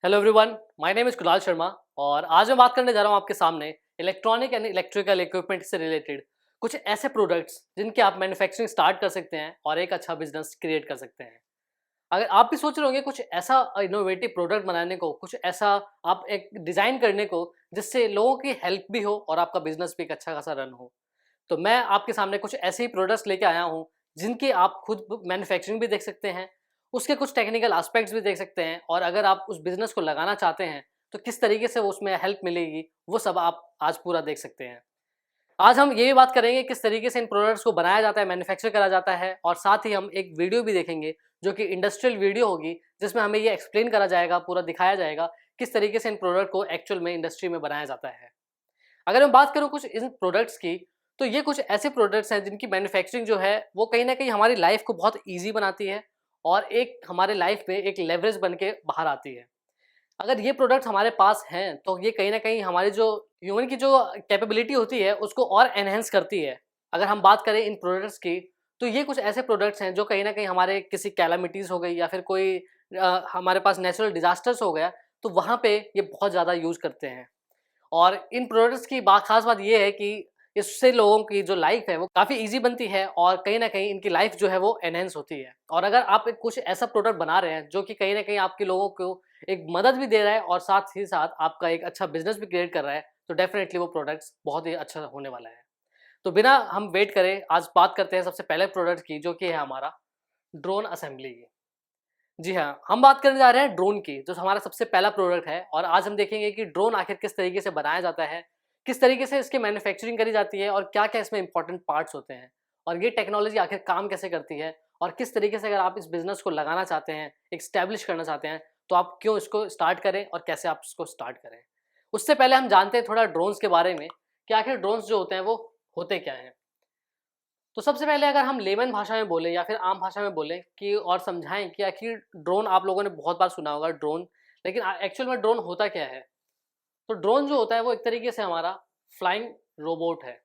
Hello everyone, my name is Kunal Sharma और आज मैं बात करने जा रहा हूँ आपके सामने इलेक्ट्रॉनिक एंड इलेक्ट्रिकल इक्विपमेंट से रिलेटेड कुछ ऐसे प्रोडक्ट्स जिनके आप मैन्युफैक्चरिंग स्टार्ट कर सकते हैं और एक अच्छा बिजनेस क्रिएट कर सकते हैं। अगर आप भी सोच रहे होंगे कुछ ऐसा इनोवेटिव प्रोडक्ट बनाने को, कुछ ऐसा आप एक डिज़ाइन करने को जिससे लोगों की हेल्प भी हो और आपका बिजनेस भी एक अच्छा खासा रन हो, तो मैं आपके सामने कुछ ऐसे ही प्रोडक्ट्स लेके आया हूँ जिनकी आप खुद मैन्युफैक्चरिंग भी देख सकते हैं, उसके कुछ टेक्निकल एस्पेक्ट्स भी देख सकते हैं और अगर आप उस बिज़नेस को लगाना चाहते हैं तो किस तरीके से उसमें हेल्प मिलेगी, वो सब आप आज पूरा देख सकते हैं। आज हम ये भी बात करेंगे किस तरीके से इन प्रोडक्ट्स को बनाया जाता है, मैन्युफैक्चर करा जाता है और साथ ही हम एक वीडियो भी देखेंगे जो कि इंडस्ट्रियल वीडियो होगी जिसमें हमें ये एक्सप्लेन करा जाएगा, पूरा दिखाया जाएगा किस तरीके से इन प्रोडक्ट को एक्चुअल में इंडस्ट्री में बनाया जाता है। अगर मैं बात करूँ कुछ इन प्रोडक्ट्स की, तो ये कुछ ऐसे प्रोडक्ट्स हैं जिनकी मैन्युफैक्चरिंग जो है वो कहीं न कहीं हमारी लाइफ़ को बहुत ईज़ी बनाती है और एक हमारे लाइफ़ में एक लेवरेज बन के बाहर आती है। अगर ये प्रोडक्ट्स हमारे पास हैं, तो ये कहीं न कहीं हमारी जो ह्यूमन की जो कैपेबिलिटी होती है उसको और एनहांस करती है। अगर हम बात करें इन प्रोडक्ट्स की, तो ये कुछ ऐसे प्रोडक्ट्स हैं जो कहीं न कहीं हमारे किसी कैलामिटीज़ हो गई या फिर कोई हमारे पास नेचुरल डिज़ास्टर्स हो गया, तो वहाँ पे ये बहुत ज़्यादा यूज़ करते हैं। और इन प्रोडक्ट्स की ख़ास बात ये है कि इससे लोगों की जो लाइफ़ है वो काफ़ी ईज़ी बनती है और कहीं न कहीं इनकी लाइफ़ जो है वो एनहांस होती है। और अगर आप एक कुछ ऐसा प्रोडक्ट बना रहे हैं जो कि कहीं न कहीं आपके लोगों को एक मदद भी दे रहा है और साथ ही साथ आपका एक अच्छा बिज़नेस भी क्रिएट कर रहा है, तो डेफ़िनेटली वो प्रोडक्ट्स बहुत ही अच्छा होने वाला है। तो बिना हम वेट करे आज बात करते हैं सबसे पहले प्रोडक्ट की, जो कि है हमारा ड्रोन असेंबली की। जी हाँ, हम बात करने जा रहे हैं ड्रोन की, जो हमारा सबसे पहला प्रोडक्ट है और आज हम देखेंगे कि ड्रोन आखिर किस तरीके से बनाया जाता है, किस तरीके से इसकी मैन्युफैक्चरिंग करी जाती है और क्या-क्या इसमें इम्पोर्टेंट पार्ट्स होते हैं और ये टेक्नोलॉजी आखिर काम कैसे करती है और किस तरीके से अगर आप इस बिज़नेस को लगाना चाहते हैं, एस्टैब्लिश करना चाहते हैं, तो आप क्यों इसको स्टार्ट करें और कैसे आप इसको स्टार्ट करें। उससे पहले हम जानते हैं थोड़ा ड्रोन्स के बारे में कि आखिर ड्रोन्स जो होते हैं वो होते क्या हैं? तो सबसे पहले अगर हम लेमन भाषा में बोलें या फिर आम भाषा में बोलें कि और समझाएँ कि आखिर ड्रोन आप लोगों ने बहुत बार सुना होगा ड्रोन, लेकिन एक्चुअल में ड्रोन होता क्या है? तो ड्रोन जो होता है वो एक तरीके से हमारा फ्लाइंग रोबोट है।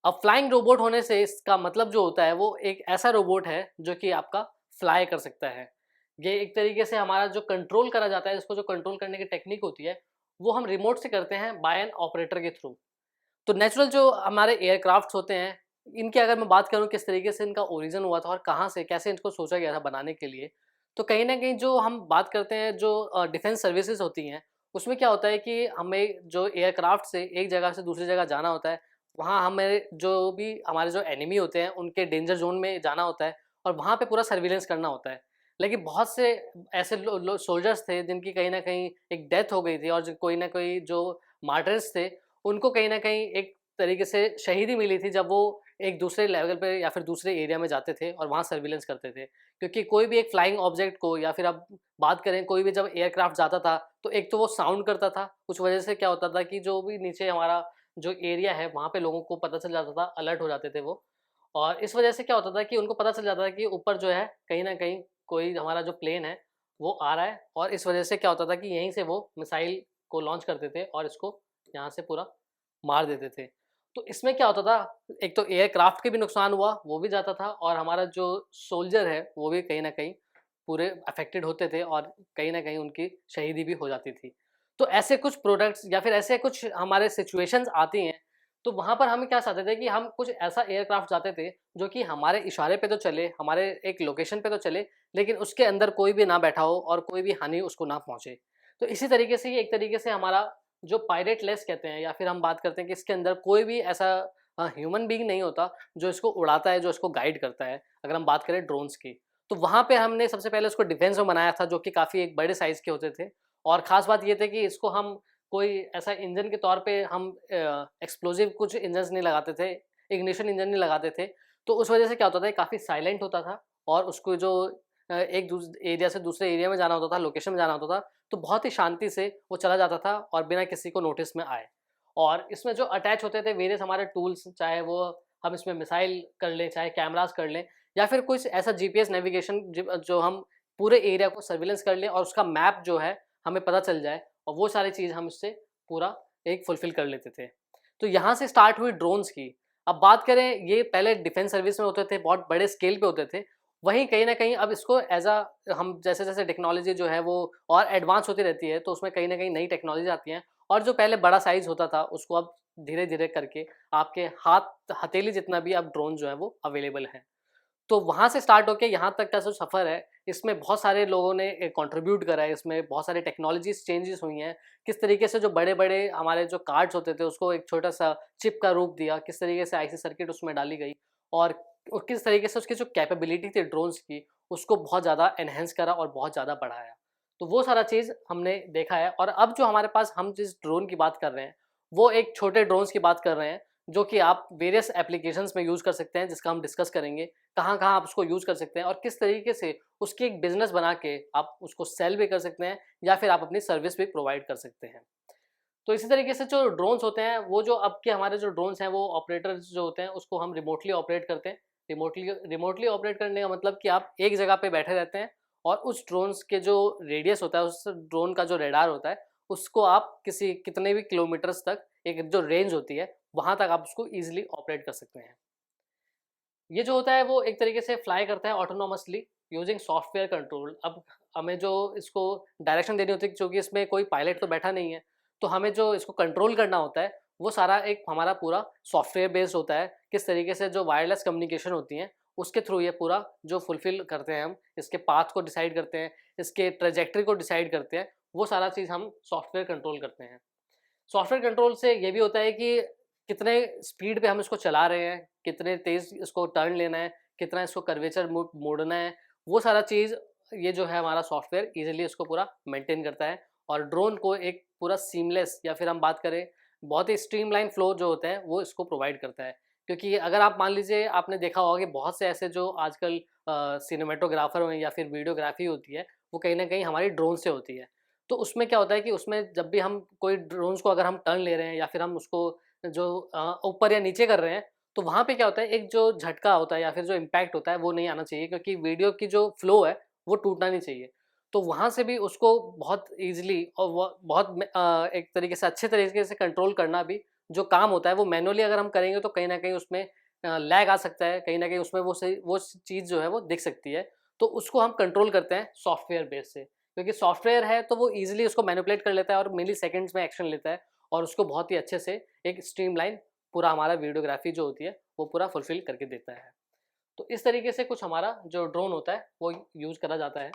अब फ्लाइंग रोबोट होने से इसका मतलब जो होता है वो एक ऐसा रोबोट है जो कि आपका फ्लाई कर सकता है। ये एक तरीके से हमारा जो कंट्रोल करा जाता है, इसको जो कंट्रोल करने की टेक्निक होती है, वो हम रिमोट से करते हैं बाय एन ऑपरेटर के थ्रू। तो नेचुरल जो हमारे एयरक्राफ्ट्स होते हैं, इनकी अगर मैं बात करूँ किस तरीके से इनका ओरिजिन हुआ था और कहाँ से, कैसे इनको सोचा गया था बनाने के लिए, तो कहीं न कहीं जो हम बात करते हैं जो डिफेंस सर्विसेज़ होती हैं, उसमें क्या होता है कि हमें जो एयरक्राफ्ट से एक जगह से दूसरी जगह जाना होता है, वहाँ हमें जो भी हमारे जो एनिमी होते हैं, उनके डेंजर ज़ोन में जाना होता है और वहाँ पे पूरा सर्विलेंस करना होता है। लेकिन बहुत से ऐसे लो सोल्जर्स थे जिनकी कहीं न कहीं एक डेथ हो गई थी और जो कोई न कोई जो मार्टर्स थे, उनको कहीं न कहीं एक तरीके से शहीदी मिली थी जब वो एक दूसरे लेवल पे या फिर दूसरे एरिया में जाते थे और वहाँ सर्विलेंस करते थे। क्योंकि कोई भी एक फ्लाइंग ऑब्जेक्ट को या फिर आप बात करें कोई भी जब एयरक्राफ्ट जाता था, तो एक तो वो साउंड करता था, उस वजह से क्या होता था कि जो भी नीचे हमारा जो एरिया है वहाँ पे लोगों को पता चल जाता था, अलर्ट हो जाते थे वो। और इस वजह से क्या होता था कि उनको पता चल जाता था कि ऊपर जो है कहीं न कहीं कोई हमारा जो प्लेन है, वो आ रहा है और इस वजह से क्या होता था कि यहीं से वो मिसाइल को लॉन्च करते थे और इसको यहाँ से पूरा मार देते थे। तो इसमें क्या होता था, एक तो एयरक्राफ्ट के भी नुकसान हुआ, वो भी जाता था और हमारा जो सोल्जर है, वो भी कहीं न कहीं पूरे अफ़ेक्टेड होते थे और कहीं न कहीं उनकी शहीदी भी हो जाती थी। तो ऐसे कुछ प्रोडक्ट्स या फिर ऐसे कुछ हमारे सिचुएशंस आती हैं, तो वहाँ पर हम क्या चाहते थे कि हम कुछ ऐसा एयरक्राफ्ट चाहते थे, जो कि हमारे इशारे पे तो चले, हमारे एक लोकेशन पे तो चले, लेकिन उसके अंदर कोई भी ना बैठा हो और कोई भी हानि उसको ना पहुँचे। तो इसी तरीके से ये एक तरीके से हमारा जो पायलटलेस कहते हैं या फिर हम बात करते हैं कि इसके अंदर कोई भी ऐसा ह्यूमन बीइंग नहीं होता जो इसको उड़ाता है, जो इसको गाइड करता है, अगर हम बात करें ड्रोन्स की। तो वहाँ पे हमने सबसे पहले उसको डिफेंस में बनाया था जो कि काफ़ी एक बड़े साइज़ के होते थे और ख़ास बात ये थी कि इसको हम कोई ऐसा इंजन के तौर पे हम एक्सप्लोसिव कुछ इंजन्स नहीं लगाते थे, इग्निशन इंजन नहीं लगाते थे। तो उस वजह से क्या होता था, ये काफ़ी साइलेंट होता था और उसको जो एक एरिया से दूसरे एरिया में जाना होता था, लोकेशन में जाना होता था, तो बहुत ही शांति से वो चला जाता था और बिना किसी को नोटिस में आए। और इसमें जो अटैच होते थे वेरियस हमारे टूल्स, चाहे वो हम इसमें मिसाइल कर लें, चाहे कैमरास कर लें या फिर कुछ ऐसा जीपीएस नेविगेशन जो हम पूरे एरिया को सर्विलेंस कर लें और उसका मैप जो है हमें पता चल जाए और वो सारी चीज़ हम इससे पूरा एक फुलफिल कर लेते थे। तो यहाँ से स्टार्ट हुई ड्रोन्स की। अब बात करें, ये पहले डिफेंस सर्विस में होते थे, बहुत बड़े स्केल पे होते थे वहीं कहीं न कहीं अब इसको एज़ हम जैसे-जैसे टेक्नोलॉजी जो है वो और एडवांस होती रहती है, तो उसमें कहीं न कहीं नई टेक्नोलॉजी आती हैं और जो पहले बड़ा साइज़ होता था, उसको अब धीरे-धीरे करके आपके हाथ हथेली जितना भी अब ड्रोन जो है वो अवेलेबल हैं। तो वहाँ से स्टार्ट होके यहाँ तक का जो सफ़र है, इसमें बहुत सारे लोगों ने कंट्रीब्यूट करा है, इसमें बहुत सारी टेक्नोलॉजीज़ चेंजेस हुई हैं। किस तरीके से जो बड़े-बड़े हमारे जो कार्ड्स होते थे, उसको एक छोटा-सा चिप का रूप दिया, किस तरीके से आईसी सर्किट उसमें डाली गई और किस तरीके से उसकी जो कैपेबिलिटी थी ड्रोन्स की, उसको बहुत ज़्यादा एनहांस करा और बहुत ज़्यादा बढ़ाया। तो वो सारा चीज़ हमने देखा है और अब जो हमारे पास हम जिस ड्रोन की बात कर रहे हैं, वो एक छोटे ड्रोन्स की बात कर रहे हैं, जो कि आप वेरियस एप्लीकेशंस में यूज़ कर सकते हैं, जिसका हम डिस्कस करेंगे। कहाँ-कहाँ आप उसको यूज़ कर सकते हैं और किस तरीके से उसकी एक बिज़नेस बना के आप उसको सेल भी कर सकते हैं या फिर आप अपनी सर्विस भी प्रोवाइड कर सकते हैं। तो इसी तरीके से जो ड्रोन्स होते हैं, वो जो अब के हमारे जो ड्रोन्स हैं, वो ऑपरेटर्स जो होते हैं, उसको हम रिमोटली ऑपरेट करते हैं। रिमोटली रिमोटली ऑपरेट करने का मतलब कि आप एक जगह पे बैठे रहते हैं और उस ड्रोन्स के जो रेडियस होता है, उस ड्रोन का जो रेडार होता है, उसको आप किसी कितने भी किलोमीटर्स तक एक जो रेंज होती है, वहाँ तक आप उसको ईज़िली ऑपरेट कर सकते हैं। ये जो होता है वो एक तरीके से फ्लाई करता है ऑटोनॉमसली यूजिंग सॉफ्टवेयर कंट्रोल। अब हमें जो इसको डायरेक्शन देनी होती है क्योंकि इसमें कोई पायलट तो बैठा नहीं है, तो हमें जो इसको कंट्रोल करना होता है वो सारा एक हमारा पूरा सॉफ्टवेयर बेस्ड होता है। किस तरीके से जो वायरलेस कम्युनिकेशन होती हैं उसके थ्रू ये पूरा जो फुलफिल करते हैं हम, इसके पाथ को डिसाइड करते हैं, इसके ट्रेजेक्टरी को डिसाइड करते हैं, वो सारा चीज़ हम सॉफ्टवेयर कंट्रोल करते हैं। सॉफ्टवेयर कंट्रोल से ये भी होता है कि कितने स्पीड पे हम इसको चला रहे हैं, कितने तेज़ इसको टर्न लेना है, कितना इसको कर्वेचर मोड़ना है, वो सारा चीज़ ये जो है हमारा सॉफ्टवेयर ईज़िली इसको पूरा मेंटेन करता है और ड्रोन को एक पूरा सीमलेस या फिर हम बात करें बहुत ही स्ट्रीमलाइन फ्लो जो होता है वो इसको प्रोवाइड करता है। क्योंकि अगर आप मान लीजिए आपने देखा होगा कि बहुत से ऐसे जो आजकल सिनेमेटोग्राफर हैं या फिर वीडियोग्राफी होती है, वो कहीं न कहीं हमारी ड्रोन से होती है। तो उसमें क्या होता है कि उसमें जब भी हम कोई ड्रोन्स को अगर हम टर्न ले रहे हैं या फिर हम उसको जो ऊपर या नीचे कर रहे हैं, तो वहाँ पे क्या होता है एक जो झटका होता है या फिर जो इम्पैक्ट होता है वो नहीं आना चाहिए क्योंकि वीडियो की जो फ्लो है वो टूटना नहीं चाहिए। तो वहाँ से भी उसको बहुत ईज़िली और वो बहुत एक तरीके से अच्छे तरीके से कंट्रोल करना भी जो काम होता है वो मैनुअली अगर हम करेंगे तो कहीं न कहीं उसमें लैग आ सकता है, कहीं न कहीं उसमें वो चीज़ जो है वो दिख सकती है। तो उसको हम कंट्रोल करते हैं सॉफ्टवेयर बेस से। क्योंकि सॉफ्टवेयर है तो वो ईज़िली उसको मैनिपुलेट कर लेता है और मिली सेकंड्स में एक्शन लेता है और उसको बहुत ही अच्छे से एक स्ट्रीमलाइन पूरा हमारा वीडियोग्राफी जो होती है वो पूरा फुलफ़िल करके देता है। तो इस तरीके से कुछ हमारा जो ड्रोन होता है वो यूज़ करा जाता है।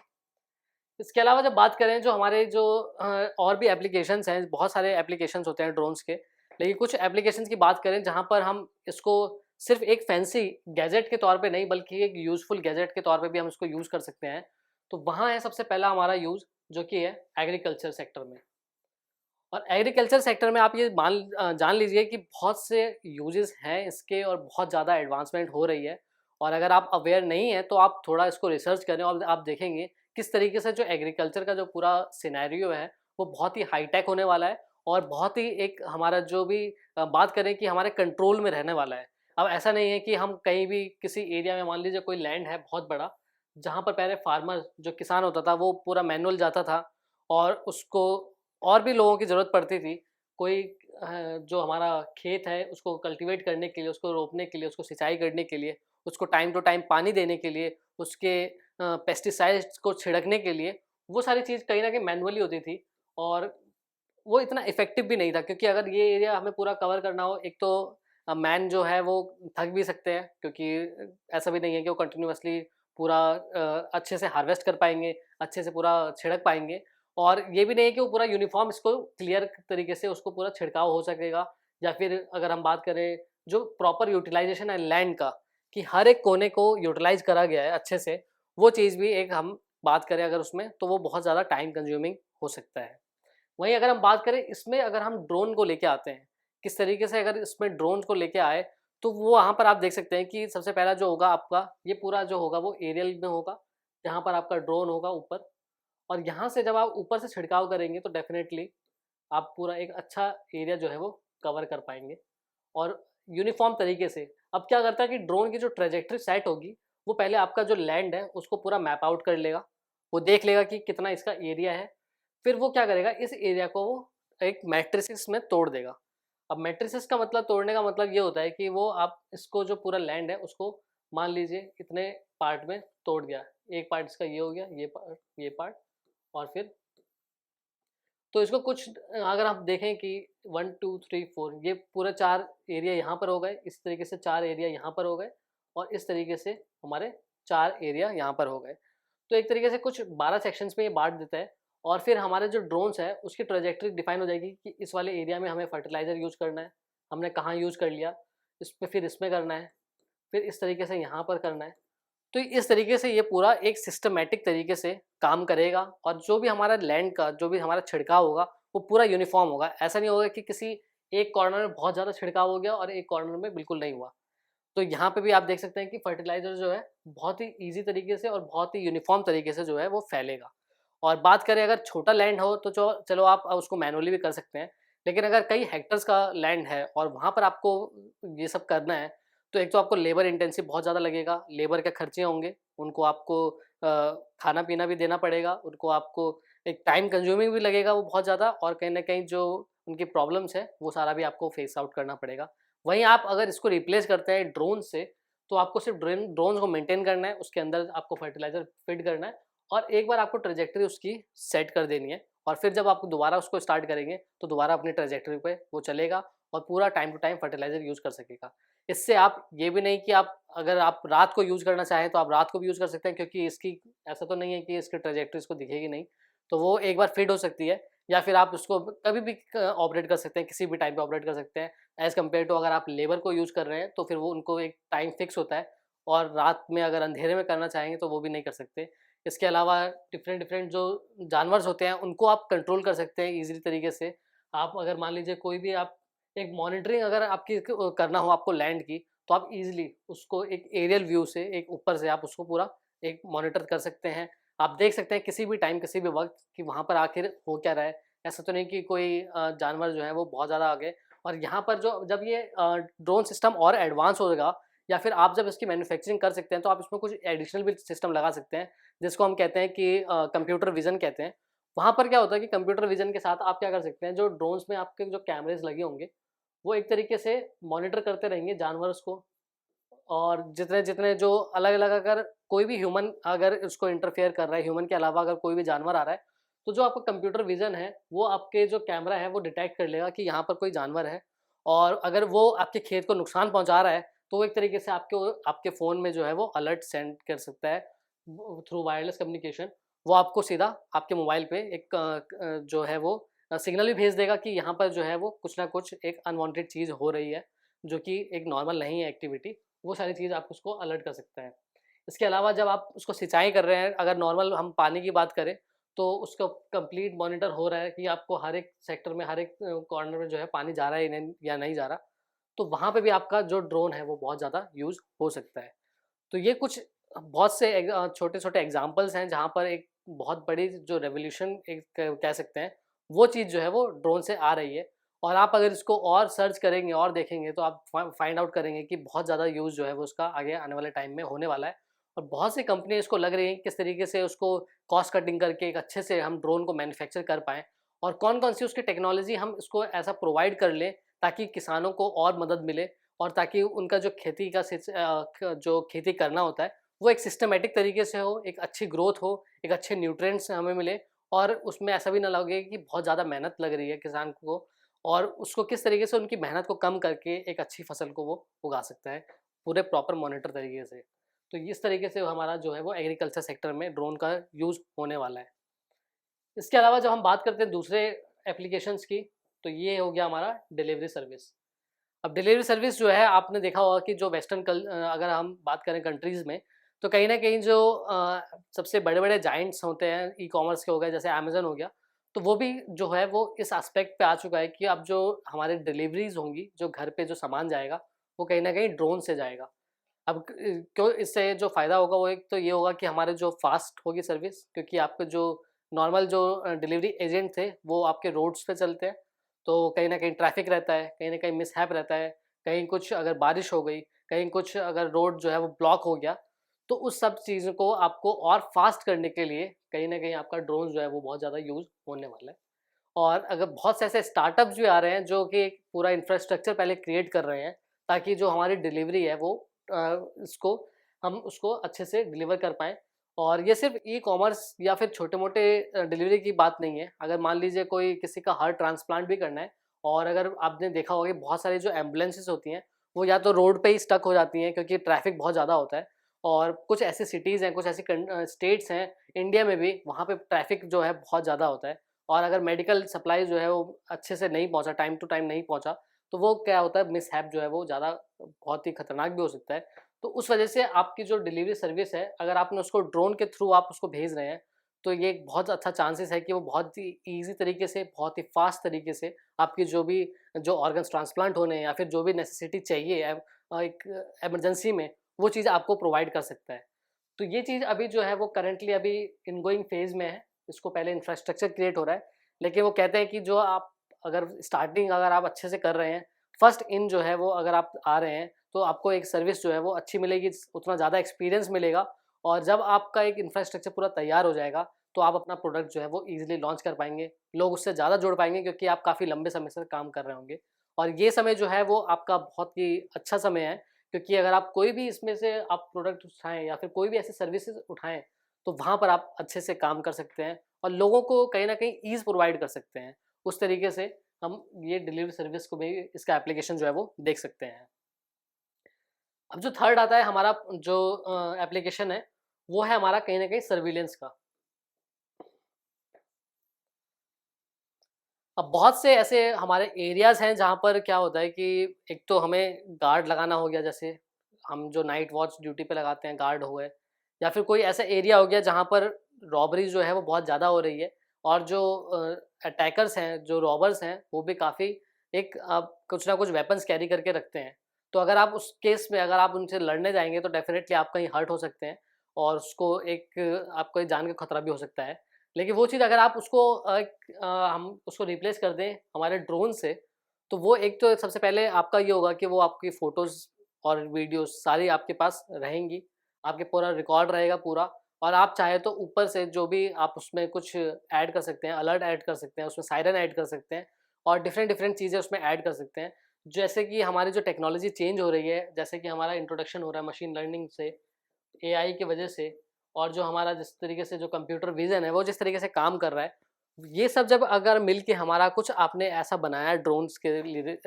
इसके अलावा जब बात करें जो हमारे जो और भी एप्लीकेशंस हैं, बहुत सारे एप्लीकेशंस होते हैं ड्रोन्स के। लेकिन कुछ एप्लीकेशंस की बात करें जहाँ पर हम इसको सिर्फ़ एक फैंसी गैजेट के तौर पे नहीं बल्कि एक यूज़फुल गैजेट के तौर पे भी हम इसको यूज़ कर सकते हैं। तो वहाँ है सबसे पहला हमारा यूज़ जो कि है एग्रीकल्चर सेक्टर में। और एग्रीकल्चर सेक्टर में आप ये जान लीजिए कि बहुत से यूजेस हैं इसके और बहुत ज़्यादा एडवांसमेंट हो रही है और अगर आप अवेयर नहीं हैं तो आप थोड़ा इसको रिसर्च करें और आप देखेंगे किस तरीके से जो एग्रीकल्चर का जो पूरा सिनेरियो है वो बहुत ही हाईटेक होने वाला है और बहुत ही एक हमारा जो भी बात करें कि हमारे कंट्रोल में रहने वाला है। अब ऐसा नहीं है कि हम कहीं भी किसी एरिया में मान लीजिए कोई लैंड है बहुत बड़ा, जहाँ पर पहले फार्मर जो किसान होता था वो पूरा मैनुअल जाता था और उसको और भी लोगों की ज़रूरत पड़ती थी। कोई जो हमारा खेत है उसको कल्टीवेट करने के लिए, उसको रोपने के लिए, उसको सिंचाई करने के लिए, उसको टाइम टू टाइम पानी देने के लिए, उसके पेस्टिसाइड्स को छिड़कने के लिए, वो सारी चीज़ कहीं न कहीं मैनुअली होती थी और वो इतना इफ़ेक्टिव भी नहीं था क्योंकि अगर ये एरिया हमें पूरा कवर करना हो, एक तो मैन जो है वो थक भी सकते हैं क्योंकि ऐसा भी नहीं है कि वो कंटिन्यूअसली पूरा अच्छे से हार्वेस्ट कर पाएँगे, अच्छे से पूरा छिड़क पाएँगे और ये भी नहीं है कि वो पूरा यूनिफ़ॉर्म इसको क्लियर तरीके से उसको पूरा छिड़काव हो सकेगा या फिर अगर हम बात करें जो प्रॉपर यूटिलाइज़ेशन है लैंड का, कि हर एक कोने को यूटिलाइज़ करा गया है अच्छे से, वो चीज़ भी एक हम बात करें अगर उसमें तो वो बहुत ज़्यादा टाइम कंज्यूमिंग हो सकता है। वहीं अगर हम बात करें इसमें अगर हम ड्रोन को लेके आते हैं, किस तरीके से अगर इसमें ड्रोन को लेके आए, तो वो वहाँ पर आप देख सकते हैं कि सबसे पहला जो होगा आपका, ये पूरा जो होगा वो एरियल में होगा, जहाँ पर आपका ड्रोन होगा ऊपर और यहाँ से जब आप ऊपर से छिड़काव करेंगे तो डेफ़िनेटली आप पूरा एक अच्छा एरिया जो है वो कवर कर पाएँगे और यूनिफ़ॉर्म तरीके से। अब क्या करता है कि ड्रोन की जो ट्रैजेक्टरी सेट होगी, वो पहले आपका जो लैंड है उसको पूरा मैप आउट कर लेगा। वो देख लेगा कि कितना इसका एरिया है, फिर वो क्या करेगा इस एरिया को वो एक मैट्रिसेस में तोड़ देगा। अब मैट्रिसेस का मतलब तोड़ने का मतलब ये होता है कि वो आप इसको जो पूरा लैंड है उसको मान लीजिए इतने पार्ट में तोड़ दिया, एक पार्ट इसका ये हो गया, ये पार्ट और फिर तो इसको कुछ अगर आप देखें कि 1 2 3 4 ये पूरा 4 एरिया यहाँ पर हो गए, इस तरीके से 4 एरिया यहाँ पर हो गए और इस तरीके से हमारे 4 एरिया यहाँ पर हो गए। तो एक तरीके से कुछ 12 सेक्शंस में ये बाँट देता है और फिर हमारे जो ड्रोन्स है उसकी ट्रैजेक्टरी डिफाइन हो जाएगी कि इस वाले एरिया में हमें फर्टिलाइज़र यूज़ करना है, हमने कहाँ यूज़ कर लिया, इसमें फिर इसमें करना है, फिर इस तरीके से यहाँ पर करना है। तो इस तरीके से ये पूरा एक सिस्टमैटिक तरीके से काम करेगा और जो भी हमारा लैंड का जो भी हमारा छिड़काव होगा वो पूरा यूनिफॉर्म होगा। ऐसा नहीं होगा कि किसी एक कॉर्नर में बहुत ज़्यादा छिड़काव हो गया और एक कॉर्नर में बिल्कुल नहीं हुआ। तो यहाँ पे भी आप देख सकते हैं कि फर्टिलाइज़र जो है बहुत ही ईज़ी तरीके से और बहुत ही यूनिफॉर्म तरीके से जो है वो फैलेगा। और बात करें अगर छोटा लैंड हो तो जो चलो आप उसको मैनुअली भी कर सकते हैं। लेकिन अगर कई हेक्टर्स का लैंड है और वहाँ पर आपको ये सब करना है, तो एक तो आपको लेबर इंटेंसिव बहुत ज़्यादा लगेगा, लेबर के खर्चे होंगे, उनको आपको खाना-पीना भी देना पड़ेगा, उनको आपको एक टाइम कंज्यूमिंग भी लगेगा वो बहुत ज़्यादा और कहीं न कहीं जो उनकी प्रॉब्लम्स है, वो सारा भी आपको फेस आउट करना पड़ेगा। वहीं आप अगर इसको रिप्लेस करते हैं ड्रोन से, तो आपको सिर्फ़ ड्रोन्स को मेंटेन करना है, उसके अंदर आपको फर्टिलाइज़र फीड करना है और एक बार आपको ट्रैजेक्टरी उसकी सेट कर देनी है और फिर जब आप दोबारा उसको स्टार्ट करेंगे, तो दोबारा अपनी ट्रैजेक्टरी पे वो चलेगा और पूरा time to time fertiliser use कर सकेगा। इससे आप ये भी नहीं कि आप अगर आप रात को यूज़ करना चाहें, तो आप रात को भी यूज़ कर सकते हैं क्योंकि इसकी ऐसा तो नहीं है कि इसकी ट्रैजेक्टरी इसको दिखेगी नहीं। तो वो एक बार फीड हो सकती है या फिर आप उसको कभी भी ऑपरेट कर सकते हैं, किसी भी टाइम पे ऑपरेट कर सकते हैं। एज़ कम्पेयर टू अगर आप लेबर को यूज़ कर रहे हैं, तो फिर वो उनको एक टाइम फिक्स होता है और रात में अगर अंधेरे में करना चाहेंगे, तो वो भी नहीं कर सकते। इसके अलावा डिफरेंट-डिफरेंट जो जानवर्स होते हैं, उनको आप कंट्रोल कर सकते हैं ईज़ी तरीके से। आप अगर मान लीजिए कोई भी आप एक मॉनिटरिंग अगर आपकी करना हो आपको लैंड की, तो आप ईज़िली उसको एक एरियल व्यू से एक ऊपर से आप उसको पूरा एक मॉनिटर कर सकते हैं। आप देख सकते हैं किसी भी टाइम, किसी भी वक़्त कि वहाँ पर आखिर हो क्या रहा है। ऐसा तो नहीं कि कोई जानवर जो है वो बहुत ज़्यादा आ गए और यहाँ पर जो जब ये ड्रोन सिस्टम और एडवांस होगा या फिर आप जब इसकी मैन्युफैक्चरिंग कर सकते हैं, तो आप इसमें कुछ एडिशनल भी सिस्टम लगा सकते हैं, जिसको हम कहते हैं कि कंप्यूटर विज़न कहते हैं। वहाँ पर क्या होता है कि कंप्यूटर विज़न के साथ आप क्या कर सकते हैं, जो ड्रोन्स में आपके जो कैमरेज़ लगे होंगे, वो एक तरीके से मॉनिटर करते रहेंगे जानवर्स को और जितने-जितने जो अलग-अलग अगर कोई भी ह्यूमन अगर उसको इंटरफेयर कर रहा है, ह्यूमन के अलावा अगर कोई भी जानवर आ रहा है, तो जो आपका कंप्यूटर विज़न है, वो आपके जो कैमरा है, वो डिटेक्ट कर लेगा कि यहाँ पर कोई जानवर है और अगर वो आपके खेत को नुकसान पहुँचा रहा है, तो वो एक तरीके से आपके फ़ोन में जो है वो अलर्ट सेंड कर सकता है थ्रू वायरलेस कम्युनिकेशन। वो आपको सीधा आपके मोबाइल पे एक जो है वो सिग्नल भी भेज देगा कि यहाँ पर जो है वो कुछ ना कुछ एक अनवांटेड चीज़ हो रही है, जो कि एक नॉर्मल नहीं है एक्टिविटी। वो सारी चीज़ आप उसको अलर्ट कर सकते हैं। इसके अलावा जब आप उसको सिंचाई कर रहे हैं, अगर नॉर्मल हम पानी की बात करें, तो उसका कंप्लीट मॉनिटर हो रहा है कि आपको हर एक सेक्टर में, हर एक कॉर्नर में जो है पानी जा रहा है या नहीं जा रहा। तो वहाँ पे भी आपका जो ड्रोन है वो बहुत ज़्यादा यूज़ हो सकता है। तो ये कुछ बहुत से छोटे-छोटे एग्ज़ाम्पल्स हैं जहाँ पर एक बहुत बड़ी जो रेवोल्यूशन एक कह सकते हैं, वो चीज़ जो है वो ड्रोन से आ रही है और आप अगर इसको और सर्च करेंगे और देखेंगे तो आप फाइंड आउट करेंगे कि बहुत ज़्यादा यूज़ जो है वो उसका आगे आने वाले टाइम में होने वाला है और बहुत सी कंपनी इसको लग रही है किस तरीके से उसको कॉस्ट कटिंग करके एक अच्छे से हम ड्रोन को मैन्युफैक्चर कर पाएँ और कौन-कौन सी उसकी टेक्नोलॉजी हम इसको ऐसा प्रोवाइड कर लें ताकि किसानों को और मदद मिले और ताकि उनका जो खेती का जो खेती करना होता है, वो एक सिस्टमैटिक तरीके से हो, एक अच्छी ग्रोथ हो, एक अच्छे न्यूट्रिएंट्स हमें मिले और उसमें ऐसा भी ना लगे कि बहुत ज़्यादा मेहनत लग रही है किसान को और उसको किस तरीके से उनकी मेहनत को कम करके एक अच्छी फसल को वो उगा सकता है, पूरे प्रॉपर मॉनिटर तरीके से। तो इस तरीके से हमारा जो है वो एग्रीकल्चर सेक्टर में ड्रोन का यूज़ होने वाला है। इसके अलावा जब हम बात करते हैं दूसरे एप्लीकेशंस की, तो ये हो गया हमारा डिलीवरी सर्विस। अब डिलीवरी सर्विस जो है आपने देखा होगा कि जो अगर हम बात करें कंट्रीज़ में, तो कहीं न कहीं जो सबसे बड़े-बड़े जायंट्स होते हैं ई-कॉमर्स के हो गए जैसे अमेज़न हो गया, तो वो भी जो है वो इस एस्पेक्ट पे आ चुका है कि अब जो हमारी डिलीवरीज़ होंगी, जो घर पे जो सामान जाएगा, वो कहीं न कहीं ड्रोन से जाएगा। अब क्यों इससे जो फ़ायदा होगा वो एक तो ये होगा कि हमारे जो फ़ास्ट होगी सर्विस क्योंकि आपके जो नॉर्मल जो डिलीवरी एजेंट थे, वो आपके रोड्स पे चलते हैं, तो कहीं न कहीं ट्रैफ़िक रहता है, कहीं न कहीं मिसहैप रहता है, कहीं कुछ अगर बारिश हो गई, कहीं कुछ अगर रोड जो है वो ब्लॉक हो गया, तो उस सब चीज़ को आपको और फ़ास्ट करने के लिए कहीं न कहीं आपका ड्रोन जो है वो बहुत ज़्यादा यूज़ होने वाला है। और अगर बहुत से ऐसे स्टार्टअप्स भी आ रहे हैं जो कि एक पूरा इंफ्रास्ट्रक्चर पहले क्रिएट कर रहे हैं, ताकि जो हमारी डिलीवरी है वो इसको हम उसको अच्छे से डिलीवर कर पाएँ। और ये सिर्फ़ ई-कॉमर्स या फिर छोटे-मोटे डिलीवरी की बात नहीं है। अगर मान लीजिए कोई किसी का हार्ट ट्रांसप्लांट भी करना है और अगर आपने देखा होगा कि बहुत सारी जो एम्बुलेंसेज़ होती हैं, वो या तो रोड पे ही स्टक हो जाती हैं क्योंकि ट्रैफ़िक बहुत ज़्यादा होता है। और कुछ ऐसी सिटीज़ हैं, कुछ ऐसी स्टेट्स हैं इंडिया में भी, वहाँ पे ट्रैफ़िक जो है बहुत ज़्यादा होता है। और अगर मेडिकल सप्लाई जो है वो अच्छे से नहीं पहुँचा, टाइम टू टाइम नहीं पहुँचा, तो वो क्या होता है, मिसहैप जो है वो ज़्यादा बहुत ही खतरनाक भी हो सकता है। तो उस वजह से आपकी जो डिलीवरी सर्विस है, अगर आपने उसको ड्रोन के थ्रू आप उसको भेज रहे हैं, तो ये एक बहुत अच्छा चांसेस है कि वो बहुत ही ईज़ी तरीके से, बहुत ही फ़ास्ट तरीके से आपकी जो ऑर्गन्स ट्रांसप्लांट होने हैं या फिर जो भी नेसेसिटी चाहिए एक इमरजेंसी में, वो चीज़ आपको प्रोवाइड कर सकता है। तो ये चीज़ अभी जो है वो करंटली अभी इनगोइंग फेज़ में है। इसको पहले इंफ्रास्ट्रक्चर क्रिएट हो रहा है, लेकिन वो कहते हैं कि जो आप अगर स्टार्टिंग अगर आप अच्छे से कर रहे हैं, फर्स्ट इन जो है वो अगर आप आ रहे हैं, तो आपको एक सर्विस जो है वो अच्छी मिलेगी, उतना ज़्यादा एक्सपीरियंस मिलेगा। और जब आपका एक इंफ्रास्ट्रक्चर पूरा तैयार हो जाएगा, तो आप अपना प्रोडक्ट जो है वो ईज़िली लॉन्च कर पाएँगे। लोग उससे ज़्यादा जुड़ पाएँगे क्योंकि आप काफ़ी लंबे समय से काम कर रहे होंगे। और ये समय जो है वो आपका बहुत ही अच्छा समय है, क्योंकि अगर आप कोई भी इसमें से आप प्रोडक्ट उठाएँ या फिर कोई भी ऐसी सर्विसेज़ उठाएँ, तो वहाँ पर आप अच्छे से काम कर सकते हैं और लोगों को कहीं न कहीं ईज़ प्रोवाइड कर सकते हैं। उस तरीके से हम ये डिलीवरी सर्विस को भी, इसका एप्लीकेशन जो है वो देख सकते हैं। अब जो थर्ड आता है हमारा जो एप्लीकेशन है, वो है हमारा कहीं न कहीं सर्विलेंस का। अब बहुत से ऐसे हमारे एरियाज़ हैं जहाँ पर क्या होता है कि एक तो हमें गार्ड लगाना हो गया, जैसे हम जो नाइट वॉच ड्यूटी पे लगाते हैं, गार्ड हुए, या फिर कोई ऐसा एरिया हो गया जहाँ पर रॉबरी जो है वो बहुत ज़्यादा हो रही है और जो अटैकर्स हैं, जो रॉबर्स हैं, वो भी काफ़ी एक कुछ ना कुछ वेपन्स कैरी करके रखते हैं। तो अगर आप उस केस में अगर आप उनसे लड़ने जाएँगे तो डेफ़िनेटली आप कहीं हर्ट हो सकते हैं और उसको एक आपको जान का खतरा भी हो सकता है। लेकिन वो चीज़ अगर आप उसको हम उसको रिप्लेस कर दें हमारे ड्रोन से, तो वो एक तो सबसे पहले आपका ये होगा कि वो आपकी फ़ोटोज़ और वीडियोज़ सारी आपके पास रहेंगी, आपके पूरा रिकॉर्ड रहेगा पूरा। और आप चाहे तो ऊपर से जो भी आप उसमें कुछ ऐड कर सकते हैं, अलर्ट ऐड कर सकते हैं, उसमें सायरन ऐड कर सकते हैं और डिफरेंट चीज़ें उसमें ऐड कर सकते हैं। जैसे कि हमारी जो टेक्नोलॉजी चेंज हो रही है, जैसे कि हमारा इंट्रोडक्शन हो रहा है मशीन लर्निंग से, एआई की वजह से, और जो हमारा जिस तरीके से जो कंप्यूटर विज़न है वो जिस तरीके से काम कर रहा है, ये सब जब अगर मिल के हमारा कुछ आपने ऐसा बनाया है ड्रोन्स के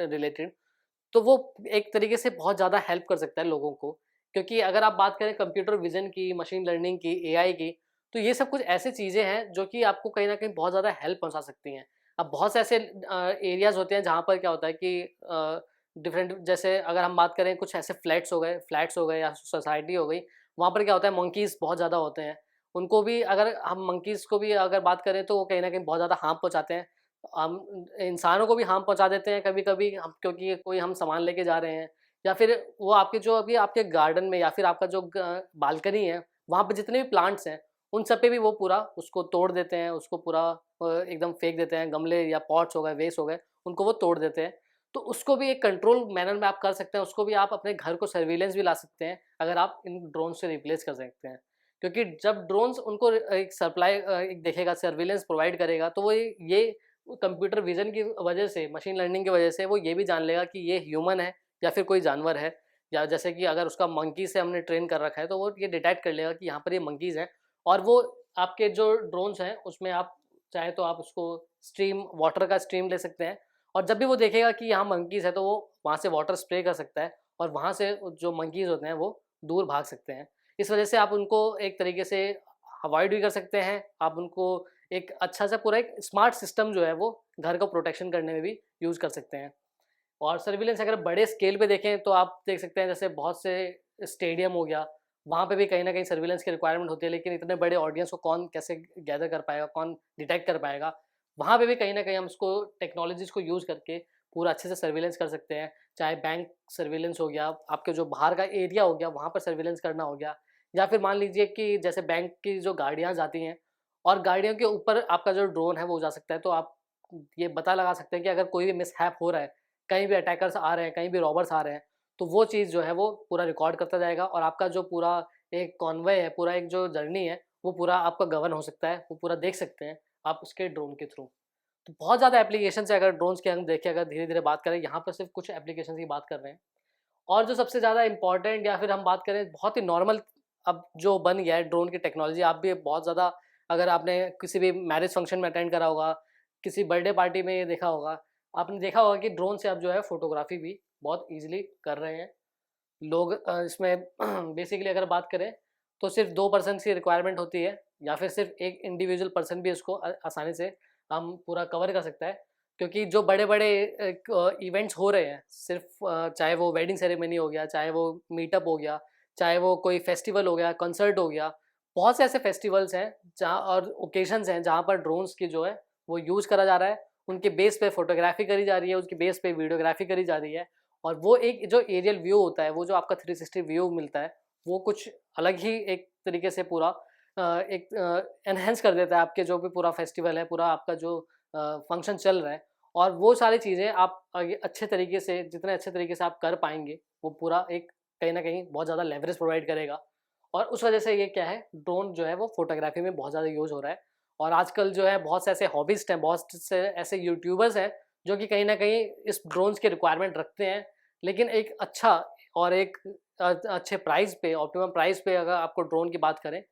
रिलेटेड, तो वो एक तरीके से बहुत ज़्यादा हेल्प कर सकता है लोगों को। क्योंकि अगर आप बात करें कंप्यूटर विज़न की, मशीन लर्निंग की, एआई की, तो ये सब कुछ ऐसी चीज़ें हैं जो कि आपको कहीं न कहीं बहुत ज़्यादा हेल्प पहुँचा सकती हैं। अब बहुत से ऐसे एरियाज़ होते हैं जहाँ पर क्या होता है कि डिफरेंट, जैसे अगर हम बात करें कुछ ऐसे फ्लैट्स हो गए या सोसाइटी हो गई, वहाँ पर क्या होता है, मंकीज़ बहुत ज़्यादा होते हैं। उनको भी अगर हम मंकीज़ को भी अगर बात करें तो वो कहीं न कहीं बहुत ज़्यादा हार्म पहुँचाते हैं। हम इंसानों को भी हार्म पहुँचा देते हैं कभी-कभी, हम क्योंकि कोई हम सामान लेके जा रहे हैं, या फिर वो आपके जो अभी आपके गार्डन में या फिर आपका जो बालकनी है, वहाँ पे जितने भी प्लांट्स हैं, उन सब पे भी वो पूरा उसको तोड़ देते हैं, उसको पूरा एकदम फेंक देते हैं, गमले या पॉट्स हो गए, वेस्ट हो गए, उनको वो तोड़ देते हैं। तो उसको भी एक कंट्रोल मैनर में आप कर सकते हैं, उसको भी आप अपने घर को सर्विलेंस भी ला सकते हैं, अगर आप इन ड्रोन से रिप्लेस कर सकते हैं। क्योंकि जब ड्रोन्स उनको एक सप्लाई एक देखेगा, सर्विलेंस प्रोवाइड करेगा, तो वो ये कंप्यूटर विज़न की वजह से, मशीन लर्निंग की वजह से वो ये भी जान लेगा कि ये ह्यूमन है या फिर कोई जानवर है। या जैसे कि अगर उसका मंकी से हमने ट्रेन कर रखा है, तो वो ये डिटेक्ट कर लेगा कि यहाँ पर ये मंकीज़ हैं, और वो आपके जो ड्रोन्स हैं, उसमें आप चाहे तो आप उसको स्ट्रीम वाटर का स्ट्रीम ले सकते हैं, और जब भी वो देखेगा कि यहाँ मंकीज़ है, तो वो वहाँ से वाटर स्प्रे कर सकता है और वहाँ से जो मंकीज़ होते हैं, वो दूर भाग सकते हैं। इस वजह से आप उनको एक तरीके से अवॉइड भी कर सकते हैं, आप उनको एक अच्छा सा पूरा एक स्मार्ट सिस्टम जो है वो घर को प्रोटेक्शन करने में भी यूज़ कर सकते हैं। और सर्विलेंस अगर बड़े स्केल पे देखें तो आप देख सकते हैं, जैसे बहुत से स्टेडियम हो गया, वहाँ पे भी कहीं न कहीं सर्विलेंस की रिक्वायरमेंट होती है, लेकिन इतने बड़े ऑडियंस को कौन कैसे गैदर कर पाएगा, कौन डिटेक्ट कर पाएगा? वहाँ पे भी कहीं न कहीं हम इसको टेक्नोलॉजीज़ को यूज़ करके पूरा अच्छे से सर्विलेंस कर सकते हैं। चाहे बैंक सर्विलेंस हो गया, आपके जो बाहर का एरिया हो गया, वहाँ पर सर्विलेंस करना हो गया, या फिर मान लीजिए कि जैसे बैंक की जो गाड़ियाँ जाती हैं और गाड़ियों के ऊपर आपका जो ड्रोन है वो जा सकता है, तो आप ये पता लगा सकते हैं कि अगर कोई भी मिसहैप हो रहा है, कहीं भी अटैकर्स आ रहे हैं, कहीं भी रॉबर्स आ रहे हैं, तो वो चीज़ जो है वो पूरा रिकॉर्ड करता जाएगा और आपका जो पूरा एक कॉन्वॉय है, पूरा एक जो जर्नी है, वो पूरा आपका गवर्न हो सकता है, वो पूरा देख सकते हैं आप उसके ड्रोन के थ्रू। तो बहुत ज़्यादा एप्लीकेशंस है, अगर ड्रोन्स की हम देखें, अगर धीरे-धीरे बात करें, यहाँ पर सिर्फ कुछ एप्लीकेशंस की बात कर रहे हैं। और जो सबसे ज़्यादा इम्पोर्टेंट, या फिर हम बात करें बहुत ही नॉर्मल अब जो बन गया है ड्रोन की टेक्नोलॉजी, आप भी बहुत ज़्यादा, अगर आपने किसी भी मैरिज फंक्शन में अटेंड करा होगा, किसी बर्थडे पार्टी में ये देखा होगा, आपने देखा होगा कि ड्रोन से आप जो है फ़ोटोग्राफी भी बहुत ईज़िली कर रहे हैं लोग। इसमें बेसिकली अगर बात करें तो सिर्फ 2 पर्सन की रिक्वायरमेंट होती है, या फिर सिर्फ एक इंडिविजुअल पर्सन भी इसको आसानी से हम पूरा कवर कर सकता है। क्योंकि जो बड़े-बड़े इवेंट्स हो रहे हैं, सिर्फ चाहे वो वेडिंग सेरेमनी हो गया, चाहे वो मीटअप हो गया, चाहे वो कोई फेस्टिवल हो गया, कंसर्ट हो गया, बहुत से ऐसे फेस्टिवल्स हैं जहाँ और ओकेजन्स हैं जहाँ पर ड्रोन्स की जो है वो यूज़ करा जा रहा है। उनके बेस पे फ़ोटोग्राफी करी जा रही है, उसके बेस पे वीडियोग्राफी करी जा रही है, और वो एक जो एरियल व्यू होता है, वो जो आपका 360 व्यू मिलता है, वो कुछ अलग ही एक तरीके से पूरा एक एनहांस कर देता है आपके जो भी पूरा फेस्टिवल है, पूरा आपका जो फंक्शन चल रहा है। और वो सारी चीज़ें आप आगे अच्छे तरीके से, जितने अच्छे तरीके से आप कर पाएँगे, वो पूरा एक कहीं न कहीं बहुत ज़्यादा लेवरेज प्रोवाइड करेगा। और उस वजह से ये क्या है, ड्रोन जो है वो फ़ोटोग्राफ़ी में बहुत ज़्यादा यूज़ हो रहा है। और आजकल जो है बहुत से ऐसे हॉबिस्ट हैं, बहुत से ऐसे यूट्यूबर्स हैं, जो कि कहीं न कहीं इस ड्रोन्स की रिक्वायरमेंट रखते हैं। लेकिन एक अच्छा और एक अच्छे प्राइस पे, ऑप्टिमम प्राइस पे अगर आपको ड्रोन की बात करें,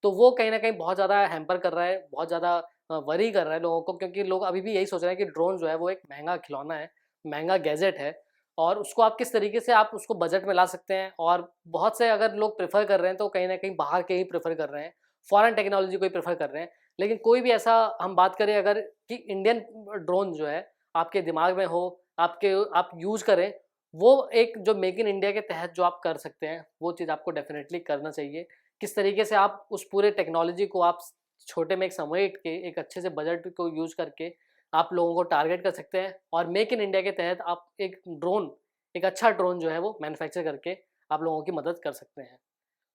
तो वो कहीं न कहीं बहुत ज़्यादा हैम्पर कर रहा है, बहुत ज़्यादा वरी कर रहा है लोगों को, क्योंकि लोग अभी भी यही सोच रहे हैं कि ड्रोन जो है वो एक महँगा खिलौना है, महँगा गैजेट है, और उसको आप किस तरीके से आप उसको बजट में ला सकते हैं। और बहुत से अगर लोग प्रेफ़र कर रहे हैं तो कहीं न कहीं बाहर के ही प्रेफ़र कर रहे हैं, फ़ॉरेन टेक्नोलॉजी को ही प्रेफ़र कर रहे हैं। लेकिन कोई भी ऐसा हम बात करें अगर कि इंडियन ड्रोन जो है आपके दिमाग में हो, आपके आप यूज़ करें, वो एक जो मेक इन इंडिया के तहत जो आप कर सकते हैं, वो चीज़ आपको डेफ़िनेटली करना चाहिए। किस तरीके से आप उस पूरे टेक्नोलॉजी को आप छोटे में एक समेट के एक अच्छे से बजट को यूज़ करके आप लोगों को टारगेट कर सकते हैं, और मेक इन इंडिया के तहत आप एक अच्छा ड्रोन जो है वो मैन्युफैक्चर करके आप लोगों की मदद कर सकते हैं।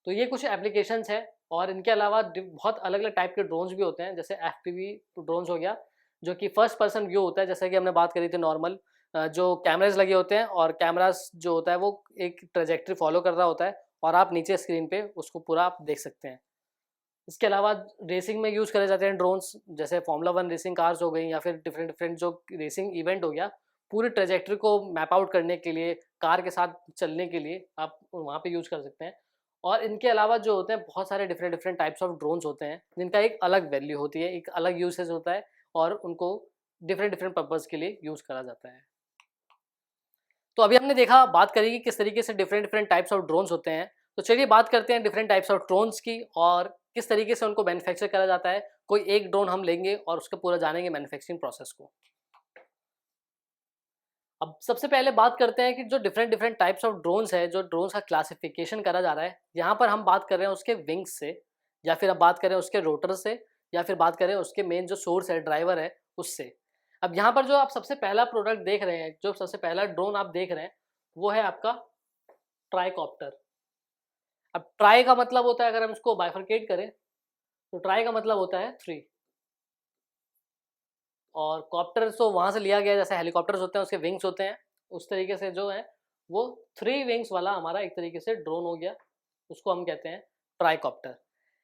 तो ये कुछ एप्लीकेशंस हैं, और इनके अलावा बहुत अलग-अलग टाइप के ड्रोन्स भी होते हैं, जैसे एफपीवी ड्रोन्स हो गया, जो कि फर्स्ट पर्सन व्यू होता है, जैसे कि हमने बात करी थी नॉर्मल, जो कैमराज़ लगे होते हैं, और कैमराज़ जो होता है वो एक ट्रैजेक्टरी फॉलो कर रहा होता है, और आप नीचे स्क्रीन पे उसको पूरा आप देख सकते हैं। इसके अलावा रेसिंग में यूज़ करे जाते हैं ड्रोन्स, जैसे फ़ॉर्मूला 1 रेसिंग कार्स हो गई, या फिर डिफरेंट डिफरेंट जो रेसिंग इवेंट हो गया, पूरी ट्रैजेक्टरी को मैप आउट करने के लिए, कार के साथ चलने के लिए आप वहाँ पे यूज़ कर सकते हैं। और इनके अलावा जो होते हैं बहुत सारे different different types of drones होते हैं, जिनका एक अलग वैल्यू होती है, एक अलग यूसेज होता है, और उनको डिफरेंट डिफरेंट पर्पज़ के लिए यूज़ करा जाता है। तो अभी हमने देखा, बात करी कि किस तरीके से different different types of drones होते हैं। तो चलिए बात करते हैं डिफरेंट टाइप्स ऑफ ड्रोन्स की, और किस तरीके से उनको मैन्युफैक्चर करा जाता है। कोई एक ड्रोन हम लेंगे और उसका पूरा जानेंगे मैन्युफैक्चरिंग प्रोसेस को। अब सबसे पहले बात करते हैं कि जो different different types of drones है, जो ड्रोन्स का क्लासिफिकेशन करा जा रहा है, यहाँ पर हम बात कर रहे हैं उसके विंग्स से, या फिर अब बात करें उसके रोटर से, या फिर बात करें उसके मेन जो सोर्स है, ड्राइवर है, उससे। अब यहाँ पर जो आप सबसे पहला प्रोडक्ट देख रहे हैं, जो सबसे पहला ड्रोन आप देख रहे हैं, वो है आपका ट्राइकॉप्टर। अब ट्राई का मतलब होता है, अगर हम इसको बाइफरकेट करें, तो ट्राई का मतलब होता है 3, और कॉप्टर तो वहाँ से लिया गया है, जैसे हेलीकॉप्टर्स होते हैं उसके विंग्स होते हैं, उस तरीके से जो है वो 3 विंग्स वाला हमारा एक तरीके से ड्रोन हो गया, उसको हम कहते हैं ट्राइकॉप्टर।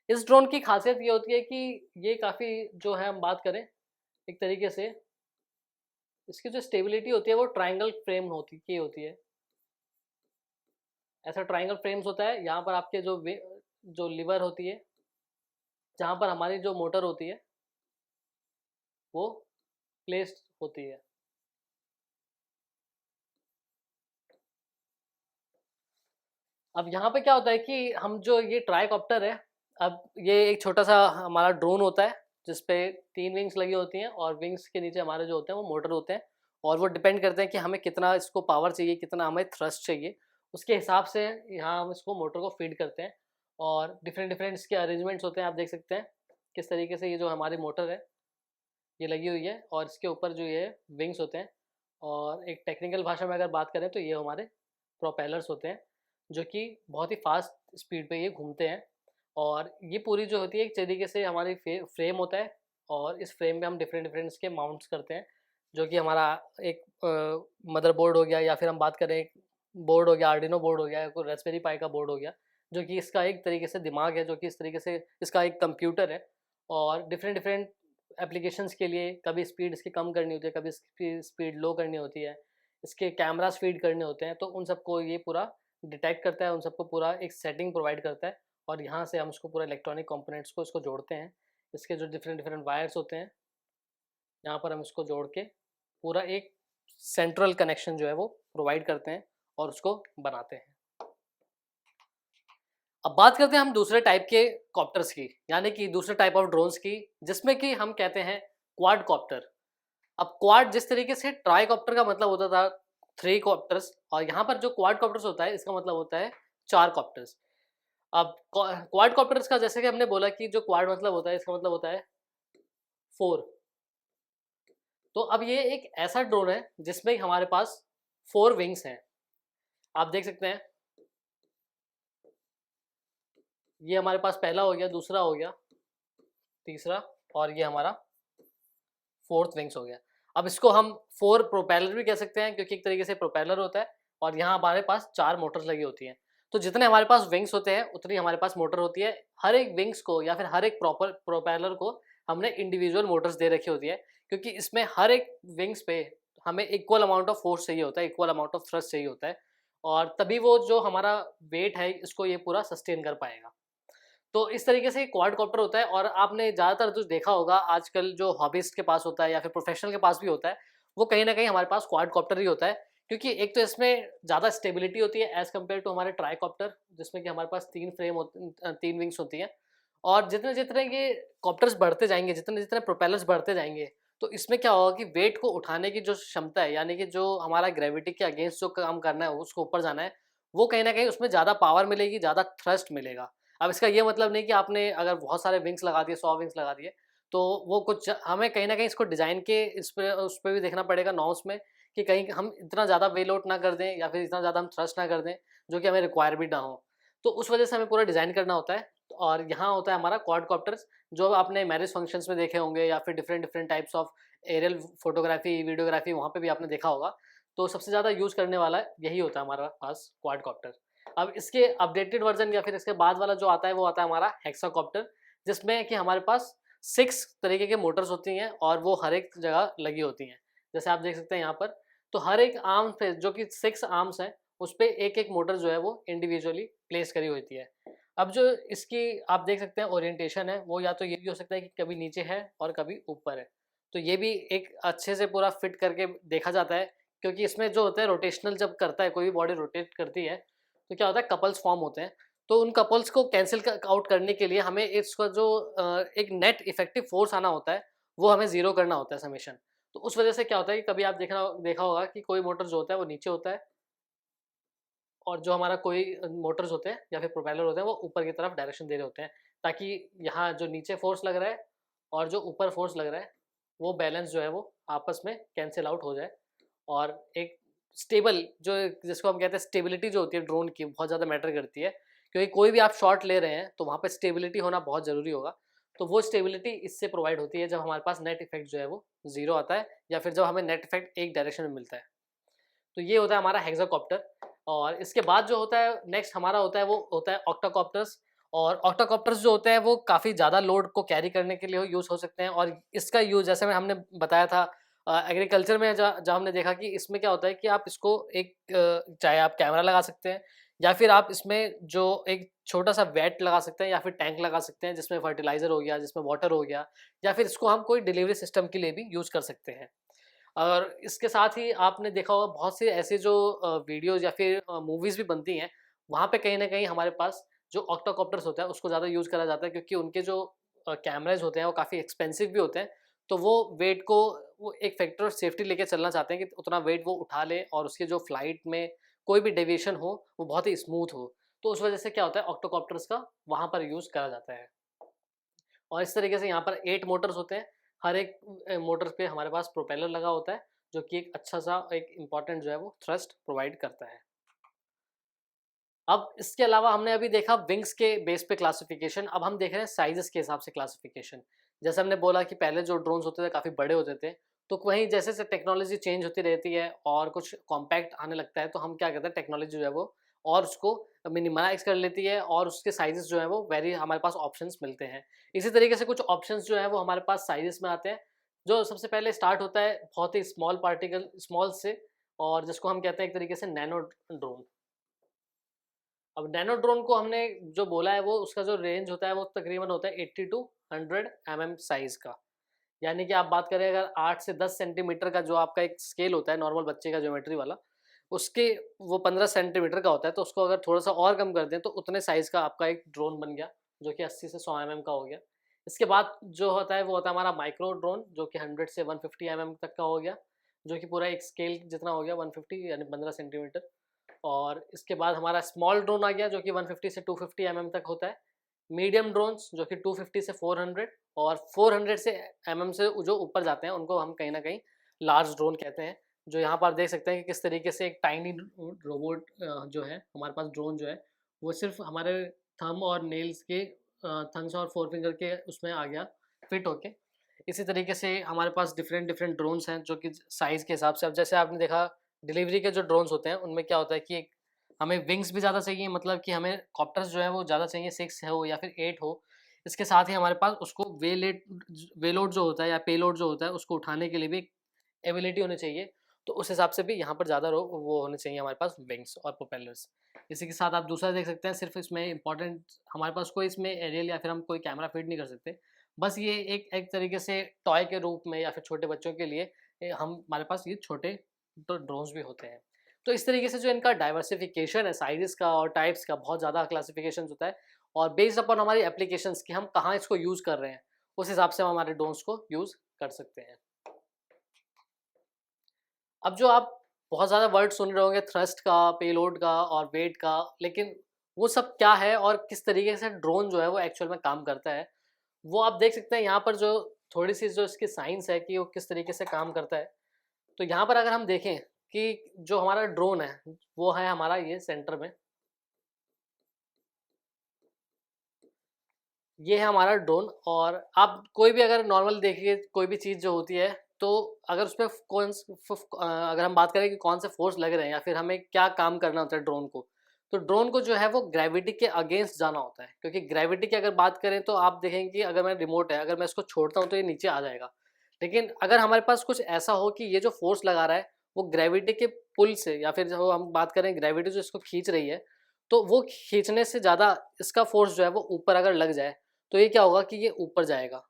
इस ड्रोन की खासियत ये होती है कि ये काफ़ी जो है हम बात करें एक तरीके से, इसकी जो स्टेबिलिटी होती है वो ट्रायंगल फ्रेम होती है। ऐसा ट्रायंगल फ्रेम्स होता है, यहाँ पर आपके जो लीवर होती है, जहाँ पर हमारी जो मोटर होती है, वो प्लेस्ड होती है। अब यहाँ पे क्या होता है कि हम जो ये ट्राइकॉप्टर है, अब ये एक छोटा-सा हमारा ड्रोन होता है, जिसपे 3 विंग्स लगी होती हैं, और विंग्स के नीचे हमारे जो होते हैं वो मोटर होते हैं, और वो डिपेंड करते हैं कि हमें कितना इसको पावर चाहिए, कितना हमें थ्रस्ट चाहिए, उसके हिसाब से यहाँ हम इसको मोटर को फीड करते हैं। और डिफरेंट डिफरेंट इसके अरेंजमेंट्स होते हैं, आप देख सकते हैं किस तरीके से ये जो हमारी मोटर है, ये लगी हुई है, और इसके ऊपर जो ये विंग्स होते हैं, और एक टेक्निकल भाषा में अगर बात करें तो ये हमारे प्रोपेलर्स होते हैं, जो कि बहुत ही फास्ट स्पीड पे ये घूमते हैं। और ये पूरी जो होती है एक तरीके से हमारी फ्रेम होता है, और इस फ्रेम पे हम डिफरेंट डिफरेंट इसके माउंट्स करते हैं, जो कि हमारा एक मदरबोर्ड हो गया, या फिर हम बात करें एक बोर्ड हो गया, आर्डिनो बोर्ड हो गया, या कोई रास्पबेरी पाई का बोर्ड हो गया, जो कि इसका एक तरीके से दिमाग है, जो कि इस तरीके से इसका एक कंप्यूटर है। और डिफरेंट डिफरेंट एप्लीकेशंस के लिए कभी स्पीड इसकी कम करनी होती है, कभी इसकी स्पीड लो करनी होती है, इसके कैमरास फीड करने होते हैं, तो उन सबको ये पूरा डिटेक्ट करता है, उन सबको पूरा एक सेटिंग प्रोवाइड करता है, और यहाँ से हम उसको पूरा इलेक्ट्रॉनिक कंपोनेंट्स को इसको जोड़ते हैं। इसके जो डिफरेंट डिफरेंट वायर्स होते हैं, यहाँ पर हम इसको जोड़ के पूरा एक सेंट्रल कनेक्शन जो है वो प्रोवाइड करते हैं और उसको बनाते हैं। अब बात करते हैं हम दूसरे टाइप के कॉप्टर्स की, यानी कि दूसरे टाइप ऑफ ड्रोन्स की, जिसमें कि हम कहते हैं क्वाड कॉप्टर। अब क्वाड जिस तरीके से ट्राई कॉप्टर का मतलब होता था 3 कॉप्टर्स, और यहाँ पर जो क्वाड कॉप्टर्स होता है इसका मतलब होता है 4 कॉप्टर्स। अब क्वाड कॉप्टर्स का जैसे कि हमने बोला कि जो क्वाड मतलब होता है इसका मतलब होता है 4। तो अब ये एक ऐसा ड्रोन है जिसमें हमारे पास 4 विंग्स हैं। आप देख सकते हैं, ये हमारे पास पहला हो गया, दूसरा हो गया, तीसरा, और ये हमारा 4th विंग्स हो गया। अब इसको हम 4 प्रोपेलर भी कह सकते हैं, क्योंकि एक तरीके से प्रोपेलर होता है और यहाँ हमारे पास 4 मोटर्स लगी होती हैं। तो जितने हमारे पास विंग्स होते हैं उतनी हमारे पास मोटर होती है। हर एक विंग्स को या फिर हर एक प्रॉपर प्रोपेलर को हमने इंडिविजुअल मोटर्स दे रखी होती है, क्योंकि इसमें हर एक विंग्स पे हमें इक्वल अमाउंट ऑफ फोर्स चाहिए होता है, इक्वल अमाउंट ऑफ थ्रस्ट चाहिए होता है, और तभी वो जो हमारा वेट है इसको ये पूरा सस्टेन कर पाएगा। तो इस तरीके से क्वाड कॉप्टर होता है। और आपने ज़्यादातर तो देखा होगा आजकल जो हॉबिस्ट के पास होता है या फिर प्रोफेशनल के पास भी होता है, वो कहीं ना कहीं हमारे पास क्वाड कॉप्टर ही होता है, क्योंकि एक तो इसमें ज़्यादा स्टेबिलिटी होती है एज़ कम्पेयर टू हमारे ट्राई कॉप्टर, जिसमें कि हमारे पास 3 विंग्स होती हैं। और जितने जितने ये कॉप्टर्स बढ़ते जाएंगे, जितने जितने प्रोपेलर्स बढ़ते जाएंगे, तो इसमें क्या होगा कि वेट को उठाने की जो क्षमता है, यानी कि जो हमारा ग्रेविटी के अगेंस्ट जो काम करना है उसको ऊपर जाना है, वो कहीं ना कहीं उसमें ज़्यादा पावर मिलेगी, ज़्यादा थ्रस्ट मिलेगा। अब इसका ये मतलब नहीं कि आपने अगर बहुत सारे विंग्स लगा दिए, 100 विंग्स लगा दिए, तो वो कुछ हमें कहीं न कहीं इसको डिज़ाइन के उस पे भी देखना पड़ेगा नॉर्म्स में, कि कहीं हम इतना ज़्यादा वे लोड ना कर दें या फिर इतना ज़्यादा हम थ्रस्ट ना कर दें, जो कि हमें रिक्वायर भी ना हो। तो उस वजह से हमें पूरा डिज़ाइन करना होता है। और यहाँ होता है हमारा क्वाडकॉप्टर्स, जो आपने मैरिज फंक्शंस में देखे होंगे या फिर different different types of aerial photography, videography, वहाँ पे भी आपने देखा होगा। तो सबसे ज़्यादा यूज़ करने वाला यही होता है हमारा पास क्वाडकॉप्टर। अब इसके अपडेटेड वर्जन या फिर इसके बाद वाला जो आता है वो आता है हमारा हेक्साकॉप्टर, जिसमें कि हमारे पास 6 तरीके के मोटर्स होती हैं और वो हर एक जगह लगी होती हैं। जैसे आप देख सकते हैं यहाँ पर, तो हर एक आर्म पे जो कि 6 आर्म्स हैं, उस पे एक-एक मोटर जो है वो इंडिविजुअली प्लेस करी होती है। अब जो इसकी आप देख सकते हैं ओरिएंटेशन है, वो या तो ये भी हो सकता है कि कभी नीचे है और कभी ऊपर है। तो ये भी एक अच्छे से पूरा फिट करके देखा जाता है, क्योंकि इसमें जो होता है रोटेशनल जब करता है, कोई भी बॉडी रोटेट करती है, तो क्या होता है कपल्स फॉर्म होते हैं। तो उन कपल्स को कैंसल आउट करने के लिए हमें इसका जो एक नेट इफेक्टिव फोर्स आना होता है, वो हमें जीरो करना होता है समेशन। तो उस वजह से क्या होता है कि कभी आप देखा होगा कि कोई मोटर जो होता है वो नीचे होता है, और जो हमारा कोई मोटर्स होते हैं या फिर प्रोपेलर होते हैं वो ऊपर की तरफ डायरेक्शन दे रहे होते हैं, ताकि यहाँ जो नीचे फोर्स लग रहा है और जो ऊपर फोर्स लग रहा है, वो बैलेंस जो है वो आपस में कैंसिल आउट हो जाए। और एक स्टेबल जो, जिसको हम कहते हैं स्टेबिलिटी जो होती है ड्रोन की, बहुत ज़्यादा मैटर करती है, क्योंकि कोई भी आप शॉट ले रहे हैं तो वहाँ पे स्टेबिलिटी होना बहुत ज़रूरी होगा। तो वो स्टेबिलिटी इससे प्रोवाइड होती है जब हमारे पास नेट इफेक्ट जो है वो ज़ीरो आता है, या फिर जब हमें नेट इफेक्ट एक डायरेक्शन में मिलता है। तो ये होता है हमारा हेक्साकॉप्टर। और इसके बाद जो होता है नेक्स्ट हमारा होता है वो होता है ऑक्टाकॉप्टर्स। और ऑक्टाकॉप्टर्स जो होते हैं वो काफ़ी ज़्यादा लोड को कैरी करने के लिए यूज़ हो सकते हैं, और इसका यूज़ जैसे मैं हमने बताया था एग्रीकल्चर में, जहाँ हमने देखा कि इसमें क्या होता है कि आप इसको एक चाहे आप कैमरा लगा सकते हैं, या फिर आप इसमें जो एक छोटा सा वेट लगा सकते हैं या फिर टैंक लगा सकते हैं, जिसमें फर्टिलाइज़र हो गया, जिसमें वाटर हो गया, या फिर इसको हम कोई डिलीवरी सिस्टम के लिए भी यूज़ कर सकते हैं। और इसके साथ ही आपने देखा होगा बहुत से ऐसे जो वीडियोज़ या फिर मूवीज़ भी बनती हैं, वहाँ पे कहीं न कहीं हमारे पास जो ऑक्टोकॉप्टर्स होता है उसको ज़्यादा यूज़ करा जाता है, क्योंकि उनके जो कैमराज़ होते हैं वो काफ़ी एक्सपेंसिव भी होते हैं। तो वो वेट को, वो एक फैक्टर ऑफ सेफ्टी लेके चलना चाहते हैं कि उतना वेट वो उठा ले और उसके जो फ्लाइट में कोई भी डेविएशन हो वो बहुत ही स्मूथ हो। तो उस वजह से क्या होता है ऑक्टोकॉप्टर्स का वहाँ पर यूज़ करा जाता है। और इस तरीके से यहाँ पर 8 मोटर्स होते हैं। हर एक मोटर पे हमारे पास प्रोपेलर लगा होता है, जो कि एक अच्छा सा एक इम्पोर्टेंट जो है वो थ्रस्ट प्रोवाइड करता है। अब इसके अलावा हमने अभी देखा विंग्स के बेस पे क्लासिफिकेशन, अब हम देख रहे हैं साइज़ेस के हिसाब से क्लासिफिकेशन। जैसे हमने बोला कि पहले जो ड्रोन्स होते थे काफ़ी बड़े होते थे, तो वहीं जैसे-जैसे टेक्नोलॉजी चेंज होती रहती है और कुछ कॉम्पैक्ट आने लगता है, तो हम क्या कहते हैं टेक्नोलॉजी जो है वो और उसको मिनिमाइज़ कर लेती है, और उसके साइज़ेस जो हैं वो वेरी हमारे पास ऑप्शंस मिलते हैं। इसी तरीके से कुछ ऑप्शंस जो हैं वो हमारे पास साइज़ेस में आते हैं, जो सबसे पहले स्टार्ट होता है बहुत ही स्मॉल पार्टिकल स्मॉल से, और जिसको हम कहते हैं एक तरीके से नैनो ड्रोन। अब नैनो ड्रोन को हमने जो बोला है वो उसका जो रेंज होता है वो तकरीबन होता है 80 टू 100 mm साइज का। यानी कि आप बात करें अगर 8 से 10 सेंटीमीटर का जो आपका एक स्केल होता है नॉर्मल बच्चे का ज्योमेट्री वाला, उसके वो 15 सेंटीमीटर का होता है, तो उसको अगर थोड़ा-सा और कम कर दें तो उतने साइज़ का आपका एक ड्रोन बन गया, जो कि 80 से 100 एमएम का हो गया। इसके बाद जो होता है वो होता है हमारा माइक्रो ड्रोन, जो कि 100 से 150 एमएम तक का हो गया, जो कि पूरा एक स्केल जितना हो गया 150 यानी 15 सेंटीमीटर। और इसके बाद हमारा स्मॉल ड्रोन आ गया, जो कि 150 से 250 एमएम तक होता है। मीडियम ड्रोन्स जो कि 250 से 400, और 400 से एमएम से जो ऊपर जाते हैं उनको हम कहीं न कहीं लार्ज ड्रोन कहते हैं। जो यहाँ पर आप देख सकते हैं कि किस तरीके से एक टाइनी रोबोट जो है हमारे पास ड्रोन जो है, वो सिर्फ़ हमारे थंब और नेल्स के थंब्स और फ़ोरफ़िंगर के उसमें आ गया फिट होके। इसी तरीके से हमारे पास डिफरेंट डिफरेंट ड्रोन्स हैं जो कि साइज़ के हिसाब से, अब जैसे आपने देखा डिलीवरी के जो ड्रोन्स होते हैं उनमें क्या होता है कि एक हमें विंग्स भी ज़्यादा चाहिए, मतलब कि हमें कॉप्टर्स जो है वो ज़्यादा चाहिए, 6 हो या फिर 8 हो। इसके साथ ही हमारे पास उसको वेलोड जो होता है या पेलोड जो होता है उसको उठाने के लिए भी एबिलिटी होनी चाहिए। तो उस हिसाब से भी यहाँ पर ज़्यादा वो होने चाहिए हमारे पास विंग्स और प्रोपेलर्स। इसी के साथ आप दूसरा देख सकते हैं, सिर्फ इसमें इंपॉर्टेंट हमारे पास कोई इसमें एरियल या फिर हम कोई कैमरा फिट नहीं कर सकते। बस ये एक एक तरीके से टॉय के रूप में या फिर छोटे बच्चों के लिए हम हमारे पास ये छोटे तो ड्रोन्स भी होते हैं। तो इस तरीके से जो इनका डाइवर्सिफिकेशन है साइज़ेस का और टाइप्स का, बहुत ज़्यादा क्लासिफिकेशंस होता है, और बेस्ड अपॉन हमारी एप्लीकेशंस कि हम कहाँ इसको यूज़ कर रहे हैं, उस हिसाब से हम हमारे ड्रोन्स को यूज़ कर सकते हैं। अब जो आप बहुत ज़्यादा वर्ड सुन रहे होंगे थ्रस्ट का, पेलोड का और वेट का, लेकिन वो सब क्या है और किस तरीके से ड्रोन जो है वो एक्चुअल में काम करता है, वो आप देख सकते हैं यहाँ पर जो थोड़ी-सी जो इसकी साइंस है कि वो किस तरीके से काम करता है। तो यहाँ पर अगर हम देखें कि जो हमारा ड्रोन है, वो है हमारा ये सेंटर में। ये है हमारा ड्रोन, और आप कोई भी अगर नॉर्मल देखिए कोई भी चीज़ जो होती है, तो अगर उसपे अगर हम बात करें कि कौन से फ़ोर्स लग रहे हैं या फिर हमें क्या काम करना होता है ड्रोन को, तो ड्रोन को जो है वो ग्रेविटी के अगेंस्ट जाना होता है। क्योंकि ग्रेविटी की अगर बात करें तो आप देखेंगे कि अगर मैं रिमोट है, अगर मैं इसको छोड़ता हूँ तो ये नीचे आ जाएगा। लेकिन अगर हमारे पास कुछ ऐसा हो कि ये जो फ़ोर्स लगा रहा है, वो ग्रेविटी के पुल से या फिर जो हम बात करें ग्रेविटी जो इसको खींच रही है, तो वो खींचने से ज़्यादा इसका फ़ोर्स जो है वो ऊपर अगर लग जाए, तो ये क्या होगा कि ये ऊपर जाएगा।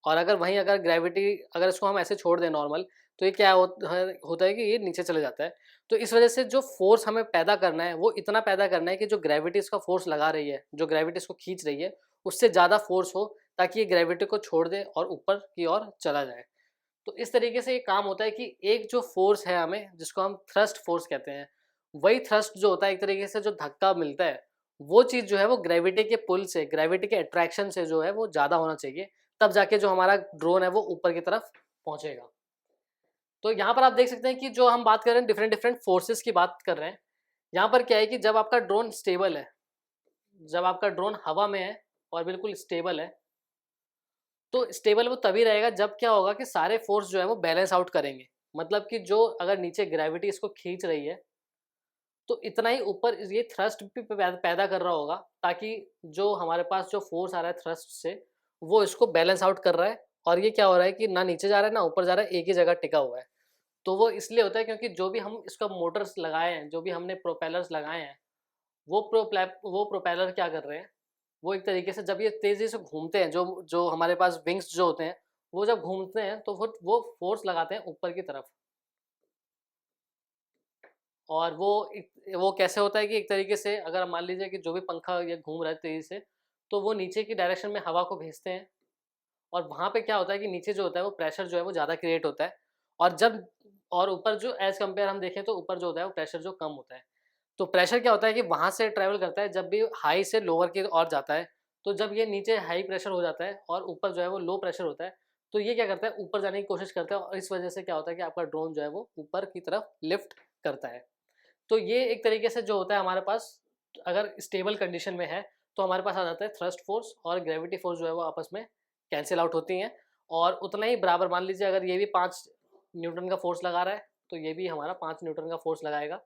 और अगर वहीं अगर ग्रेविटी अगर इसको हम ऐसे छोड़ दें नॉर्मल, तो ये क्या होता है कि ये नीचे चले जाता है। तो इस वजह से जो फ़ोर्स हमें पैदा करना है, वो इतना पैदा करना है कि जो ग्रेविटी इसका फ़ोर्स लगा रही है, जो ग्रेविटी इसको खींच रही है, उससे ज़्यादा फ़ोर्स हो, ताकि ये ग्रेविटी को छोड़ दे और ऊपर की ओर चला जाए। तो इस तरीके से ये काम होता है कि एक जो फ़ोर्स है हमें, जिसको हम थ्रस्ट फ़ोर्स कहते हैं, वही थ्रस्ट जो होता है एक तरीके से जो धक्का मिलता है, वो चीज़ जो है वो ग्रेविटी के पुल से, ग्रेविटी के अट्रैक्शन से जो है वो ज़्यादा होना चाहिए, तब जाके जो हमारा ड्रोन है वो ऊपर की तरफ पहुँचेगा। तो यहाँ पर आप देख सकते हैं कि जो हम बात कर रहे हैं डिफरेंट डिफरेंट फ़ोर्सेस की बात कर रहे हैं। यहाँ पर क्या है कि जब आपका ड्रोन स्टेबल है, जब आपका ड्रोन हवा में है और बिल्कुल स्टेबल है, तो स्टेबल वो तभी रहेगा जब क्या होगा कि सारे फ़ोर्स जो है वो बैलेंस आउट करेंगे। मतलब कि जो अगर नीचे ग्रेविटी इसको खींच रही है, तो इतना ही ऊपर ये थ्रस्ट भी पैदा कर रहा होगा, ताकि जो हमारे पास जो फ़ोर्स आ रहा है थ्रस्ट से, वो इसको बैलेंस आउट कर रहा है, और ये क्या हो रहा है कि ना नीचे जा रहा है ना ऊपर जा रहा है, एक ही जगह टिका हुआ है। तो वो इसलिए होता है क्योंकि जो भी हम इसका मोटर्स लगाए हैं, जो भी हमने प्रोपेलर्स लगाए हैं, वो प्रोपेलर क्या कर रहे हैं, वो एक तरीके से जब ये तेज़ी से घूमते हैं, जो जो हमारे पास विंग्स जो होते हैं, वो जब घूमते हैं तो वो फ़ोर्स लगाते हैं ऊपर की तरफ। और वो कैसे होता है कि एक तरीके से अगर मान लीजिए कि जो भी पंखा ये घूम रहा है तेज़ी से, तो वो नीचे की डायरेक्शन में हवा को भेजते हैं, और वहाँ पे क्या होता है कि नीचे जो होता है वो प्रेशर जो है वो ज़्यादा क्रिएट होता है, और जब और ऊपर जो एज़ कंपेयर हम देखें तो ऊपर जो होता है वो प्रेशर जो कम होता है। तो प्रेशर क्या होता है कि वहाँ से ट्रैवल करता है, जब भी हाई से लोअर की ओर जाता है, तो जब ये नीचे हाई प्रेशर हो जाता है और ऊपर जो है वो लो प्रेशर होता है, तो ये क्या करता है ऊपर जाने की कोशिश करता है, और इस वजह से क्या होता है कि आपका ड्रोन जो है वो ऊपर की तरफ लिफ्ट करता है। तो ये एक तरीके से जो होता है हमारे पास, अगर स्टेबल कंडीशन में है, तो हमारे पास आ जाता है थ्रस्ट फोर्स और ग्रेविटी फोर्स जो है वो आपस में कैंसल आउट होती हैं, और उतना ही बराबर मान लीजिए अगर ये भी 5 न्यूटन का फोर्स लगा रहा है, तो ये भी हमारा 5 न्यूटन का फोर्स लगाएगा,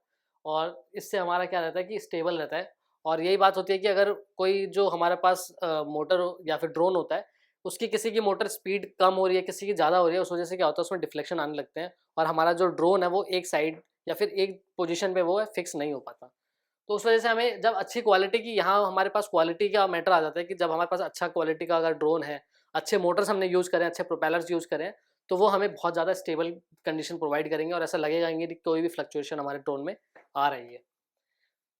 और इससे हमारा क्या रहता है कि स्टेबल रहता है। और यही बात होती है कि अगर कोई जो हमारे पास मोटर या फिर ड्रोन होता है, उसकी किसी की मोटर स्पीड कम हो रही है, किसी की ज़्यादा हो रही है, उस वजह से क्या होता है उसमें डिफ्लेक्शन आने लगते हैं, और हमारा जो ड्रोन है वो एक साइड या फिर एक पोजीशन पे वो है फिक्स नहीं हो पाता। तो उस वजह से हमें जब अच्छी क्वालिटी की, यहाँ हमारे पास क्वालिटी का मैटर आ जाता है कि जब हमारे पास अच्छा क्वालिटी का अगर ड्रोन है, अच्छे मोटर्स हमने यूज़ करें, अच्छे प्रोपेलर्स यूज़ करें, तो वो हमें बहुत ज़्यादा स्टेबल कंडीशन प्रोवाइड करेंगे और ऐसा लगेगा नहीं कि कोई भी फ्लक्चुएशन हमारे ड्रोन में आ रही है।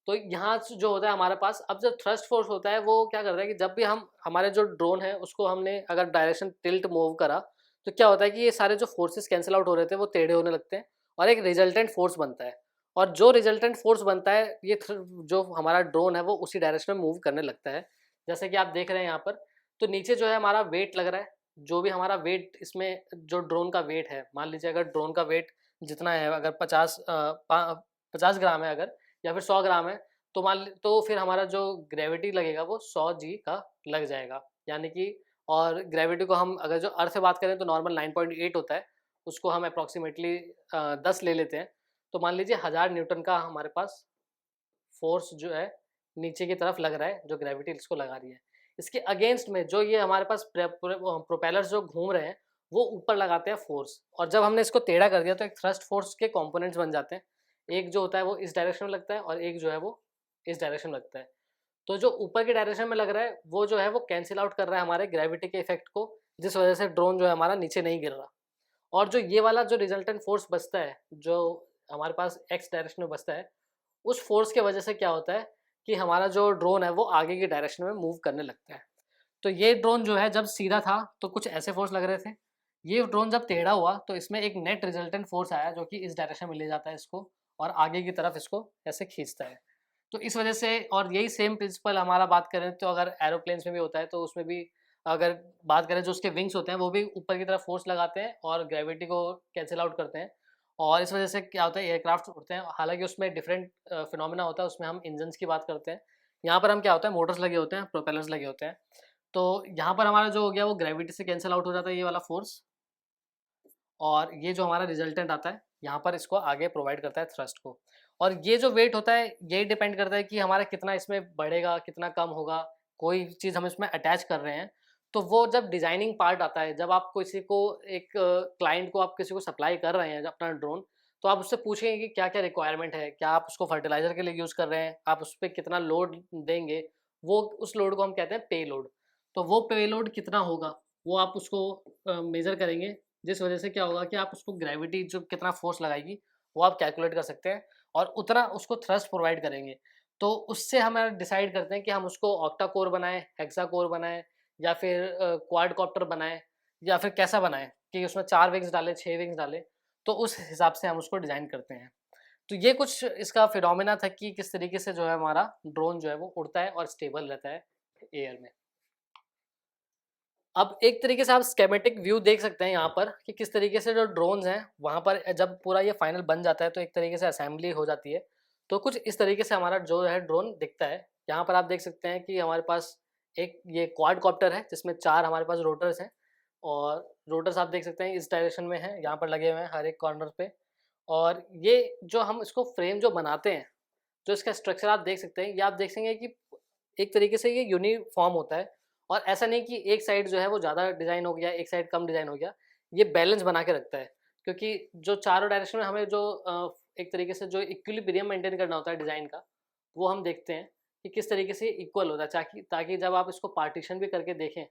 तो यहाँ से जो होता है हमारे पास, अब जो थ्रस्ट फोर्स होता है वो क्या करता है कि जब भी हम हमारे जो ड्रोन है उसको हमने अगर डायरेक्शन टिल्ट मूव करा, तो क्या होता है कि ये सारे जो फोर्सेस कैंसिल आउट हो रहे थे वो टेढ़े होने लगते हैं और एक रिजल्टेंट फोर्स बनता है। और जो रिजल्टेंट फोर्स बनता है, ये जो हमारा ड्रोन है वो उसी डायरेक्शन में मूव करने लगता है। जैसे कि आप देख रहे हैं यहाँ पर, तो नीचे जो है हमारा वेट लग रहा है, जो भी हमारा वेट, इसमें जो ड्रोन का वेट है, मान लीजिए अगर ड्रोन का वेट जितना है, अगर 50 ग्राम है अगर, या फिर 100 ग्राम है, तो तो फिर हमारा जो ग्रेविटी लगेगा वो 100 G का लग जाएगा, यानी कि, और ग्रेविटी को हम अगर जो अर्थ से बात करें तो नॉर्मल 9.8 होता है, उसको हम अप्रॉक्सीमेटली 10 ले लेते हैं, तो मान लीजिए 1000 न्यूटन का हमारे पास फोर्स जो है नीचे की तरफ लग रहा है, जो ग्रेविटी इसको लगा रही है। इसके अगेंस्ट में जो ये हमारे पास प्रोपेलर्स जो घूम रहे हैं, वो ऊपर लगाते हैं फोर्स, और जब हमने इसको टेढ़ा कर दिया तो एक थ्रस्ट फोर्स के कंपोनेंट्स बन जाते हैं। एक जो होता है वो इस डायरेक्शन में लगता है और एक जो है वो इस डायरेक्शन में लगता है। तो जो ऊपर के डायरेक्शन में लग रहा है वो जो है वो कैंसिल आउट कर रहा है हमारे ग्रेविटी के इफेक्ट को, जिस वजह से ड्रोन जो है हमारा नीचे नहीं गिर रहा। और जो ये वाला जो रिजल्टेंट फोर्स बचता है, जो हमारे पास एक्स डायरेक्शन में बचता है, उस फोर्स के वजह से क्या होता है कि हमारा जो ड्रोन है वो आगे की डायरेक्शन में मूव करने लगता है। तो ये ड्रोन जो है जब सीधा था तो कुछ ऐसे फोर्स लग रहे थे, ये ड्रोन जब टेढ़ा हुआ तो इसमें एक नेट रिजल्टेंट फोर्स आया जो कि इस डायरेक्शन में ले जाता है इसको, और आगे की तरफ इसको ऐसे खींचता है। तो इस वजह से, और यही सेम प्रिंसिपल हमारा बात करें तो अगर एरोप्लेन्स में भी होता है, तो उसमें भी अगर बात करें, जो उसके विंग्स होते हैं वो भी ऊपर की तरफ फोर्स लगाते हैं और ग्रेविटी को कैंसिल आउट करते हैं, और इस वजह से क्या होता है, एयरक्राफ्ट उड़ते हैं। हालांकि उसमें डिफरेंट फिनोमेना होता है, उसमें हम इंजन्स की बात करते हैं। यहाँ पर हम क्या होता है, मोटर्स लगे होते हैं, प्रोपेलर्स लगे होते हैं। तो यहाँ पर हमारा जो हो गया वो ग्रेविटी से कैंसिल आउट हो जाता है ये वाला फोर्स, और ये जो हमारा रिजल्टेंट आता है यहाँ पर इसको आगे प्रोवाइड करता है थ्रस्ट को। और ये जो वेट होता है ये डिपेंड करता है कि हमारा कितना इसमें बढ़ेगा, कितना कम होगा, कोई चीज़ हम इसमें अटैच कर रहे हैं। तो वो जब डिज़ाइनिंग पार्ट आता है, जब आप किसी को, एक क्लाइंट को आप किसी को सप्लाई कर रहे हैं अपना ड्रोन, तो आप उससे पूछेंगे कि क्या-क्या रिक्वायरमेंट है, क्या आप उसको फर्टिलाइज़र के लिए यूज़ कर रहे हैं, आप उस पे कितना लोड देंगे, वो उस लोड को हम कहते हैं पे लोड। तो वो पे लोड कितना होगा, वो आप उसको मेज़र करेंगे, जिस वजह से क्या होगा कि आप उसको ग्रेविटी जो कितना फोर्स लगाएगी वो आप कैलकुलेट कर सकते हैं, और उतना उसको थ्रस्ट प्रोवाइड करेंगे। तो उससे हम डिसाइड करते हैं कि हम उसको ऑक्टा कोर बनाएं, हेक्सा कोर बनाएं, या फिर क्वाड कॉप्टर बनाएं, या फिर कैसा बनाएं कि उसमें 4 विंग्स डालें, 6 विंग्स डालें। तो उस हिसाब से हम उसको डिज़ाइन करते हैं। तो ये कुछ इसका फिनोमेना था कि किस तरीके से जो है हमारा ड्रोन जो है वो उड़ता है और स्टेबल रहता है एयर में। अब एक तरीके से आप स्केमेटिक व्यू देख सकते हैं यहाँ पर कि किस तरीके से जो ड्रोन्स हैं वहाँ पर जब पूरा ये फाइनल बन जाता है तो एक तरीके से असेंबली हो जाती है। तो कुछ इस तरीके से हमारा जो है ड्रोन दिखता है। यहाँ पर आप देख सकते हैं कि हमारे पास एक ये क्वाड कॉप्टर है जिसमें 4 हमारे पास रोटर्स हैं, और रोटर्स आप देख सकते हैं इस डायरेक्शन में हैं, यहाँ पर लगे हुए हैं हर एक कॉर्नर पे। और ये जो हम इसको फ्रेम जो बनाते हैं, जो इसका स्ट्रक्चर आप देख सकते हैं, ये आप देख सकेंगे कि एक तरीके से ये यूनिफ़ॉर्म होता है, और ऐसा नहीं कि एक साइड जो है वो ज़्यादा डिज़ाइन हो गया, एक साइड कम डिज़ाइन हो गया। ये बैलेंस बना के रखता है, क्योंकि जो चारों डायरेक्शन में हमें जो एक तरीके से जो इक्विलिब्रियम मेंटेन करना होता है डिज़ाइन का, वो हम देखते हैं कि किस तरीके से इक्वल होता है, ताकि ताकि जब आप इसको पार्टीशन भी करके देखें,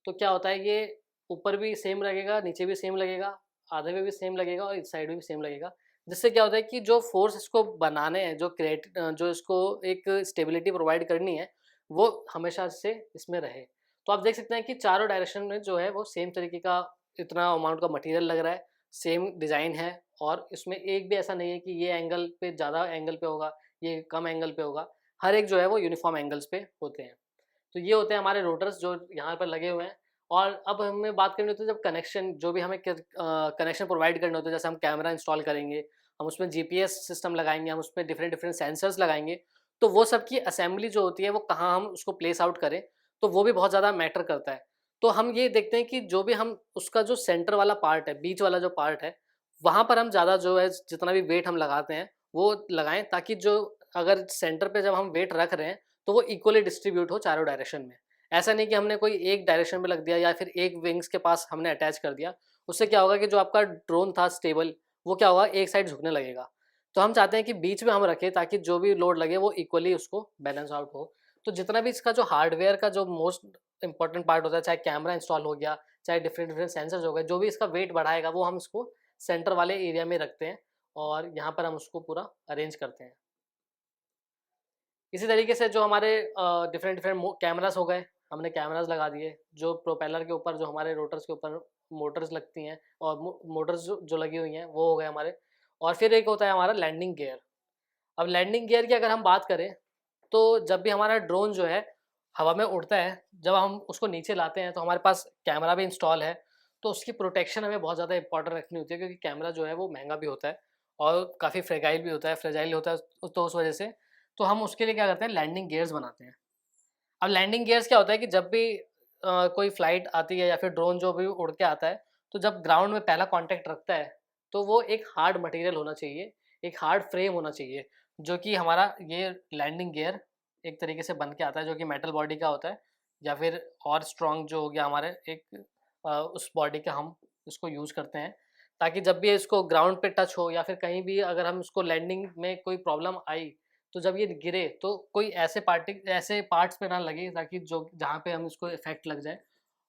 तो क्या होता है, ये ऊपर भी सेम लगेगा, नीचे भी सेम लगेगा, आधे में भी सेम लगेगा और इस साइड में भी सेम लगेगा। जिससे क्या होता है कि जो फ़ोर्स इसको बनाने हैं, जो इसको एक स्टेबिलिटी प्रोवाइड करनी है, वो हमेशा से इसमें रहे। तो आप देख सकते हैं कि चारों डायरेक्शन में जो है वो सेम तरीके का इतना अमाउंट का मटेरियल लग रहा है, सेम डिज़ाइन है, और इसमें एक भी ऐसा नहीं है कि ये एंगल पे ज़्यादा एंगल पे होगा, ये कम एंगल पे होगा। हर एक जो है वो यूनिफ़ॉर्म एंगल्स पे होते हैं। तो ये होते हैं हमारे रोटर्स जो यहाँ पर लगे हुए हैं। और अब हमें बात करनी होती है जब कनेक्शन, जो भी हमें कनेक्शन प्रोवाइड करने होते हैं, जैसे हम कैमरा इंस्टॉल करेंगे, हम उसमें जीपीएस सिस्टम लगाएंगे, हम उसमें डिफरेंट डिफरेंट सेंसर्स लगाएंगे, तो वो सब की असेंबली जो होती है वो कहाँ हम उसको प्लेस आउट करें, तो वो भी बहुत ज़्यादा मैटर करता है। तो हम ये देखते हैं कि जो भी हम उसका जो सेंटर वाला पार्ट है, बीच वाला जो पार्ट है, वहाँ पर हम ज़्यादा जो है जितना भी वेट हम लगाते हैं वो लगाएं, ताकि जो अगर सेंटर पे जब हम वेट रख रहे हैं तो वो इक्वली डिस्ट्रीब्यूट हो चारों डायरेक्शन में। ऐसा नहीं कि हमने कोई एक डायरेक्शन में लग दिया या फिर एक विंग्स के पास हमने अटैच कर दिया। उससे क्या होगा कि जो आपका ड्रोन था स्टेबल, वो क्या होगा, एक साइड झुकने लगेगा। तो हम चाहते हैं कि बीच में हम रखें ताकि जो भी लोड लगे वो इक्वली उसको बैलेंस आउट हो। तो जितना भी इसका जो हार्डवेयर का जो मोस्ट इंपॉर्टेंट पार्ट होता है, चाहे कैमरा इंस्टॉल हो गया, चाहे डिफरेंट डिफरेंट सेंसर्स हो गए, जो भी इसका वेट बढ़ाएगा वो हम इसको सेंटर वाले एरिया में रखते हैं और यहाँ पर हम उसको पूरा अरेंज करते हैं। इसी तरीके से जो हमारे डिफरेंट डिफरेंट कैमरास हो गए, हमने कैमरास लगा दिए, जो प्रोपेलर के ऊपर जो हमारे रोटर्स के ऊपर मोटर्स लगती हैं और मोटर्स जो लगी हुई हैं वो हो गए हमारे। और फिर एक होता है हमारा लैंडिंग गियर। अब लैंडिंग गियर की अगर हम बात करें तो जब भी हमारा ड्रोन जो है हवा में उड़ता है, जब हम उसको नीचे लाते हैं तो हमारे पास कैमरा भी इंस्टॉल है। तो उसकी प्रोटेक्शन हमें बहुत ज़्यादा इंपॉर्टेंट रखनी होती है, क्योंकि कैमरा जो है वो महंगा भी होता है और काफ़ी फ्रेगाइल भी होता है, फ्रेजाइल होता है। तो उस वजह से तो हम उसके लिए क्या करते हैं, लैंडिंग गियर्स बनाते हैं। अब लैंडिंग गियर्स क्या होता है कि जब भी कोई फ्लाइट आती है या फिर ड्रोन जो भी उड़ के आता है, तो जब ग्राउंड में पहला कांटेक्ट रखता है तो वो एक हार्ड मटेरियल होना चाहिए, एक हार्ड फ्रेम होना चाहिए, जो कि हमारा ये लैंडिंग गियर एक तरीके से बन के आता है, जो कि मेटल बॉडी का होता है या फिर और स्ट्रॉन्ग जो हो गया हमारे एक उस बॉडी का हम इसको यूज़ करते हैं, ताकि जब भी इसको ग्राउंड पे टच हो या फिर कहीं भी अगर हम इसको लैंडिंग में कोई प्रॉब्लम आई, तो जब ये गिरे तो कोई ऐसे पार्ट्स पे ना लगे ताकि जो जहाँ पे हम इसको इफेक्ट लग जाए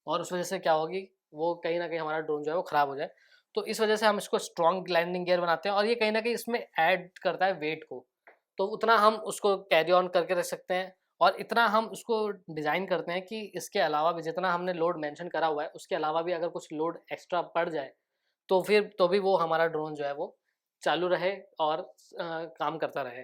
और उस वजह से क्या होगी, वो कहीं न कहीं हमारा ड्रोन जो है वो ख़राब हो जाए। तो इस वजह से हम इसको स्ट्रॉन्ग लैंडिंग गियर बनाते हैं और ये कहीं न कहीं इसमें ऐड करता है वेट को। तो उतना हम उसको कैरी ऑन करके रख सकते हैं और इतना हम उसको डिज़ाइन करते हैं कि इसके अलावा भी जितना हमने लोड मेंशन करा हुआ है, उसके अलावा भी अगर कुछ लोड एक्स्ट्रा पड़ जाए, तो फिर तो भी वो हमारा ड्रोन जो है वो चालू रहे और काम करता रहे।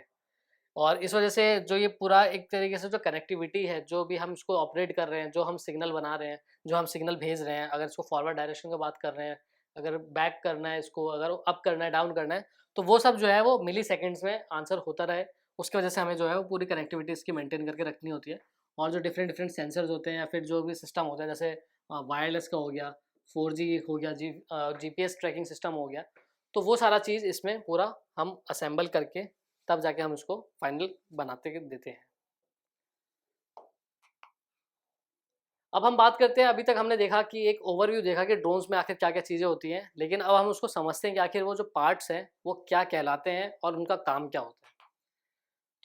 और इस वजह से जो ये पूरा एक तरीके से जो कनेक्टिविटी है, जो भी हम इसको ऑपरेट कर रहे हैं, जो हम सिग्नल बना रहे हैं, जो हम सिग्नल भेज रहे हैं, अगर इसको फॉरवर्ड डायरेक्शन की बात कर रहे हैं, अगर बैक करना है इसको, अगर अप करना है, डाउन करना है, तो वो सब जो है वो मिली सेकंड्स में आंसर होता रहे। उसकी वजह से हमें जो है वो पूरी कनेक्टिविटी इसकी मेंटेन करके रखनी होती है। और जो डिफरेंट डिफरेंट सेंसर्स होते हैं या फिर जो भी सिस्टम होता है, जैसे वायरलेस का हो गया, 4G हो गया, GPS ट्रैकिंग सिस्टम हो गया, तो वो सारा चीज़ इसमें पूरा हम असेंबल करके तब जाके हम इसको फाइनल बनाते देते हैं। अब हम बात करते हैं, अभी तक हमने देखा कि एक ओवरव्यू देखा कि ड्रोन्स में आखिर क्या-क्या चीज़ें होती हैं, लेकिन अब हम उसको समझते हैं कि आखिर वो जो पार्ट्स हैं, वो क्या कहलाते हैं और उनका काम क्या होता है।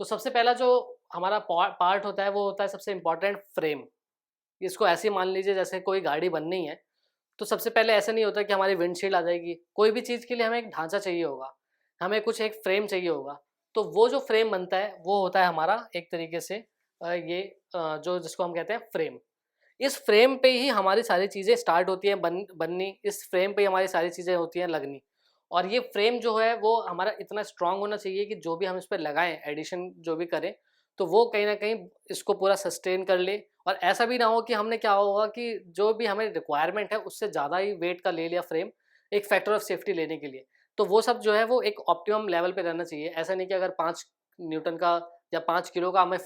तो सबसे पहला जो हमारा पार्ट होता है, वो होता है सबसे इम्पोर्टेंट फ्रेम। इसको ऐसे ही मान लीजिए जैसे कोई गाड़ी बननी है, तो सबसे पहले ऐसा नहीं होता कि हमारी विंडशील्ड आ जाएगी। कोई भी चीज़ के लिए हमें एक ढाँचा चाहिए होगा, हमें कुछ एक फ्रेम चाहिए होगा। तो वो जो फ्रेम बनता है, वो होता है हमारा एक तरीके से ये जो जिसको हम कहते हैं फ्रेम। इस फ्रेम पे ही हमारी सारी चीज़ें स्टार्ट होती हैं बननी, इस फ्रेम पे ही हमारी सारी चीज़ें होती हैं लगनी। और ये फ्रेम जो है वो हमारा इतना स्ट्रॉन्ग होना चाहिए कि जो भी हम इस पे लगाएँ, एडिशन जो भी करें, तो वो कहीं न कहीं इसको पूरा सस्टेन कर ले। और ऐसा भी ना हो कि हमने क्या होगा कि जो भी हमें रिक्वायरमेंट है उससे ज़्यादा ही वेट का ले लिया फ्रेम, एक फैक्टर ऑफ सेफ्टी लेने के लिए। तो वो सब जो है वो एक ऑप्टिमम लेवल पे रहना चाहिए। ऐसा नहीं कि अगर 5 न्यूटन का या 5 किलो का हमें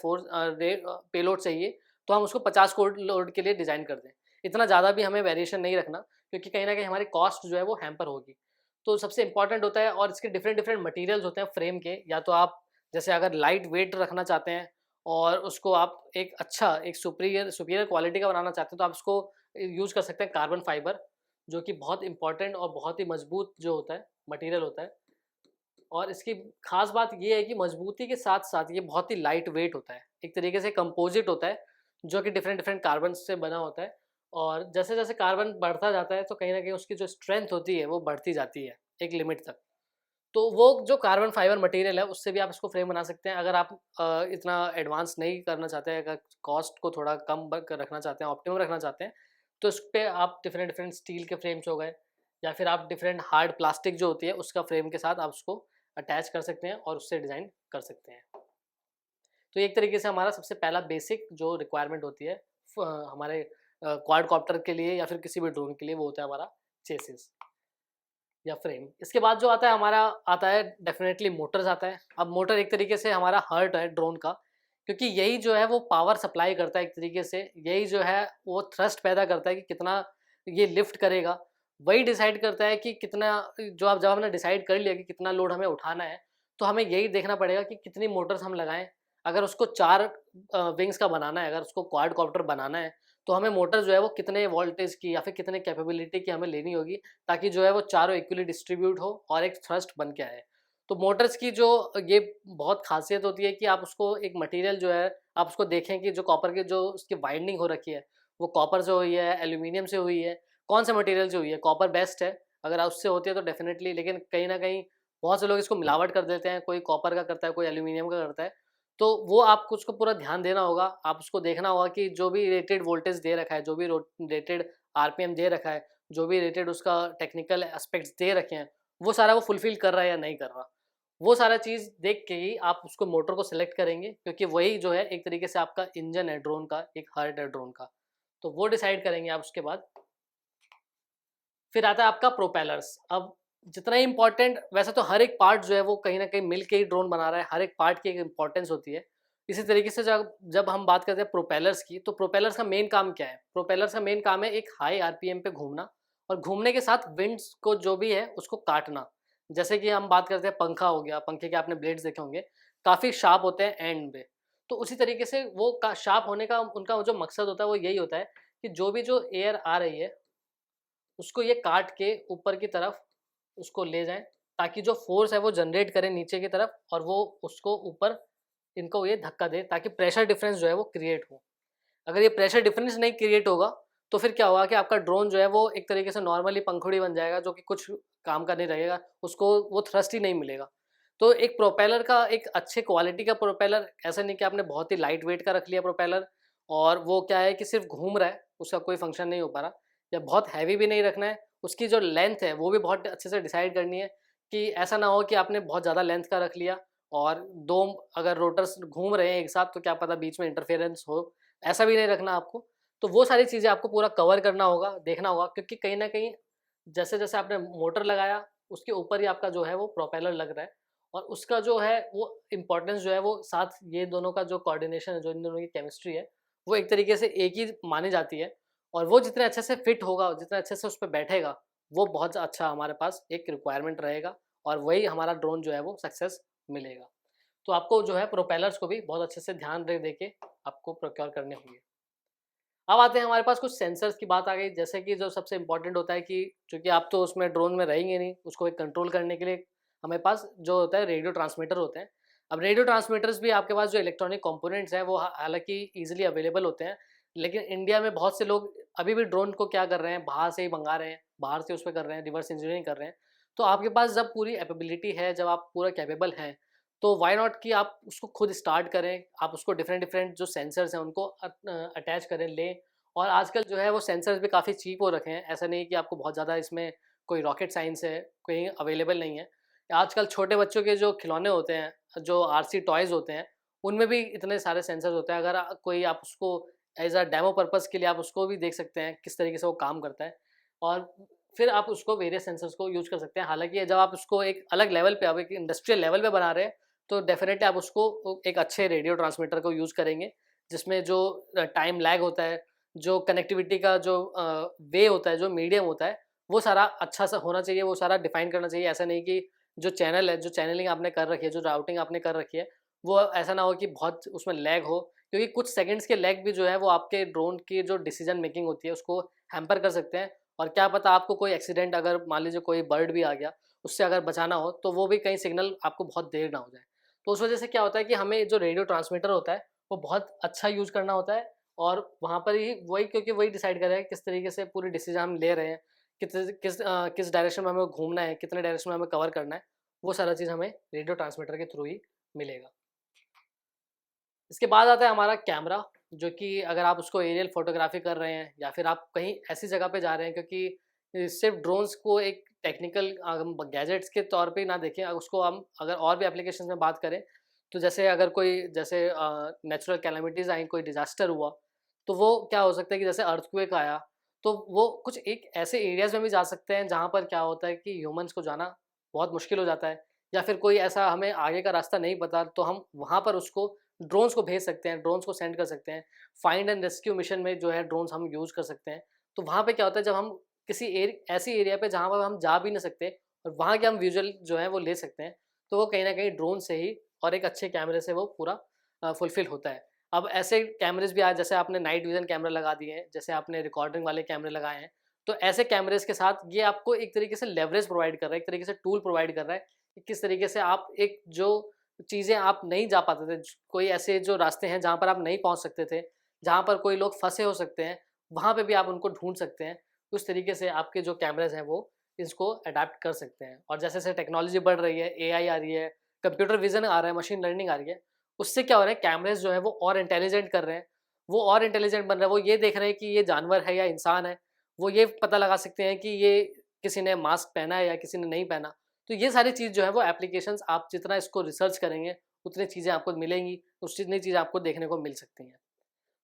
पेलोड चाहिए, तो हम उसको 50 कोड लोड के लिए डिज़ाइन कर दें। इतना ज़्यादा भी हमें वेरिएशन नहीं रखना, क्योंकि कहीं न कहीं हमारी कॉस्ट जो है वो हैम्पर होगी। तो सबसे इम्पोर्टेंट होता है, और इसके डिफरेंट डिफरेंट मटीरियल्स होते हैं फ्रेम के। या तो आप जैसे अगर लाइट वेट रखना चाहते हैं और उसको आप एक अच्छा एक सुपीरियर सुपीरियर क्वालिटी का बनाना चाहते हैं, तो आप इसको यूज़ कर सकते हैं कार्बन फाइबर, जो कि बहुत इंपॉर्टेंट और बहुत ही मजबूत जो होता है मटेरियल होता है। और इसकी खास बात ये है कि मजबूती के साथ साथ ये बहुत ही लाइट वेट होता है, एक तरीके से कंपोजिट होता है, जो कि डिफरेंट डिफरेंट कार्बन से बना होता है। और जैसे जैसे कार्बन बढ़ता जाता है तो कहीं ना कहीं उसकी जो स्ट्रेंथ होती है वो बढ़ती जाती है एक लिमिट तक। तो वो जो कार्बन फाइबर मटेरियल है उससे भी आप इसको फ्रेम बना सकते हैं। अगर आप इतना एडवांस नहीं करना चाहते हैं, अगर कॉस्ट को थोड़ा कम रखना चाहते हैं, ऑप्टिमम रखना चाहते हैं, तो इस पे आप डिफरेंट डिफरेंट स्टील के फ्रेम्स हो गए या फिर आप डिफरेंट हार्ड प्लास्टिक जो होती है उसका फ्रेम के साथ आप उसको अटैच कर सकते हैं और उससे डिज़ाइन कर सकते हैं। तो एक तरीके से हमारा सबसे पहला बेसिक जो रिक्वायरमेंट होती है हमारे क्वाडकॉप्टर के लिए या फिर किसी भी ड्रोन के लिए, वो होता है हमारा चेसिस या फ्रेम। इसके बाद जो आता है हमारा, आता है डेफिनेटली मोटर्स आता है। अब मोटर एक तरीके से हमारा हार्ट है ड्रोन का, क्योंकि यही जो है वो पावर सप्लाई करता है एक तरीके से, यही जो है वो थ्रस्ट पैदा करता है कि कितना ये लिफ्ट करेगा। वही डिसाइड करता है कि कितना, जो आप जब हमने डिसाइड कर लिया कि कितना लोड हमें उठाना है, तो हमें यही देखना पड़ेगा कि कितनी मोटर्स हम लगाएं। अगर उसको 4 विंग्स का बनाना है, अगर उसको क्वाडकॉप्टर बनाना है, तो हमें मोटर जो है वो कितने वोल्टेज की या फिर कितने कैपेबिलिटी की हमें लेनी होगी, ताकि जो है वो चारों इक्वली डिस्ट्रीब्यूट हो और एक थ्रस्ट बन के आए। तो मोटर्स की जो ये बहुत खासियत होती है कि आप उसको एक मटेरियल जो है आप उसको देखें कि जो कॉपर की जो उसकी वाइंडिंग हो रखी है वो कॉपर से हुई है, एल्यूमिनियम से हुई है, कौन से मटेरियल से हुई है। कॉपर बेस्ट है अगर उससे होती है तो डेफिनेटली, लेकिन कहीं ना कहीं बहुत से लोग इसको मिलावट कर देते हैं, कोई कॉपर का करता है, कोई एल्यूमिनियम का करता है। तो वो आपको उसको पूरा ध्यान देना होगा, आप उसको देखना होगा कि जो भी रेटेड वोल्टेज दे रखा है, जो भी रेटेड आरपीएम दे रखा है, जो भी रेटेड उसका टेक्निकल एस्पेक्ट्स दे रखे हैं, वो सारा वो फुलफिल कर रहा है या नहीं कर रहा। वो सारा चीज़ देख के ही आप उसको मोटर को सिलेक्ट करेंगे, क्योंकि वही जो है एक तरीके से आपका इंजन है ड्रोन का, एक हार्ट है ड्रोन का। तो वो डिसाइड करेंगे आप उसके बाद। फिर आता है आपका प्रोपेलर्स। अब जितना ही इम्पोर्टेंट, वैसे तो हर एक पार्ट जो है वो कहीं न कहीं मिल के ही ड्रोन बना रहा है, हर एक पार्ट की एक इम्पोर्टेंस होती है। इसी तरीके से जब जब हम बात करते हैं प्रोपेलर्स की, तो प्रोपेलर्स का मेन काम क्या है? प्रोपेलर्स का मेन काम है एक हाई आरपीएम पे घूमना और घूमने के साथ विंड्स को जो भी है उसको काटना। जैसे कि हम बात करते हैं पंखा हो गया, पंखे के आपने ब्लेड्स देखे होंगे, काफ़ी शार्प होते हैं एंड पे। तो उसी तरीके से वो का शार्प होने का उनका जो मकसद होता है वो यही होता है कि जो भी जो एयर आ रही है उसको ये काट के ऊपर की तरफ उसको ले जाएँ, ताकि जो फ़ोर्स है वो जनरेट करे नीचे की तरफ और वो उसको ऊपर इनको ये धक्का दे, ताकि प्रेशर डिफरेंस जो है वो क्रिएट हो। अगर ये प्रेशर डिफरेंस नहीं क्रिएट होगा, तो फिर क्या होगा कि आपका ड्रोन जो है वो एक तरीके से नॉर्मली पंखुड़ी बन जाएगा, जो कि कुछ काम का नहीं रहेगा, उसको वो थ्रस्ट ही नहीं मिलेगा। तो एक प्रोपेलर का, एक अच्छे क्वालिटी का प्रोपेलर, ऐसा नहीं कि आपने बहुत ही लाइट वेट का रख लिया प्रोपेलर और वो क्या है कि सिर्फ़ घूम रहा है, उसका कोई फंक्शन नहीं हो पा रहा, या बहुत हैवी भी नहीं रखना है। उसकी जो लेंथ है वो भी बहुत अच्छे से डिसाइड करनी है, कि ऐसा ना हो कि आपने बहुत ज़्यादा लेंथ का रख लिया और 2 अगर रोटर्स घूम रहे हैं एक साथ तो क्या पता बीच में इंटरफेरेंस हो, ऐसा भी नहीं रखना आपको। तो वो सारी चीज़ें आपको पूरा कवर करना होगा, देखना होगा, क्योंकि कहीं न कहीं जैसे-जैसे आपने मोटर लगाया, उसके ऊपर ही आपका जो है वो प्रोपेलर लग रहा है और उसका जो है वो इम्पोर्टेंस जो है वो साथ, ये दोनों का जो कोऑर्डिनेशन है, जो इन दोनों की केमिस्ट्री है, वो एक तरीके से एक ही मानी जाती है और वो जितने अच्छे से फिट होगा, जितना अच्छे से उस पे बैठेगा, वो बहुत अच्छा हमारे पास एक रिक्वायरमेंट रहेगा और वही हमारा ड्रोन जो है वो सक्सेस मिलेगा। तो आपको जो है प्रोपेलर्स को भी बहुत अच्छे से ध्यान दे के आपको प्रोक्योर करने होंगे। अब आते हैं, हमारे पास कुछ सेंसर्स की बात आ गई, जैसे कि जो सबसे इम्पोर्टेंट होता है कि चूँकि आप तो उसमें ड्रोन में रहेंगे नहीं, उसको एक कंट्रोल करने के लिए हमारे पास जो होता है रेडियो ट्रांसमीटर होते हैं। अब रेडियो ट्रांसमीटर्स भी आपके पास जो इलेक्ट्रॉनिक कंपोनेंट्स हैं वो हालाँकि ईज़िली अवेलेबल होते हैं, लेकिन इंडिया में बहुत से लोग अभी भी ड्रोन को क्या कर रहे हैं, बाहर से ही मँगा रहे हैं, बाहर से उस पे कर रहे हैं, रिवर्स इंजीनियरिंग कर रहे हैं। तो आपके पास जब पूरी एपेबिलिटी है, जब आप पूरा कैपेबल हैं, तो व्हाई नॉट कि आप उसको खुद स्टार्ट करें, आप उसको डिफरेंट-डिफरेंट जो सेंसर्स हैं उनको अटैच करें, लें। और आजकल जो है वो सेंसर्स भी काफ़ी चीप हो रखे हैं, ऐसा नहीं कि आपको बहुत ज़्यादा इसमें कोई रॉकेट साइंस है, कहीं अवेलेबल नहीं है। आजकल छोटे बच्चों के जो खिलौने होते हैं, जो आरसी टॉयज़ होते हैं, उनमें भी इतने सारे सेंसर्स होते हैं। अगर कोई आप उसको एज़ अ डेमो पर्पज़ के लिए आप उसको भी देख सकते हैं, किस तरीके से वो काम करता है और फिर आप उसको वेरियस सेंसर्स को यूज़ कर सकते हैं। हालाँकि जब आप उसको एक अलग लेवल पे, आप एक इंडस्ट्रियल लेवल पे बना रहे हैं, तो डेफ़िनेटली आप उसको एक अच्छे रेडियो ट्रांसमीटर को यूज़ करेंगे, जिसमें जो टाइम लैग होता है, जो कनेक्टिविटी का जो वे होता है, जो मीडियम होता है, वो सारा अच्छा सा होना चाहिए, वो सारा डिफ़ाइन करना चाहिए। ऐसा नहीं कि जो चैनल है, जो चैनलिंग आपने कर रखी है, जो राउटिंग आपने कर रखी है, वो ऐसा ना हो कि बहुत उसमें लैग हो, क्योंकि कुछ सेकंड्स के लैग भी जो है वो आपके ड्रोन की जो डिसीजन मेकिंग होती है उसको हैम्पर कर सकते हैं और क्या पता आपको कोई एक्सीडेंट, अगर मान लीजिए कोई बर्ड भी आ गया, उससे अगर बचाना हो, तो वो भी कहीं सिग्नल आपको बहुत देर ना हो जाए। तो उस वजह से क्या होता है कि हमें जो रेडियो ट्रांसमीटर होता है, वो बहुत अच्छा यूज़ करना होता है और वहाँ पर ही वही, क्योंकि वही डिसाइड करेगा किस तरीके से पूरी डिसीजन हम ले रहे हैं, किस डायरेक्शन में हमें घूमना है, कितने डायरेक्शन में हमें कवर करना है, वो सारा चीज़ हमें रेडियो ट्रांसमीटर के थ्रू ही मिलेगा। इसके बाद आता है हमारा कैमरा, जो कि अगर आप उसको एरियल फ़ोटोग्राफ़ी कर रहे हैं या फिर आप कहीं ऐसी जगह पे जा रहे हैं, क्योंकि सिर्फ़ ड्रोन्स को एक टेक्निकल हम गैजेट्स के तौर पे ही ना देखें, उसको हम अगर और भी एप्लीकेशंस में बात करें, तो जैसे अगर कोई जैसे नेचुरल कैलेमिटीज़ आई, कोई डिज़ास्टर हुआ, तो वो क्या हो सकता है कि जैसे अर्थक्वेक आया, तो वो कुछ एक ऐसे एरियाज़ में भी जा सकते हैं जहाँ पर क्या होता है कि ह्यूमन्स को जाना बहुत मुश्किल हो जाता है, या फिर कोई ऐसा हमें आगे का रास्ता नहीं पता, तो हम वहाँ पर उसको ड्रोन्स को भेज सकते हैं, ड्रोन्स को सेंड कर सकते हैं। फाइंड एंड रेस्क्यू मिशन में जो है ड्रोन्स हम यूज़ कर सकते हैं। तो वहाँ पे क्या होता है, जब हम किसी ऐसी एरिया पे जहाँ पर हम जा भी नहीं सकते और वहाँ के हम विज़ुअल जो है वो ले सकते हैं, तो वो कहीं न कहीं ड्रोन से ही और एक अच्छे कैमरे से वो पूरा फुलफ़िल होता है। अब ऐसे कैमरेज़ भी आए, जैसे आपने नाइट विज़न कैमरा लगा दिए हैं, जैसे आपने रिकॉर्डिंग वाले कैमरे लगाए हैं, तो ऐसे कैमरेज़ के साथ ये आपको एक तरीके से लेवरेज प्रोवाइड कर रहा है, एक तरीके से टूल प्रोवाइड कर रहा है किस तरीके से आप एक जो चीज़ें आप नहीं जा पाते थे, कोई ऐसे जो रास्ते हैं जहाँ पर आप नहीं पहुँच सकते थे, जहाँ पर कोई लोग फँसे हो सकते हैं, वहाँ पे भी आप उनको ढूँढ सकते हैं। उस तरीके से आपके जो कैमराज़ हैं वो इसको अडैप्ट कर सकते हैं। और जैसे-जैसे टेक्नोलॉजी बढ़ रही है, एआई आ रही है, कंप्यूटर विज़न आ रहा है, मशीन लर्निंग आ रही है, उससे क्या हो रहा है, कैमराज़ जो है वो और इंटेलिजेंट कर रहे हैं, वो और इंटेलिजेंट बन रहा है, वो ये देख रहे हैं कि ये जानवर है या इंसान है, वो ये पता लगा सकते हैं कि ये किसी ने मास्क पहना है या किसी ने नहीं पहना। तो ये सारी चीज़ जो है वो एप्लीकेशंस आप जितना इसको रिसर्च करेंगे, उतनी चीज़ें आपको मिलेंगी, उतनी चीज़ें आपको देखने को मिल सकती हैं।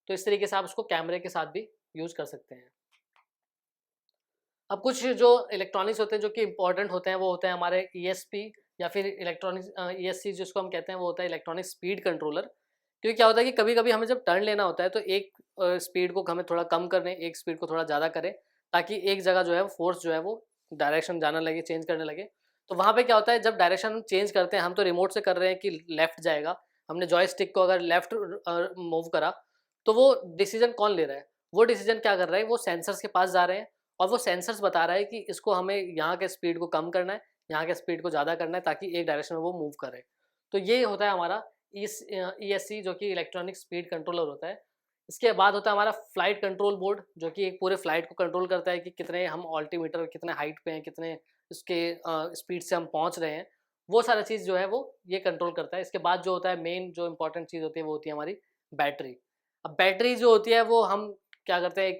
तो इस तरीके से आप उसको कैमरे के साथ भी यूज़ कर सकते हैं। अब कुछ जो इलेक्ट्रॉनिक्स होते हैं जो कि इम्पोर्टेंट होते हैं, वो होते हैं हमारे ईएसपी या फिर इलेक्ट्रॉनिक्स ईएससी जिसको हम कहते हैं, वो होता है इलेक्ट्रॉनिक स्पीड कंट्रोलर। क्योंकि क्या होता है कि कभी-कभी हमें जब टर्न लेना होता है तो एक स्पीड को हमें थोड़ा कम करने, एक स्पीड को थोड़ा ज़्यादा करें, ताकि एक जगह जो है वो फोर्स जो है वो डायरेक्शन जाने लगे, चेंज करने लगे। तो वहाँ पे क्या होता है, जब डायरेक्शन हम चेंज करते हैं, हम तो रिमोट से कर रहे हैं कि लेफ्ट जाएगा, हमने जॉयस्टिक को अगर लेफ्ट मूव करा, तो वो डिसीजन कौन ले रहा है? वो डिसीजन क्या कर रहा है, वो सेंसर्स के पास जा रहे हैं और वो सेंसर्स बता रहा है कि इसको हमें यहाँ के स्पीड को कम करना है, यहाँ के स्पीड को ज़्यादा करना है, ताकि एक डायरेक्शन में वो मूव करे। तो ये होता है हमारा ईएससी, जो कि इलेक्ट्रॉनिक स्पीड कंट्रोलर होता है। इसके बाद होता है हमारा फ्लाइट कंट्रोल बोर्ड, जो कि एक पूरे फ्लाइट को कंट्रोल करता है कि कितने हम ऑल्टीमीटर, कितने हाइट पे हैं, कितने उसके स्पीड से हम पहुँच रहे हैं। वो सारा चीज़ जो है वो ये कंट्रोल करता है। इसके बाद जो होता है मेन जो इम्पोर्टेंट चीज़ होती है, वो होती है हमारी बैटरी। अब बैटरी जो होती है वो हम क्या करते हैं,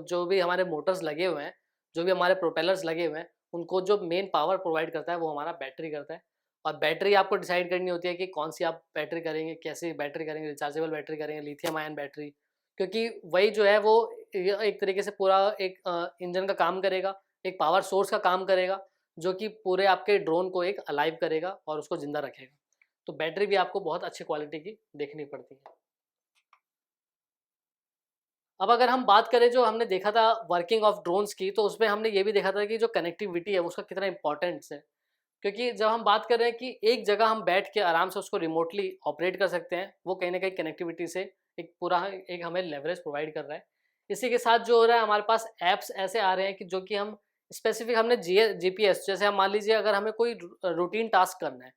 जो भी हमारे मोटर्स लगे हुए हैं, जो भी हमारे प्रोपेलर्स लगे हुए हैं, उनको जो मेन पावर प्रोवाइड करता है वो हमारा बैटरी करता है। और बैटरी आपको डिसाइड करनी होती है कि कौन सी आप बैटरी करेंगे, कैसी बैटरी करेंगे, रिचार्जेबल बैटरी करेंगे, लिथियम आयन बैटरी। क्योंकि वही जो है वो एक तरीके से पूरा एक इंजन का काम करेगा, एक पावर सोर्स का काम करेगा, जो कि पूरे आपके ड्रोन को एक अलाइव करेगा और उसको ज़िंदा रखेगा। तो बैटरी भी आपको बहुत अच्छी क्वालिटी की देखनी पड़ती है। अब अगर हम बात करें, जो हमने देखा था वर्किंग ऑफ ड्रोन्स की, तो उसमें हमने ये भी देखा था कि जो कनेक्टिविटी है उसका कितना इंपॉर्टेंस है। क्योंकि जब हम बात कर रहे हैं कि एक जगह हम बैठ के आराम से उसको रिमोटली ऑपरेट कर सकते हैं, वो कहीं न कहीं कनेक्टिविटी से एक पूरा एक हमें लेवरेज प्रोवाइड कर रहा है। इसी के साथ जो हो रहा है, हमारे पास ऐप्स ऐसे आ रहे हैं कि जो कि हम स्पेसिफिक हमने जीपीएस, जैसे हम मान लीजिए अगर हमें कोई रूटीन टास्क करना है,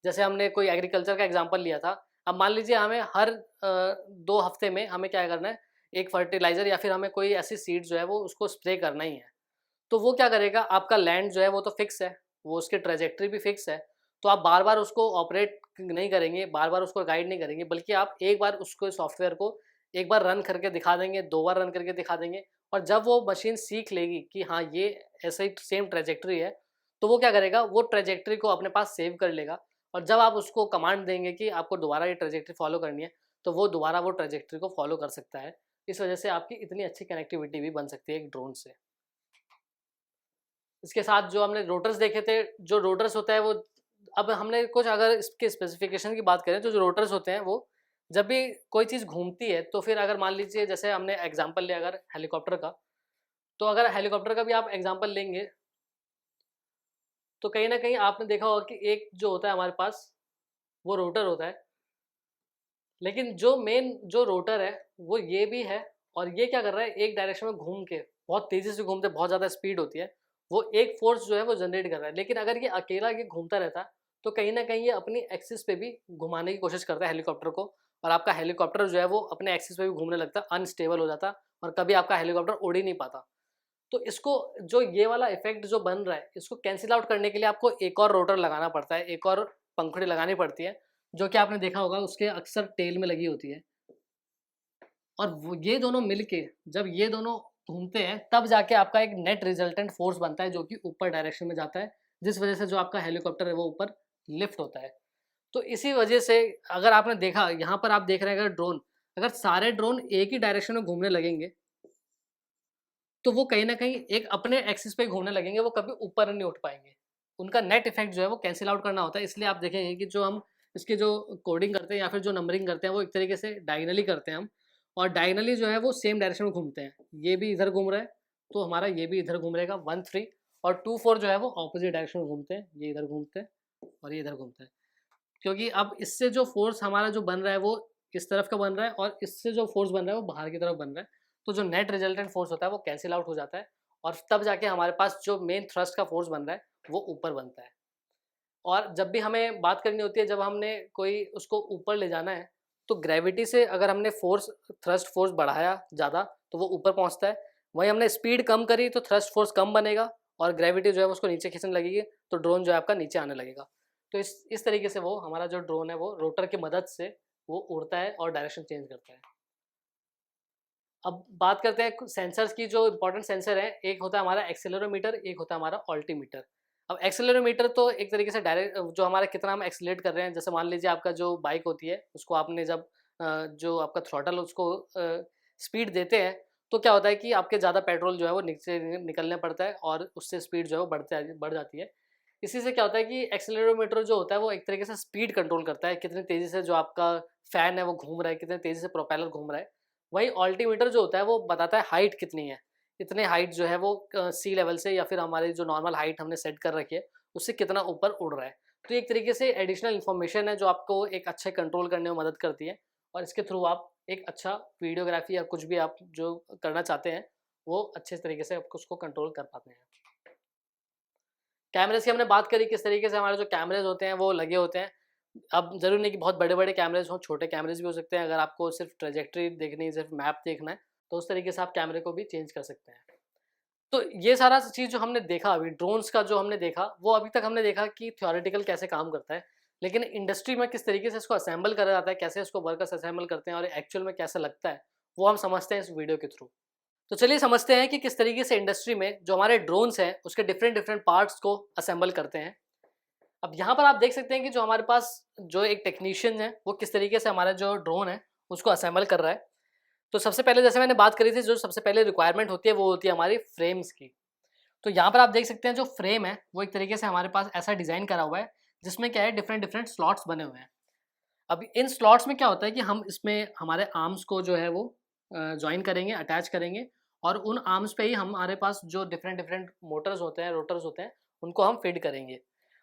जैसे हमने कोई एग्रीकल्चर का एग्जांपल लिया था। अब मान लीजिए हमें हर 2 हफ्ते में हमें क्या करना है, एक फर्टिलाइज़र या फिर हमें कोई ऐसी सीड जो है वो उसको स्प्रे करना ही है। तो वो क्या करेगा, आपका लैंड जो है वो तो फिक्स है, वो उसकी ट्रैजेक्टरी भी फिक्स है। तो आप बार-बार उसको ऑपरेट नहीं करेंगे, बार-बार उसको गाइड नहीं करेंगे, बल्कि आप एक बार उसको सॉफ्टवेयर को एक बार रन करके दिखा देंगे, 2 बार रन करके दिखा देंगे, और जब वो मशीन सीख लेगी कि हाँ, ये ऐसे ही सेम ट्रैजेक्टरी है, तो वो क्या करेगा, वो ट्रैजेक्टरी को अपने पास सेव कर लेगा। और जब आप उसको कमांड देंगे कि आपको दोबारा ये ट्रैजेक्टरी फॉलो करनी है, तो वो दोबारा वो ट्रैजेक्टरी को फॉलो कर सकता है। इस वजह से आपकी इतनी अच्छी कनेक्टिविटी भी बन सकती है एक ड्रोन से। इसके साथ जो हमने रोटर्स देखे थे, जो रोटर्स होता है वो, अब हमने कुछ अगर इसके स्पेसिफिकेशन की बात करें, तो जो रोटर्स होते हैं वो जब भी कोई चीज़ घूमती है, तो फिर अगर मान लीजिए जैसे हमने एग्जांपल लिया अगर हेलीकॉप्टर का, तो अगर हेलीकॉप्टर का भी आप एग्जांपल लेंगे, तो कहीं न कहीं आपने देखा होगा कि एक जो होता है हमारे पास, वो रोटर होता है। लेकिन जो मेन जो रोटर है, वो ये भी है, और ये क्या कर रहा है, एक डायरेक्शन में घूम के बहुत तेज़ी से घूमते, बहुत ज़्यादा स्पीड होती है, वो एक फ़ोर्स जो है वो जनरेट कर रहा है। लेकिन अगर ये अकेला ये घूमता रहता, तो कहीं न कहीं ये अपनी एक्सिस पे भी घुमाने की कोशिश करता है हेलीकॉप्टर को, और आपका हेलीकॉप्टर जो है वो अपने एक्सिस पे भी घूमने लगता, अनस्टेबल हो जाता, और कभी आपका हेलीकॉप्टर उड़ ही नहीं पाता। तो इसको, जो ये वाला इफ़ेक्ट जो बन रहा है, इसको कैंसल आउट करने के लिए आपको एक और रोटर लगाना पड़ता है, एक और पंखुड़ी लगानी पड़ती है, जो कि आपने देखा होगा उसके अक्सर टेल में लगी होती है। और वो ये दोनों मिलके जब ये दोनों घूमते हैं, तब जाके आपका एक नेट रिजल्टेंट फ़ोर्स बनता है, जो कि ऊपर डायरेक्शन में जाता है, जिस वज़ह से जो आपका हेलीकॉप्टर है वो ऊपर लिफ्ट होता है। तो इसी वज़ह से अगर आपने देखा, यहाँ पर आप देख रहे हैं अगर ड्रोन, अगर सारे ड्रोन एक ही डायरेक्शन में घूमने लगेंगे, तो वो कहीं न कहीं एक अपने एक्सिस पे घूमने लगेंगे, वो कभी ऊपर नहीं उठ पाएँगे। उनका नेट इफ़ेक्ट जो है वो कैंसल आउट करना होता है, इसलिए आप देखेंगे कि जो हम इसके जो कोडिंग करते हैं या फिर जो नंबरिंग करते हैं, वो एक तरीके से डायगोनली करते हैं हम, और डायगोनली जो है वो सेम डायरेक्शन में घूमते हैं। ये भी इधर घूम रहा है, तो हमारा ये भी इधर घूम रहेगा 1, 3, और 2, 4 जो है वो ऑपोज़िट डायरेक्शन में घूमते हैं। ये इधर घूमते हैं और ये इधर घूमते हैं। क्योंकि अब इससे जो फ़ोर्स हमारा जो बन रहा है वो इस तरफ का बन रहा है, और इससे जो फ़ोर्स बन रहा है वो बाहर की तरफ बन रहा है। तो जो नेट रिजल्टेंट फ़ोर्स होता है वो कैंसल आउट हो जाता है, और तब जाके हमारे पास जो मेन थ्रस्ट का फ़ोर्स बन रहा है वो ऊपर बनता है। और जब भी हमें बात करनी होती है, जब हमने कोई उसको ऊपर ले जाना है, तो ग्रेविटी से अगर हमने फोर्स थ्रस्ट फोर्स बढ़ाया ज़्यादा तो वो ऊपर पहुंचता है, वहीं हमने स्पीड कम करी तो थ्रस्ट फोर्स कम बनेगा और ग्रेविटी जो है उसको नीचे खींचने लगेगी, तो ड्रोन जो है आपका नीचे आने लगेगा। तो इस तरीके से वो हमारा जो ड्रोन है वो रोटर की मदद से वो उड़ता है और डायरेक्शन चेंज करता है। अब बात करते हैं सेंसर्स की। जो इंपॉर्टेंट सेंसर है, एक होता है हमारा एक्सेलेरोमीटर, एक होता है हमारा ऑल्टीमीटर। अब एक्सेलेरोमीटर तो एक तरीके से डायरेक्ट जो हमारा कितना हम एक्सेलेरेट कर रहे हैं, जैसे मान लीजिए आपका जो बाइक होती है उसको आपने जब जो आपका थ्रॉटल उसको स्पीड देते हैं, तो क्या होता है कि आपके ज़्यादा पेट्रोल जो है वो नीचे निकलने पड़ता है और उससे स्पीड जो है वो बढ़ जाती है। इसी से क्या होता है कि एक्सेलेरोमीटर जो होता है वो एक तरीके से स्पीड कंट्रोल करता है, कितनी तेज़ी से जो आपका फ़ैन है वो घूम रहा है, कितनी तेज़ी से प्रोपेलर घूम रहा है। वहीं ऑल्टीमीटर जो होता है वो बताता है हाइट कितनी है, इतने हाइट जो है वो सी लेवल से या फिर हमारी जो नॉर्मल हाइट हमने सेट कर रखी है उससे कितना ऊपर उड़ रहा है। तो एक तरीके से एडिशनल इन्फॉर्मेशन है जो आपको एक अच्छे कंट्रोल करने में मदद करती है और इसके थ्रू आप एक अच्छा वीडियोग्राफी या कुछ भी आप जो करना चाहते हैं वो अच्छे तरीके से आपको उसको कंट्रोल कर पाते हैं। कैमरेज की हमने बात करी, किस तरीके से हमारे जो कैमरेज होते हैं वो लगे होते हैं। अब ज़रूरी नहीं कि बहुत बड़े-बड़े कैमरेज हों, छोटे कैमरेज भी हो सकते हैं। अगर आपको सिर्फ ट्रैजेक्टरी देखनी है, सिर्फ मैप देखना है, तो उस तरीके से आप कैमरे को भी चेंज कर सकते हैं। तो ये सारा चीज़ जो हमने देखा अभी ड्रोन्स का जो हमने देखा, वो अभी तक हमने देखा कि थ्योरेटिकल कैसे काम करता है। लेकिन इंडस्ट्री में किस तरीके से इसको असेंबल करा जाता है, कैसे इसको वर्कर्स असेंबल करते हैं और एक्चुअल में कैसा लगता है, वो हम समझते हैं इस वीडियो के थ्रू। तो चलिए समझते हैं कि किस तरीके से इंडस्ट्री में जो हमारे ड्रोन्स हैं, उसके डिफरेंट डिफरेंट पार्ट्स को असेंबल करते हैं। अब यहाँ पर आप देख सकते हैं कि जो हमारे पास जो एक टेक्नीशियन है वो किस तरीके से हमारा जो ड्रोन है उसको असेंबल कर रहा है। तो सबसे पहले जैसे मैंने बात करी थी, जो सबसे पहले रिक्वायरमेंट होती है वो होती है हमारी फ्रेम्स की। तो यहाँ पर आप देख सकते हैं जो फ्रेम है वो एक तरीके से हमारे पास ऐसा डिज़ाइन करा हुआ है जिसमें क्या है डिफरेंट डिफरेंट स्लॉट्स बने हुए हैं। अब इन स्लॉट्स में क्या होता है कि हम इसमें हमारे आर्म्स को जो है वो जॉइन करेंगे, अटैच करेंगे और उन आर्म्स पे ही हमारे पास जो डिफरेंट डिफरेंट मोटर्स होते हैं, रोटर्स होते हैं, उनको हम फिट करेंगे।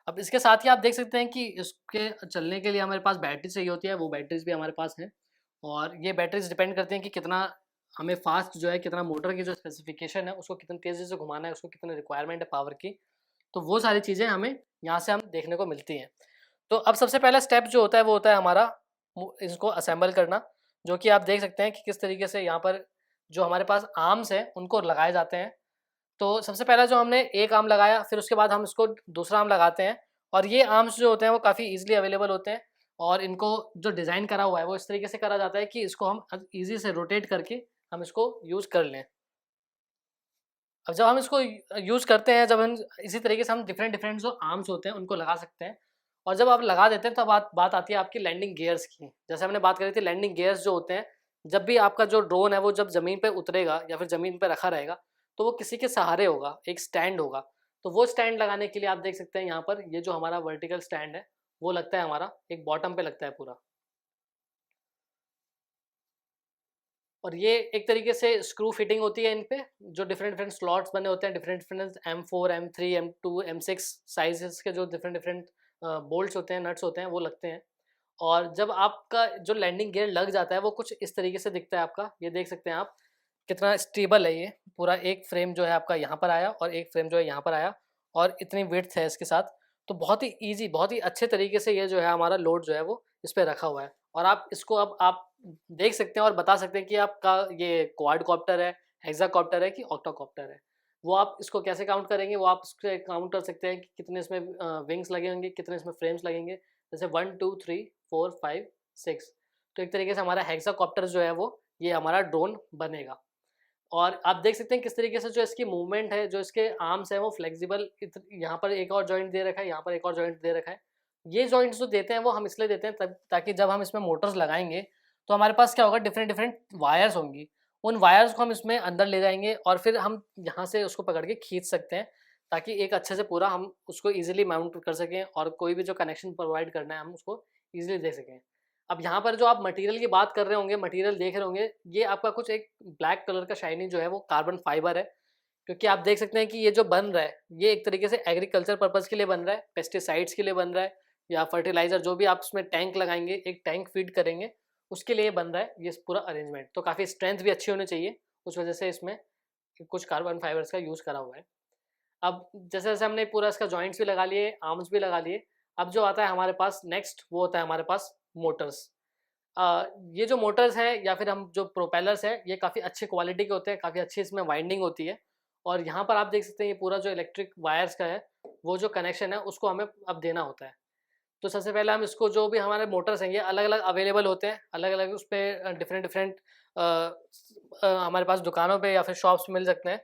अब इसके साथ ही आप देख सकते हैं कि इसके चलने के लिए हमारे पास बैटरी चाहिए होती है, वो बैटरीज भी हमारे पास हैं और ये बैटरीज डिपेंड करती हैं कि कितना हमें फास्ट जो है, कितना मोटर की जो स्पेसिफिकेशन है उसको कितनी तेज़ी से घुमाना है, उसको कितनी रिक्वायरमेंट है पावर की। तो वो सारी चीज़ें हमें यहाँ से हम देखने को मिलती हैं। तो अब सबसे पहला स्टेप जो होता है वो होता है हमारा इसको असेंबल करना, जो कि आप देख सकते हैं कि किस तरीके से यहाँ पर जो हमारे पास आर्म्स हैं उनको लगाए जाते हैं। तो सबसे पहला जो हमने एक आर्म लगाया, फिर उसके बाद हम इसको दूसरा आर्म लगाते हैं और ये आर्म्स जो होते हैं वो काफ़ी ईजिली अवेलेबल होते हैं और इनको जो डिज़ाइन करा हुआ है वो इस तरीके से करा जाता है कि इसको हम ईज़ी से रोटेट करके हम इसको यूज़ कर लें। अब जब हम इसको यूज़ करते हैं, जब हम इसी तरीके से हम डिफरेंट डिफरेंट जो आर्म्स होते हैं उनको लगा सकते हैं और जब आप लगा देते हैं तब बात आती है आपकी लैंडिंग गियर्स की। जैसे हमने बात करी थी, लैंडिंग गियर्स जो होते हैं, जब भी आपका जो ड्रोन है वो जब ज़मीन पे उतरेगा या फिर ज़मीन पे रखा रहेगा तो वो किसी के सहारे होगा, एक स्टैंड होगा। तो वो स्टैंड लगाने के लिए आप देख सकते हैं यहाँ पर ये जो हमारा वर्टिकल स्टैंड है वो लगता है, हमारा एक बॉटम पे लगता है पूरा। और ये एक तरीके से स्क्रू फिटिंग होती है इन पे, जो डिफरेंट डिफरेंट स्लॉट्स बने होते हैं, different different M4 M3 M2 M6 sizes के जो डिफरेंट डिफरेंट बोल्ट्स होते हैं, नट्स होते हैं, वो लगते हैं। और जब आपका जो लैंडिंग गियर लग जाता है वो कुछ इस तरीके से दिखता है आपका। ये देख सकते हैं आप कितना स्टेबल है ये पूरा। एक फ्रेम जो है आपका यहाँ पर आया और एक फ्रेम जो है यहाँ पर आया और इतनी विड्थ है इसके साथ। तो बहुत ही ईजी, बहुत ही अच्छे तरीके से ये जो है हमारा लोड जो है वो इस पे रखा हुआ है और आप इसको अब आप देख सकते हैं और बता सकते हैं कि आपका ये क्वाडकॉप्टर है, हेक्साकॉप्टर है कि ऑक्टोकॉप्टर है। वो आप इसको कैसे काउंट करेंगे, वो आप इसको काउंट कर सकते हैं कि कितने इसमें विंग्स लगे होंगे, कितने इसमें फ्रेम्स लगेंगे। जैसे 1 2 3 4 5 6। तो एक तरीके से हमारा हेक्साकॉप्टर जो है वो ये हमारा ड्रोन बनेगा। और आप देख सकते हैं किस तरीके से जो इसकी मूवमेंट है, जो इसके आर्म्स हैं वो फ्लेक्सिबल, यहाँ पर एक और जॉइंट दे रखा है, यहाँ पर एक और जॉइंट दे रखा है। ये जॉइंट्स जो देते हैं वो हम इसलिए देते हैं ताकि जब हम इसमें मोटर्स लगाएंगे तो हमारे पास क्या होगा, डिफरेंट डिफरेंट वायर्स होंगी। उन वायर्स को हम इसमें अंदर ले जाएंगे और फिर हम यहाँ से उसको पकड़ के खींच सकते हैं ताकि एक अच्छे से पूरा हम उसको ईजिली माउंट कर सकें और कोई भी जो कनेक्शन प्रोवाइड करना है हम उसको ईजिली दे सकें। अब यहाँ पर जो आप मटेरियल की बात कर रहे होंगे, मटेरियल देख रहे होंगे, ये आपका कुछ एक ब्लैक कलर का शाइनी जो है वो कार्बन फाइबर है। क्योंकि आप देख सकते हैं कि ये जो बन रहा है ये एक तरीके से एग्रीकल्चर पर्पज़ के लिए बन रहा है, पेस्टिसाइड्स के लिए बन रहा है या फर्टिलाइज़र, जो भी आप उसमें टैंक लगाएंगे, एक टैंक फीड करेंगे, उसके लिए बन रहा है ये पूरा अरेंजमेंट। तो काफ़ी स्ट्रेंथ भी अच्छी होनी चाहिए, उस वजह से इसमें कुछ कार्बन फाइबर्स का यूज़ करा हुआ है। अब जैसे-जैसे हमने पूरा इसका जॉइंट्स भी लगा लिए, आर्म्स भी लगा लिए, अब जो आता है हमारे पास नेक्स्ट, वो होता है हमारे पास मोटर्स। ये जो मोटर्स हैं या फिर हम जो प्रोपेलर्स हैं, ये काफ़ी अच्छे क्वालिटी के होते हैं, काफ़ी अच्छी इसमें वाइंडिंग होती है। और यहाँ पर आप देख सकते हैं ये पूरा जो इलेक्ट्रिक वायर्स का है, वो जो कनेक्शन है उसको हमें अब देना होता है। तो सबसे पहले हम इसको, जो भी हमारे मोटर्स हैं ये अलग-अलग अवेलेबल होते हैं, अलग-अलग उस पे डिफरेंट डिफरेंट हमारे पास दुकानों पे या फिर शॉप्स में मिल सकते हैं।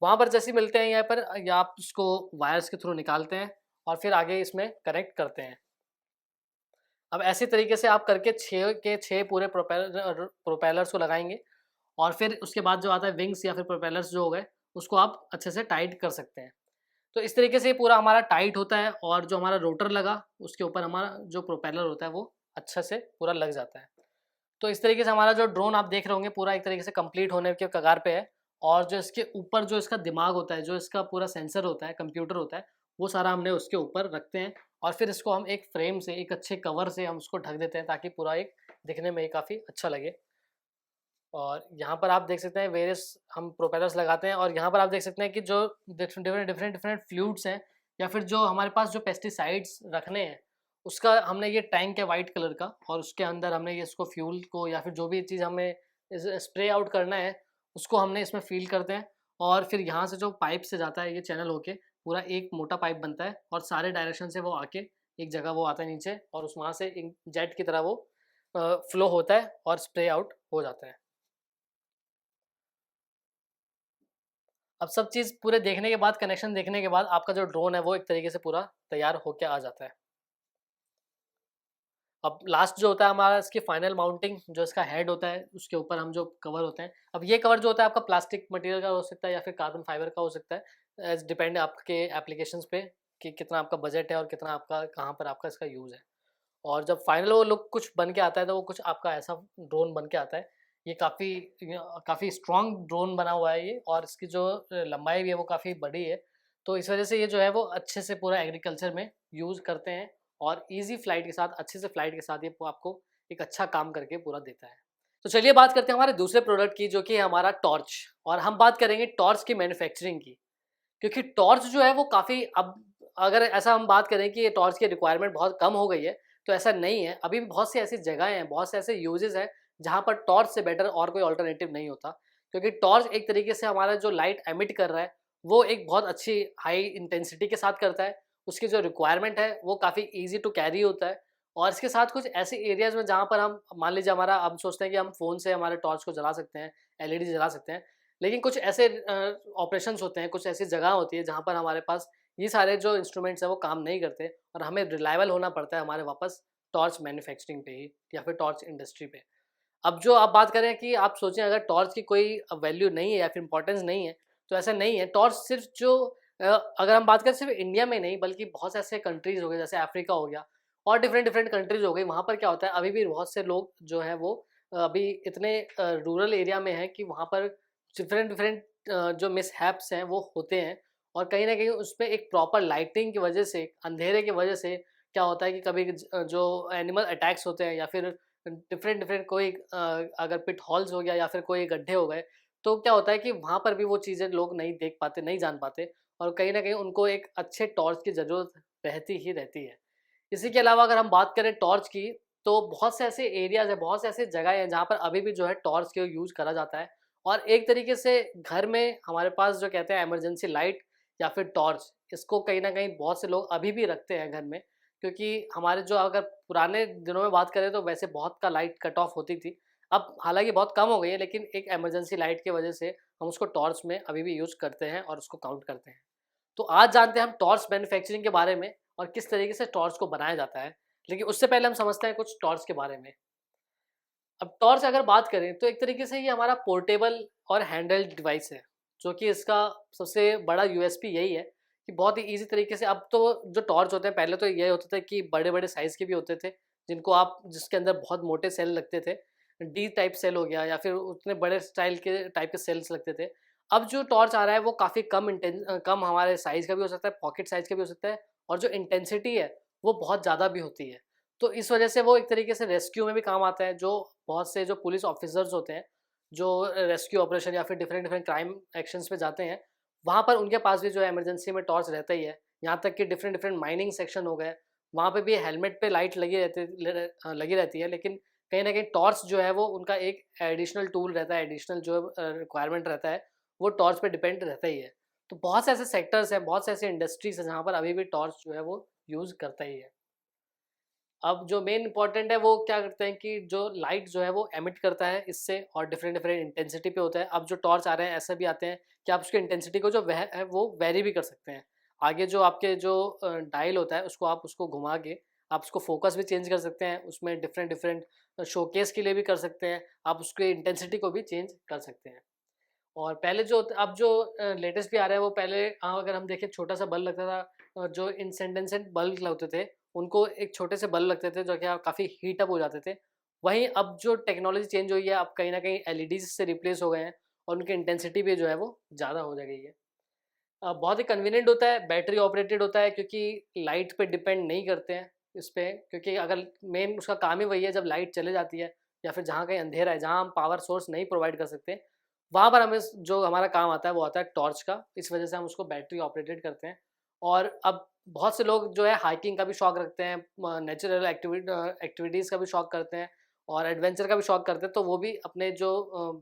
वहाँ पर जैसे ही मिलते हैं यहाँ पर, या आप उसको वायर्स के थ्रू निकालते हैं और फिर आगे इसमें कनेक्ट करते हैं। अब ऐसे तरीके से आप करके 6 के 6 पूरे प्रोपेलर्स को लगाएँगे और फिर उसके बाद जो आता है विंग्स या फिर प्रोपेलर्स जो हो गए, उसको आप अच्छे से टाइट कर सकते हैं। तो इस तरीके से ये पूरा हमारा टाइट होता है और जो हमारा रोटर लगा, उसके ऊपर हमारा जो प्रोपेलर होता है वो अच्छे से पूरा लग जाता है। तो इस तरीके से हमारा जो ड्रोन आप देख रहे होंगे पूरा एक तरीके से कंप्लीट होने के कगार पे है। और जो इसके ऊपर जो इसका दिमाग होता है, जो इसका पूरा सेंसर होता है, कंप्यूटर होता है, वो सारा हमने उसके ऊपर रखते हैं और फिर इसको हम एक फ्रेम से, एक अच्छे कवर से हम उसको ढक देते हैं ताकि पूरा एक दिखने में काफ़ी अच्छा लगे। और यहाँ पर आप देख सकते हैं वेरियस हम प्रोपेलर्स लगाते हैं और यहाँ पर आप देख सकते हैं कि जो डिफरेंट फ्लूइड्स हैं या फिर जो हमारे पास जो पेस्टिसाइड्स रखने हैं, उसका हमने ये टैंक है वाइट कलर का और उसके अंदर हमने ये इसको फ्यूल को या फिर जो भी चीज़ हमें स्प्रे आउट करना है, उसको हमने इसमें फील करते हैं। और फिर यहाँ से जो पाइप से जाता है ये चैनल होके पूरा एक मोटा पाइप बनता है और सारे डायरेक्शन से वो आके एक जगह वो आता है नीचे और उस वहाँ से एक जेट की तरह वो फ्लो होता है और स्प्रे आउट हो जाता है। अब सब चीज़ पूरे देखने के बाद, कनेक्शन देखने के बाद आपका जो ड्रोन है वो एक तरीके से पूरा तैयार होके आ जाता है। अब लास्ट जो होता है हमारा इसकी फाइनल माउंटिंग, जो इसका हेड होता है उसके ऊपर हम जो कवर होते हैं, अब ये कवर जो होता है आपका प्लास्टिक मटेरियल का हो सकता है या फिर कार्बन फाइबर का हो सकता है, एज डिपेंड आपके एप्लीकेशंस पे कि कितना आपका बजट है और कितना आपका, कहाँ पर आपका इसका यूज़ है। और जब फाइनल वो लुक कुछ बन के आता है तो वो कुछ आपका ऐसा ड्रोन बन के आता है। ये काफ़ी स्ट्रॉन्ग ड्रोन बना हुआ है ये और इसकी जो लंबाई भी है वो काफ़ी बड़ी है। तो इस वज़ह से ये जो है वो अच्छे से पूरा एग्रीकल्चर में यूज़ करते हैं और ईज़ी फ्लाइट के साथ, अच्छे से फ्लाइट के साथ ये आपको एक अच्छा काम करके पूरा देता है। तो चलिए बात करते हैं हमारे दूसरे प्रोडक्ट की, जो कि है हमारा टॉर्च। और हम बात करेंगे टॉर्च की मैन्युफैक्चरिंग की। क्योंकि टॉर्च जो है वो काफ़ी, अब अगर ऐसा हम बात करें कि ये टॉर्च की रिक्वायरमेंट बहुत कम हो गई है, तो ऐसा नहीं है। अभी भी बहुत सी ऐसी जगहें हैं, बहुत से ऐसे यूजेस हैं, जहाँ पर टॉर्च से बेटर और कोई अल्टरनेटिव नहीं होता। क्योंकि टॉर्च एक तरीके से हमारा जो लाइट एमिट कर रहा है, वो एक बहुत अच्छी हाई इंटेंसिटी के साथ करता है। उसकी जो रिक्वायरमेंट है, वो काफ़ी ईज़ी टू कैरी होता है। और इसके साथ कुछ ऐसे एरियाज़ में जहाँ पर हम, मान लीजिए हमारा, हम सोचते हैं कि हम फ़ोन से हमारे टॉर्च को जला सकते हैं, एलईडी जला सकते हैं। लेकिन कुछ ऐसे ऑपरेशंस होते हैं, कुछ ऐसी जगह होती है जहाँ पर हमारे पास ये सारे जो इंस्ट्रूमेंट्स हैं वो काम नहीं करते और हमें रिलायबल होना पड़ता है हमारे वापस टॉर्च मैन्युफैक्चरिंग पे ही या फिर टॉर्च इंडस्ट्री पे। अब जो आप बात करें कि आप सोचें अगर टॉर्च की कोई वैल्यू नहीं है या फिर इंपॉर्टेंस नहीं है, तो ऐसा नहीं है। टॉर्च सिर्फ जो अगर हम बात करें सिर्फ इंडिया में नहीं बल्कि बहुत से ऐसे कंट्रीज़ हो गए, जैसे अफ्रीका हो गया और डिफरेंट डिफरेंट कंट्रीज़ हो गई, वहाँ पर क्या होता है अभी भी बहुत से लोग जो हैं वो अभी इतने रूरल एरिया में हैं कि वहाँ पर डिफरेंट डिफरेंट जो मिसहैप्स हैं वो होते हैं। और कहीं न कहीं उसपे एक प्रॉपर लाइटिंग की वजह से, अंधेरे की वजह से क्या होता है कि कभी जो एनिमल अटैक्स होते हैं या फिर डिफरेंट डिफरेंट कोई अगर पिट हॉल्स हो गया या फिर कोई गड्ढे हो गए, तो क्या होता है कि वहाँ पर भी वो चीज़ें लोग नहीं देख पाते, नहीं जान पाते और कहीं न कहीं उनको एक अच्छे टॉर्च की ज़रूरत रहती ही रहती है। इसी के अलावा अगर हम बात करें टॉर्च की, तो बहुत से ऐसे एरियाज़ हैं, बहुत से ऐसी जगह हैं जहाँ पर अभी भी जो है टॉर्च का यूज़ करा जाता है। और एक तरीके से घर में हमारे पास जो कहते हैं इमरजेंसी लाइट या फिर टॉर्च, इसको कहीं न कहीं बहुत से लोग अभी भी रखते हैं घर में। क्योंकि हमारे जो, अगर पुराने दिनों में बात करें तो वैसे बहुत का लाइट कट ऑफ होती थी। अब हालाँकि बहुत कम हो गई है, लेकिन एक इमरजेंसी लाइट की वजह से हम उसको टॉर्च में अभी भी यूज़ करते हैं और उसको काउंट करते हैं। तो आज जानते हैं हम टॉर्च मैन्युफैक्चरिंग के बारे में और किस तरीके से टॉर्च को बनाया जाता है। लेकिन उससे पहले हम समझते हैं कुछ टॉर्च के बारे में। अब टॉर्च अगर बात करें तो एक तरीके से ये हमारा पोर्टेबल और हैंडहेल्ड डिवाइस है, जो कि इसका सबसे बड़ा यूएसपी यही है कि बहुत ही ईज़ी तरीके से, अब तो जो टॉर्च होते हैं, पहले तो ये होता था कि बड़े-बड़े साइज़ के भी होते थे, जिनको आप, जिसके अंदर बहुत मोटे सेल लगते थे। डी टाइप सेल हो गया या फिर उतने बड़े स्टाइल के टाइप के सेल्स लगते थे। अब जो टॉर्च आ रहा है वो काफ़ी कम हमारे साइज़ का भी हो सकता है, पॉकेट साइज़ का भी हो सकता है और जो इंटेंसिटी है वो बहुत ज़्यादा भी होती है। तो इस वजह से वो एक तरीके से रेस्क्यू में भी काम आता है। जो बहुत से जो पुलिस ऑफिसर्स होते हैं, जो रेस्क्यू ऑपरेशन या फिर डिफरेंट डिफरेंट क्राइम एक्शंस पे जाते हैं, वहाँ पर उनके पास भी जो है इमरजेंसी में टॉर्च रहता ही है। यहाँ तक कि डिफरेंट डिफरेंट माइनिंग सेक्शन हो गए, वहाँ पे भी हेलमेट पे लाइट लगी रहती है, लेकिन कहीं न कहीं टॉर्च जो है वो उनका एक एडिशनल टूल रहता है, एडिशनल जो रिक्वायरमेंट रहता है, वो टॉर्च पे डिपेंड रहता ही है। तो बहुत से ऐसे सेक्टर्स हैं, बहुत से ऐसे इंडस्ट्रीज़ हैं जहाँ पर अभी भी टॉर्च जो है वो यूज़ करता ही है। अब जो मेन इम्पोर्टेंट है वो क्या करते हैं कि जो लाइट जो है वो एमिट करता है इससे, और डिफरेंट डिफरेंट इंटेंसिटी पे होता है। अब जो टॉर्च आ रहे हैं ऐसे भी आते हैं कि आप उसकी इंटेंसिटी को जो वह है वो वेरी भी कर सकते हैं। आगे जो आपके जो डायल होता है उसको आप उसको घुमा के आप उसको फोकस भी चेंज कर सकते हैं, उसमें डिफरेंट डिफरेंट शोकेस के लिए भी कर सकते हैं, आप उसकी इंटेंसिटी को भी चेंज कर सकते हैं। और पहले जो अब जो लेटेस्ट भी आ रहा है वो पहले अगर हम देखें छोटा सा बल्ब लगता था, जो इंसेंडेंसेंट बल्ब लगते थे उनको एक छोटे से बल्ब लगते थे जो कि काफ़ी हीट अप हो जाते थे। वहीं अब जो टेक्नोलॉजी चेंज हुई है, अब कहीं न कहीं एलईडीज़ से रिप्लेस हो गए हैं और उनकी इंटेंसिटी भी जो है वो ज़्यादा हो जा गई है। बहुत ही कन्वीनिएंट होता है, बैटरी ऑपरेटेड होता है क्योंकि लाइट पे डिपेंड नहीं करते हैं इस पे, क्योंकि अगर मेन उसका काम ही वही है, जब लाइट चले जाती है या फिर जहाँ कहीं अंधेरा है, जहाँ हम पावर सोर्स नहीं प्रोवाइड कर सकते, वहाँ पर हमें जो हमारा काम आता है वो आता है टॉर्च का। इस वजह से हम उसको बैटरी ऑपरेटेड करते हैं। और अब बहुत से लोग जो है हाइकिंग का भी शौक रखते हैं, नेचुरल एक्टिविटीज़ का भी शौक करते हैं और एडवेंचर का भी शौक करते हैं, तो वो भी अपने जो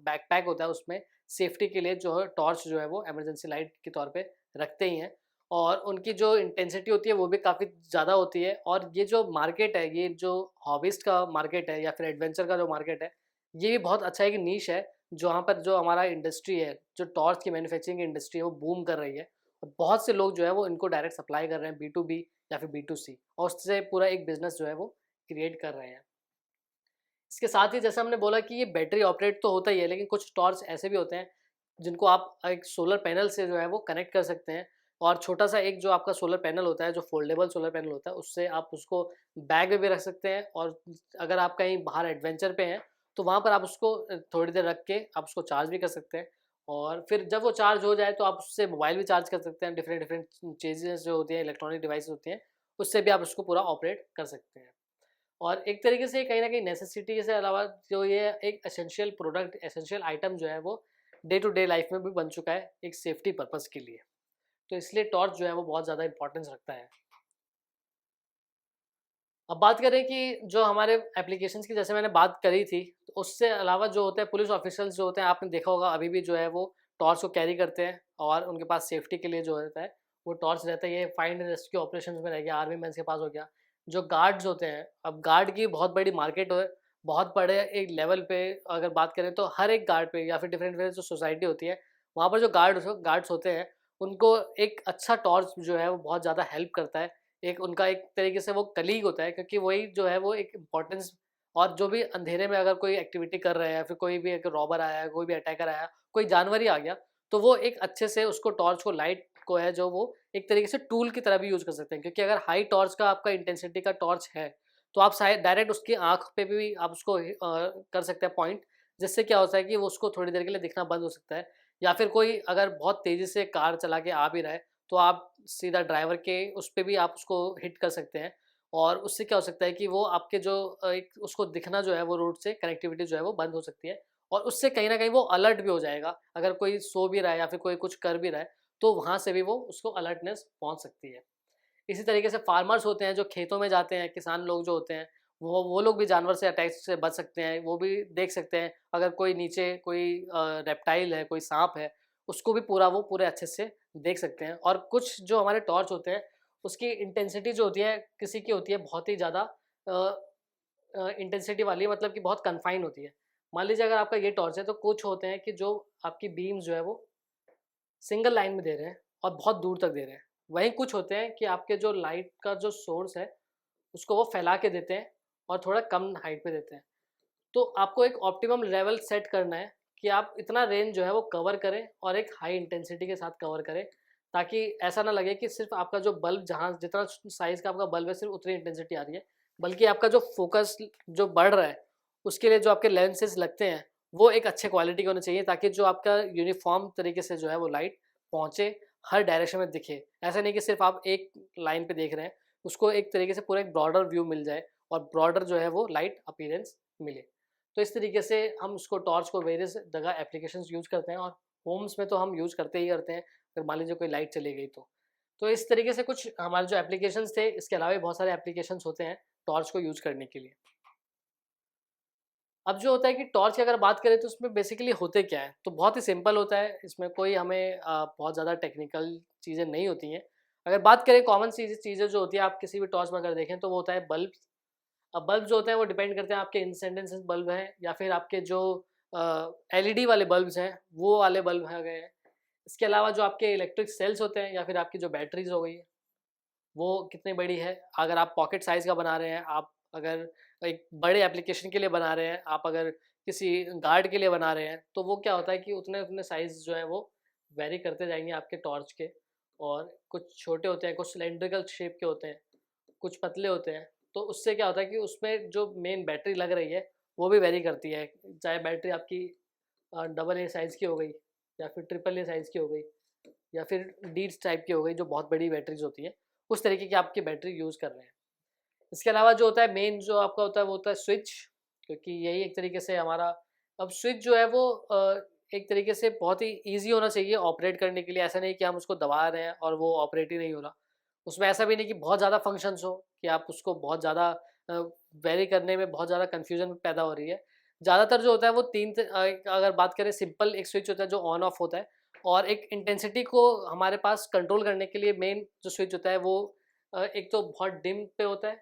बैकपैक होता है उसमें सेफ्टी के लिए जो है टॉर्च जो है वो इमरजेंसी लाइट के तौर पे रखते ही हैं। और उनकी जो इंटेंसिटी होती है वो भी काफ़ी ज़्यादा होती है। और ये जो मार्केट है, ये जो हॉबिस्ट का मार्केट है या फिर एडवेंचर का जो मार्केट है, ये भी बहुत अच्छा एक नीश है, जहाँ पर जो हमारा इंडस्ट्री है, जो टॉर्च की मैन्युफैक्चरिंग की इंडस्ट्री है वो बूम कर रही है। और बहुत से लोग जो है वो इनको डायरेक्ट सप्लाई कर रहे हैं, बी टू बी या फिर बी टू सी, और उससे पूरा एक बिजनेस जो है वो क्रिएट कर रहे हैं। इसके साथ ही जैसे हमने बोला कि ये बैटरी ऑपरेट तो होता ही है, लेकिन कुछ टॉर्च ऐसे भी होते हैं जिनको आप एक सोलर पैनल से जो है वो कनेक्ट कर सकते हैं। और छोटा सा एक जो आपका सोलर पैनल होता है, जो फोल्डेबल सोलर पैनल होता है, उससे आप उसको बैग में भी रख सकते हैं। और अगर आप कहीं बाहर एडवेंचर पे हैं तो वहाँ पर आप उसको थोड़ी देर रख के आप उसको चार्ज भी कर सकते हैं। और फिर जब वो चार्ज हो जाए तो आप उससे मोबाइल भी चार्ज कर सकते हैं। डिफरेंट डिफरेंट चीज़ें जो होती हैं, इलेक्ट्रॉनिक डिवाइस होती हैं, उससे भी आप उसको पूरा ऑपरेट कर सकते हैं। और एक तरीके से कहीं न कहीं नेसेसिटी से अलावा जो ये एक एसेंशियल प्रोडक्ट, एसेंशियल आइटम जो है वो डे टू डे लाइफ में भी बन चुका है एक सेफ्टी पर्पज़ के लिए। तो इसलिए टॉर्च जो है वो बहुत ज़्यादा इम्पोर्टेंस रखता है। अब बात करें कि जो हमारे एप्लीकेशंस की जैसे मैंने बात करी थी, तो उससे अलावा जो होते हैं पुलिस ऑफ़िशियल्स जो होते हैं, आपने देखा होगा अभी भी जो है वो टॉर्च को कैरी करते हैं और उनके पास सेफ्टी के लिए जो रहता है, वो टॉर्च रहता है। ये फाइंड एंड रेस्क्यू ऑपरेशंस में रह गया, आर्मी मेंस के पास हो गया। जो गार्ड्स होते हैं, अब गार्ड की बहुत बड़ी मार्केट है, बहुत बड़े एक लेवल पे अगर बात करें तो हर एक गार्ड पे या फिर डिफरेंट डिफरेंट जो सोसाइटी होती है, वहाँ पर जो गार्ड्स होते हैं, उनको एक अच्छा टॉर्च जो है वो बहुत ज़्यादा हेल्प करता है। एक उनका एक तरीके से वो कलीग होता है, क्योंकि वही जो है वो एक इम्पोर्टेंस। और जो भी अंधेरे में अगर कोई एक्टिविटी कर रहे हैं या फिर कोई भी एक रॉबर आया, कोई भी अटैकर आया, कोई जानवर ही आ गया, तो वो एक अच्छे से उसको टॉर्च को, लाइट को है जो वो एक तरीके से टूल की तरह भी यूज़ कर सकते हैं। क्योंकि अगर हाई टॉर्च का आपका इंटेंसिटी का टॉर्च है, तो आप शायद डायरेक्ट उसकी आँख पे भी आप उसको कर सकते हैं पॉइंट, जिससे क्या होता है कि वो उसको थोड़ी देर के लिए दिखना बंद हो सकता है। या फिर कोई अगर बहुत तेज़ी से कार चला के आ भी रहा है, तो आप सीधा ड्राइवर के उस पे भी आप उसको हिट कर सकते हैं। और उससे क्या हो सकता है कि वो आपके जो एक उसको दिखना जो है वो रोड से कनेक्टिविटी जो है वो बंद हो सकती है। और उससे कहीं न कहीं वो अलर्ट भी हो जाएगा। अगर कोई सो भी रहा है या फिर कोई कुछ कर भी रहा है, तो वहाँ से भी वो उसको अलर्टनेस पहुँच सकती है। इसी तरीके से फार्मर्स होते हैं जो खेतों में जाते हैं, किसान लोग जो होते हैं, वो लोग भी जानवर से अटैक से बच सकते हैं। वो भी देख सकते हैं अगर कोई नीचे कोई रेप्टाइल है, कोई साँप है, उसको भी वो पूरे अच्छे से देख सकते हैं। और कुछ जो हमारे टॉर्च होते हैं, उसकी इंटेंसिटी जो होती है, किसी की होती है बहुत ही ज़्यादा इंटेंसिटी वाली, मतलब कि बहुत कन्फाइन होती है। मान लीजिए अगर आपका ये टॉर्च है, तो कुछ होते हैं कि जो आपकी बीम्स जो है वो सिंगल लाइन में दे रहे हैं और बहुत दूर तक दे रहे हैं। वहीं कुछ होते हैं कि आपके जो लाइट का जो सोर्स है, उसको वो फैला के देते हैं और थोड़ा कम हाइट पे देते हैं। तो आपको एक ऑप्टिमम लेवल सेट करना है कि आप इतना रेंज जो है वो कवर करें और एक हाई इंटेंसिटी के साथ कवर करें, ताकि ऐसा ना लगे कि सिर्फ आपका जो बल्ब, जहाँ जितना साइज़ का आपका बल्ब है, सिर्फ उतनी इंटेंसिटी आ रही है, बल्कि आपका जो फोकस जो बढ़ रहा है, उसके लिए जो आपके लेंसेज़ लगते हैं, वो एक अच्छे क्वालिटी के होने चाहिए, ताकि जो आपका यूनिफ़ॉर्म तरीके से जो है वो लाइट पहुँचे, हर डायरेक्शन में दिखे। ऐसा नहीं कि सिर्फ आप एक लाइन पे देख रहे हैं, उसको एक तरीके से पूरा एक ब्रॉडर व्यू मिल जाए और ब्रॉडर जो है वो लाइट अपीयरेंस मिले। तो इस तरीके से हम उसको टॉर्च को वेरियस जगह एप्लीकेशंस यूज़ करते हैं। और होम्स में तो हम यूज़ करते ही करते हैं, अगर मान लीजिए कोई लाइट चली गई तो। तो इस तरीके से कुछ हमारे जो एप्लीकेशंस थे, इसके अलावा भी बहुत सारे एप्लीकेशंस होते हैं टॉर्च को यूज़ करने के लिए। अब जो होता है कि टॉर्च की अगर बात करें तो उसमें बेसिकली होते क्या है, तो बहुत ही सिंपल होता है, इसमें कोई हमें बहुत ज़्यादा टेक्निकल चीज़ें नहीं होती हैं। अगर बात करें कॉमन चीज़ें चीज़ें जो होती है आप किसी भी टॉर्च में अगर देखें तो वो होता है बल्ब। अब बल्ब जो होते हैं वो डिपेंड करते हैं आपके इंसेंडेंसेस बल्ब हैं या फिर आपके जो एलईडी वाले बल्ब्स हैं वो वाले बल्ब आ गए हैं। इसके अलावा जो आपके इलेक्ट्रिक सेल्स होते हैं या फिर आपकी जो बैटरीज हो गई है वो कितनी बड़ी है। अगर आप पॉकेट साइज़ का बना रहे हैं, आप अगर एक बड़े एप्लीकेशन के लिए बना रहे हैं, आप अगर किसी गार्ड के लिए बना रहे हैं, तो वो क्या होता है कि उतने-उतने साइज़ जो है वो वेरी करते जाएँगे आपके टॉर्च के। और कुछ छोटे होते हैं, कुछ सिलिंड्रिकल शेप के होते हैं, कुछ पतले होते हैं। तो उससे क्या होता है कि उसमें जो मेन बैटरी लग रही है, वो भी वेरी करती है। चाहे बैटरी आपकी डबल ए साइज़ की हो गई या फिर ट्रिपल ए साइज़ की हो गई या फिर डीट्स टाइप की हो गई, जो बहुत बड़ी बैटरीज़ होती हैं, उस तरीके की आपकी बैटरी यूज़ कर रहे हैं। इसके अलावा जो होता है मेन जो आपका होता है वो होता है स्विच, क्योंकि यही एक तरीके से हमारा अब स्विच जो है वो एक तरीके से बहुत ही ईज़ी होना चाहिए ऑपरेट करने के लिए। ऐसा नहीं कि हम उसको दबा रहे हैं और वो ऑपरेट ही नहीं हो रहा। उसमें ऐसा भी नहीं कि बहुत ज़्यादा फंक्शंस हो कि आप उसको बहुत ज़्यादा अ, वेरी करने में बहुत ज़्यादा कन्फ्यूज़न पैदा हो रही है। ज़्यादातर जो होता है वो अगर बात करें सिंपल एक स्विच होता है जो ऑन ऑफ होता है और एक इंटेंसिटी को हमारे पास कंट्रोल करने के लिए मेन जो स्विच होता है वो एक तो बहुत डिम पे होता है,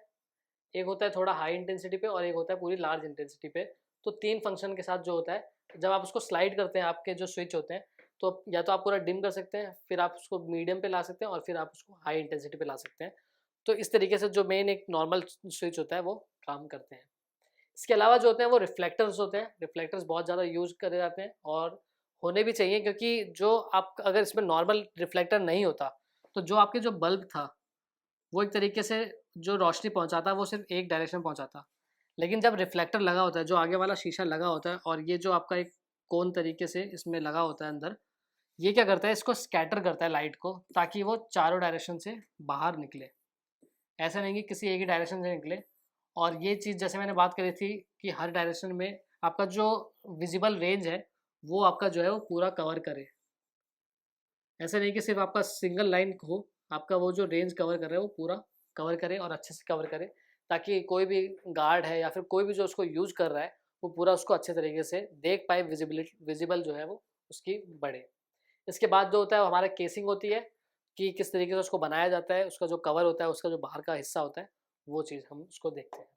एक होता है थोड़ा हाई इंटेंसिटी पे और एक होता है पूरी लार्ज इंटेंसिटी पे। तो 3 फंक्शन के साथ जो होता है, जब आप उसको स्लाइड करते हैं आपके जो स्विच होते हैं, तो या तो आप पूरा डिम कर सकते हैं, फिर आप उसको मीडियम पे ला सकते हैं और फिर आप उसको हाई इंटेंसिटी पे ला सकते हैं। तो इस तरीके से जो मेन एक नॉर्मल स्विच होता है वो काम करते हैं। इसके अलावा जो होते हैं वो रिफ्लेक्टर्स होते हैं। रिफ्लेक्टर्स बहुत ज़्यादा यूज़ करे जाते हैं और होने भी चाहिए, क्योंकि जो आप अगर इसमें नॉर्मल रिफ्लेक्टर नहीं होता, तो जो आपके जो बल्ब था वो एक तरीके से जो रोशनी पहुँचाता वो सिर्फ एक डायरेक्शन में पहुँचाता। लेकिन जब रिफ्लेक्टर लगा होता है, जो आगे वाला शीशा लगा होता है और ये जो आपका एक कोन तरीके से इसमें लगा होता है अंदर, ये क्या करता है इसको स्कैटर करता है लाइट को, ताकि वो चारों डायरेक्शन से बाहर निकले। ऐसा नहीं कि किसी एक ही डायरेक्शन से निकले। और ये चीज़ जैसे मैंने बात करी थी कि हर डायरेक्शन में आपका जो विज़िबल रेंज है, वो आपका जो है वो पूरा कवर करे। ऐसा नहीं कि सिर्फ़ आपका सिंगल लाइन हो, आपका वो जो रेंज कवर कर रहा है वो पूरा कवर करे और अच्छे से कवर करे, ताकि कोई भी गार्ड है या फिर कोई भी जो उसको यूज़ कर रहा है, वो पूरा उसको अच्छे तरीके से देख पाए, विज़िबल जो है वो उसकी बढ़े। इसके बाद जो होता है वो हमारा केसिंग होती है कि किस तरीके से उसको बनाया जाता है, उसका जो कवर होता है, उसका जो बाहर का हिस्सा होता है, वो चीज़ हम उसको देखते हैं।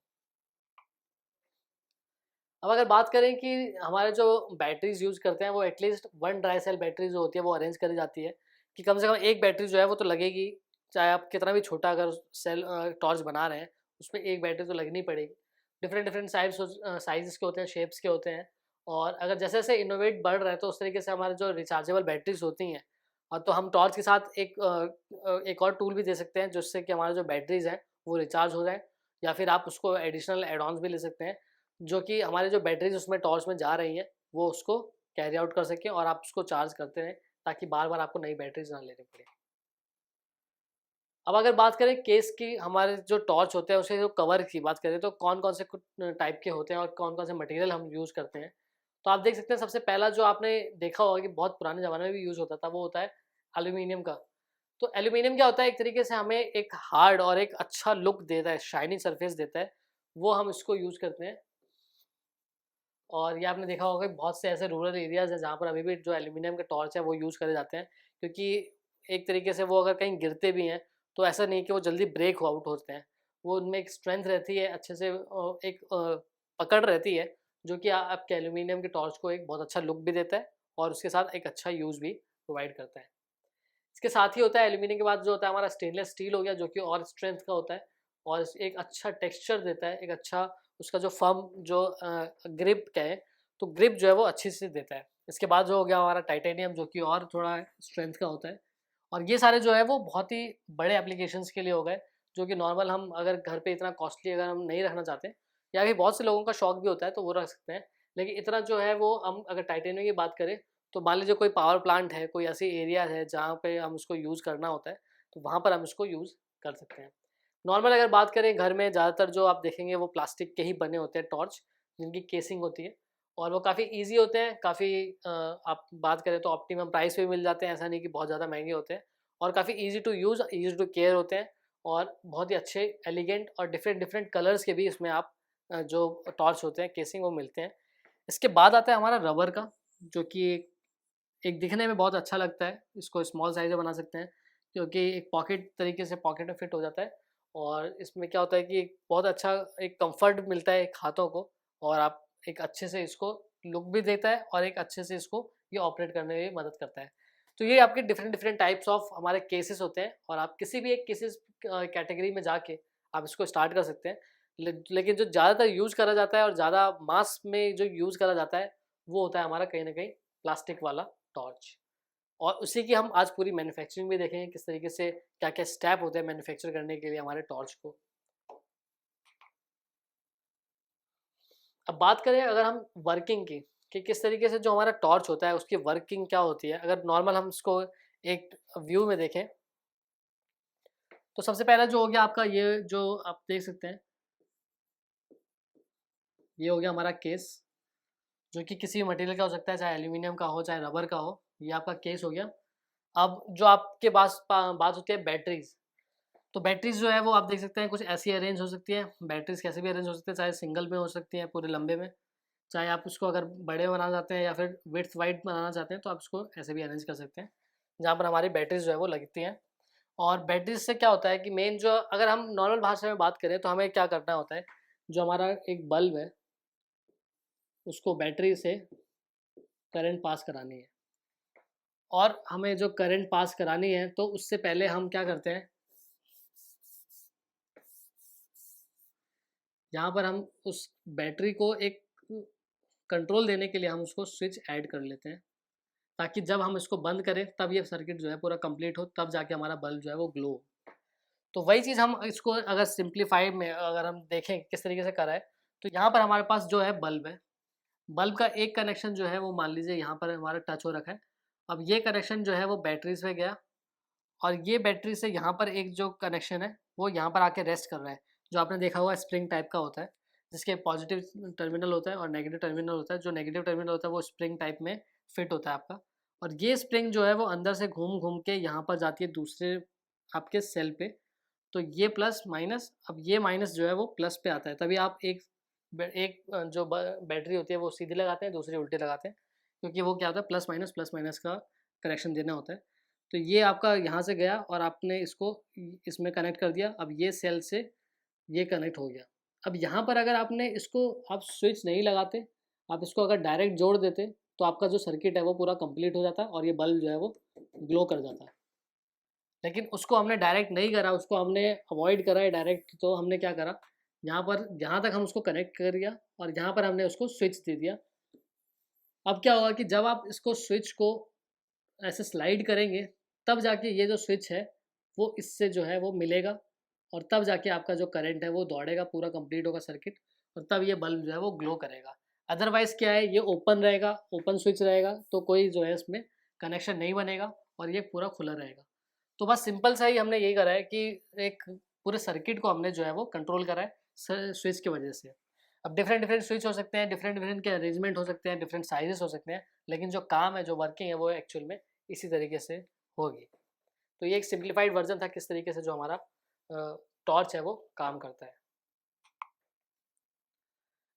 अब अगर बात करें कि हमारे जो बैटरीज़ यूज़ करते हैं वो एटलीस्ट 1 ड्राई सेल बैटरी जो होती है वो अरेंज करी जाती है कि कम से कम एक बैटरी जो है वो तो लगेगी। चाहे आप कितना भी छोटा अगर टॉर्च बना रहे हैं, उसमें एक बैटरी तो लगनी पड़ेगी। डिफरेंट डिफरेंट साइज़ के होते हैं, शेप्स के होते हैं। और अगर जैसे-जैसे इनोवेट बढ़ रहा है तो उस तरीके से हमारे जो रिचार्जेबल बैटरीज़ होती हैं, तो हम टॉर्च के साथ एक और टूल भी दे सकते हैं जिससे कि हमारे जो बैटरीज़ हैं वो रिचार्ज हो जाएँ। या फिर आप उसको एडिशनल ऐड ऑन्स भी ले सकते हैं, जो कि हमारी जो बैटरीज़ उसमें टॉर्च में जा रही हैं, वो उसको कैरी आउट कर सकें और आप उसको चार्ज करते रहें, ताकि बार-बार आपको नई बैटरीज़ ना लेनी पड़े। अब अगर बात करें केस की, हमारे जो टॉर्च होते हैं उसके जो कवर की बात करें तो कौन-कौन से कुछ टाइप के होते हैं और कौन-कौन से मटेरियल हम यूज़ करते हैं। तो आप देख सकते हैं सबसे पहला जो आपने देखा होगा कि बहुत पुराने ज़माने में भी यूज़ होता था, वो होता है एल्यूमीनियम का। तो एल्यूमीनियम क्या होता है, एक तरीके से हमें एक हार्ड और एक अच्छा लुक देता है, शाइनी सरफेस देता है, वो हम इसको यूज़ करते हैं। और ये आपने देखा होगा कि बहुत से ऐसे रूरल एरियाज़ हैं जहाँ पर अभी भी जो एल्यूमीनियम के टॉर्च है वो यूज़ करे जाते हैं, क्योंकि एक तरीके से वो अगर कहीं गिरते भी हैं तो ऐसा नहीं कि वो जल्दी ब्रेक आउट होते हैं। वो उनमें एक स्ट्रेंथ रहती है, अच्छे से पकड़ रहती है, जो कि आपके एल्यूमीनियम के टॉर्च को एक बहुत अच्छा लुक भी देता है और उसके साथ एक अच्छा यूज़ भी प्रोवाइड करता है। इसके साथ ही होता है एल्यूमीनियम के बाद जो होता है हमारा स्टेनलेस स्टील हो गया, जो कि और स्ट्रेंथ का होता है और एक अच्छा टेक्सचर देता है, एक अच्छा उसका जो फर्म जो ग्रिप कहें, तो ग्रिप जो है वो अच्छे से देता है। इसके बाद जो हो गया हमारा टाइटेनियम, जो कि और थोड़ा स्ट्रेंथ का होता है। और ये सारे जो है वो बहुत ही बड़े एप्लीकेशंस के लिए हो गए, जो कि नॉर्मल हम अगर घर पे इतना कॉस्टली अगर हम नहीं रखना चाहते, या फिर बहुत से लोगों का शौक भी होता है तो वो रख सकते हैं। लेकिन इतना जो है वो हम अगर टाइटेनियम की बात करें, तो मान लीजिए कोई पावर प्लांट है, कोई ऐसी एरिया है जहाँ पे हम उसको यूज़ करना होता है, तो वहाँ पर हम इसको यूज़ कर सकते हैं। नॉर्मल अगर बात करें घर में ज़्यादातर जो आप देखेंगे वो प्लास्टिक के ही बने होते हैं टॉर्च, जिनकी केसिंग होती है और वो काफ़ी ईज़ी होते हैं, काफ़ी आप बात करें तो ऑप्टिमम प्राइस पे मिल जाते हैं, ऐसा नहीं कि बहुत ज़्यादा महँगे होते हैं। और काफ़ी easy to use, easy to care होते हैं और बहुत ही अच्छे, एलिगेंट और डिफरेंट डिफरेंट कलर्स के भी इसमें आप जो टॉर्च होते हैं केसिंग वो मिलते हैं। इसके बाद आता है हमारा रबर का, जो कि एक दिखने में बहुत अच्छा लगता है। इसको स्मॉल साइज़ में बना सकते हैं क्योंकि एक पॉकेट तरीके से पॉकेट में फिट हो जाता है और इसमें क्या होता है कि एक बहुत अच्छा एक कंफर्ट मिलता है एक हाथों को और आप एक अच्छे से इसको लुक भी देता है और एक अच्छे से इसको ये ऑपरेट करने में भी मदद करता है। तो ये आपके डिफरेंट डिफरेंट टाइप्स ऑफ हमारे केसेस होते हैं और आप किसी भी एक केसेस कैटेगरी में जाके आप इसको स्टार्ट कर सकते हैं। लेकिन जो ज़्यादातर यूज़ करा जाता है और ज़्यादा मास में जो यूज़ करा जाता है वो होता है हमारा कहीं न कहीं प्लास्टिक वाला टॉर्च। और उसी की हम आज पूरी मैन्युफैक्चरिंग भी देखेंगे, किस तरीके से क्या-क्या स्टेप होते हैं मैन्युफैक्चर करने के लिए हमारे टॉर्च को। अब बात करें अगर हम वर्किंग की, कि किस तरीके से जो हमारा टॉर्च होता है उसकी वर्किंग क्या होती है। अगर नॉर्मल हम इसको एक व्यू में देखें, तो सबसे पहला जो हो गया आपका ये जो आप देख सकते हैं, ये हो गया हमारा केस, जो कि किसी भी मटेरियल का हो सकता है, चाहे एल्यूमीनियम का हो, चाहे रबर का हो। ये आपका केस हो गया। अब जो आपके पास बात होती है बैटरीज़, तो बैटरीज़ जो है वो आप देख सकते हैं कुछ ऐसी अरेंज हो सकती है। बैटरीज़ कैसे भी अरेंज हो सकती है, चाहे सिंगल में हो सकती है पूरे लंबे में, चाहे आप उसको अगर बड़े बनाना चाहते हैं या फिर विड्थ वाइड बनाना चाहते हैं तो आप इसको ऐसे भी अरेंज कर सकते हैं, जहाँ पर हमारी बैटरीज़ जो है वो लगती हैं। और बैटरीज़ से क्या होता है कि मेन जो अगर हम नॉर्मल भाषा में बात करें तो हमें क्या करना होता है, जो हमारा एक बल्ब है उसको बैटरी से करंट पास करानी है। और हमें जो करंट पास करानी है तो उससे पहले हम क्या करते हैं, यहाँ पर हम उस बैटरी को एक कंट्रोल देने के लिए हम उसको स्विच ऐड कर लेते हैं, ताकि जब हम इसको बंद करें तब ये सर्किट जो है पूरा कंप्लीट हो, तब जाके हमारा बल्ब जो है वो ग्लो हो। तो वही चीज़ हम इसको अगर सिंप्लीफाई में अगर हम देखें किस तरीके से करा है, तो यहाँ पर हमारे पास जो है बल्ब है। बल्ब का एक कनेक्शन जो है वो मान लीजिए यहाँ पर हमारा टच हो रखा है। अब ये कनेक्शन जो है वो बैटरीज़ में गया और ये बैटरी से यहाँ पर एक जो कनेक्शन है वो यहाँ पर आके रेस्ट कर रहा है। जो आपने देखा होगा स्प्रिंग टाइप का होता है, जिसके पॉजिटिव टर्मिनल होता है और नेगेटिव टर्मिनल होता है। जो नेगेटिव टर्मिनल होता है वो स्प्रिंग टाइप में फिट होता है आपका, और ये स्प्रिंग जो है वो अंदर से घूम घूम के यहाँ पर जाती है दूसरे आपके सेल पे। तो ये प्लस माइनस, अब ये माइनस जो है वो प्लस पे आता है, तभी आप जो बैटरी होती है वो सीधी लगाते हैं, दूसरी उल्टी लगाते हैं, क्योंकि वो क्या होता है प्लस माइनस का करेक्शन देना होता है। तो ये आपका यहाँ से गया और आपने इसको इसमें कनेक्ट कर दिया। अब ये सेल से ये कनेक्ट हो गया। अब यहाँ पर अगर आपने इसको आप स्विच नहीं लगाते, आप इसको अगर डायरेक्ट जोड़ देते तो आपका जो सर्किट है वो पूरा कंप्लीट हो जाता और ये बल्ब जो है वो ग्लो कर जाता। लेकिन उसको हमने डायरेक्ट नहीं करा, उसको हमने अवॉइड करा है डायरेक्ट। तो हमने क्या करा, यहाँ पर यहाँ तक हम उसको कनेक्ट कर दिया और यहाँ पर हमने उसको स्विच दे दिया। अब क्या होगा कि जब आप इसको स्विच को ऐसे स्लाइड करेंगे, तब जाके ये जो स्विच है वो इससे जो है वो मिलेगा और तब जाके आपका जो करंट है वो दौड़ेगा, पूरा कंप्लीट होगा सर्किट, और तब ये बल्ब जो है वो ग्लो करेगा। अदरवाइज़ क्या है, ये ओपन रहेगा, ओपन स्विच रहेगा तो कोई जो है इसमें कनेक्शन नहीं बनेगा और ये पूरा खुला रहेगा। तो बस सिंपल सा ही हमने यही करा है कि एक पूरे सर्किट को हमने जो है वो कंट्रोल करा है स्विच की वजह से। अब डिफरेंट डिफरेंट स्विच हो सकते हैं, डिफरेंट डिफरेंट के अरेंजमेंट हो सकते हैं, डिफरेंट साइजेस हो सकते हैं, लेकिन जो काम है, जो वर्किंग है वो एक्चुअल में इसी तरीके से होगी। तो ये एक सिंप्लीफाइड वर्जन था किस तरीके से जो हमारा टॉर्च है वो काम करता है।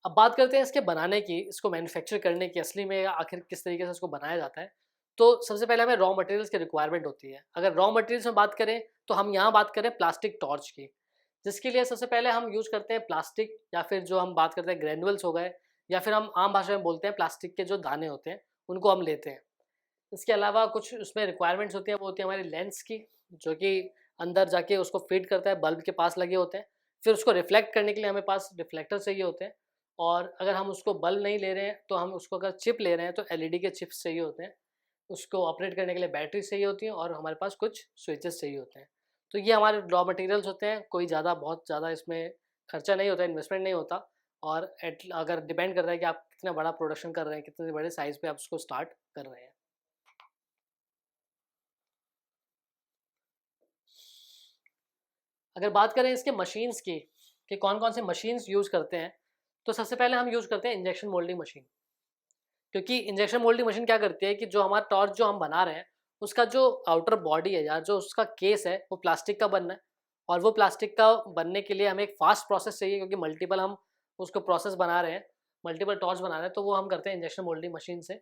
अब बात करते हैं इसके बनाने की, इसको मैन्युफैक्चर करने की, असली में आखिर किस तरीके से इसको बनाया जाता है। तो सबसे पहले हमें रॉ मटेरियल्स की रिक्वायरमेंट होती है। अगर रॉ मटेरियल्स में बात करें तो हम यहाँ बात करें प्लास्टिक टॉर्च की, जिसके लिए सबसे पहले हम यूज़ करते हैं प्लास्टिक, या फिर जो हम बात करते हैं ग्रैन्युअल्स हो गए, या फिर हम आम भाषा में बोलते हैं प्लास्टिक के जो दाने होते हैं उनको हम लेते हैं। इसके अलावा कुछ उसमें रिक्वायरमेंट्स होती हैं, वो होती है हमारी लेंस की, जो कि अंदर जाके उसको फीड करता है, बल्ब के पास लगे होते हैं। फिर उसको रिफ्लेक्ट करने के लिए हमें पास रिफ्लेक्टर चाहिए होते हैं, और अगर हम उसको बल्ब नहीं ले रहे हैं तो हम उसको अगर चिप ले रहे हैं तो एलईडी के चिप्स चाहिए होते हैं। उसको ऑपरेट करने के लिए बैटरी चाहिए होती है और हमारे पास कुछ स्विचेस चाहिए होते हैं। तो ये हमारे रॉ मटेरियल्स होते हैं। कोई बहुत ज़्यादा इसमें खर्चा नहीं होता, इन्वेस्टमेंट नहीं होता, और अगर डिपेंड करता है कि आप कितना बड़ा प्रोडक्शन कर रहे हैं, कितने बड़े साइज़ पे आप उसको स्टार्ट कर रहे हैं। अगर बात करें इसके मशीन्स की, कि कौन-कौन से मशीन्स यूज़ करते हैं, तो सबसे पहले हम यूज़ करते हैं इंजेक्शन मोल्डिंग मशीन। क्योंकि इंजेक्शन मोल्डिंग मशीन क्या करती है कि जो हमारा टॉर्च जो हम बना रहे हैं, उसका जो आउटर बॉडी है या जो उसका केस है वो प्लास्टिक का बनना है, और वो प्लास्टिक का बनने के लिए हमें एक फास्ट प्रोसेस चाहिए, क्योंकि मल्टीपल हम उसको प्रोसेस बना रहे हैं, मल्टीपल टॉर्च बना रहे हैं, तो वो हम करते हैं इंजेक्शन मोल्डिंग मशीन से।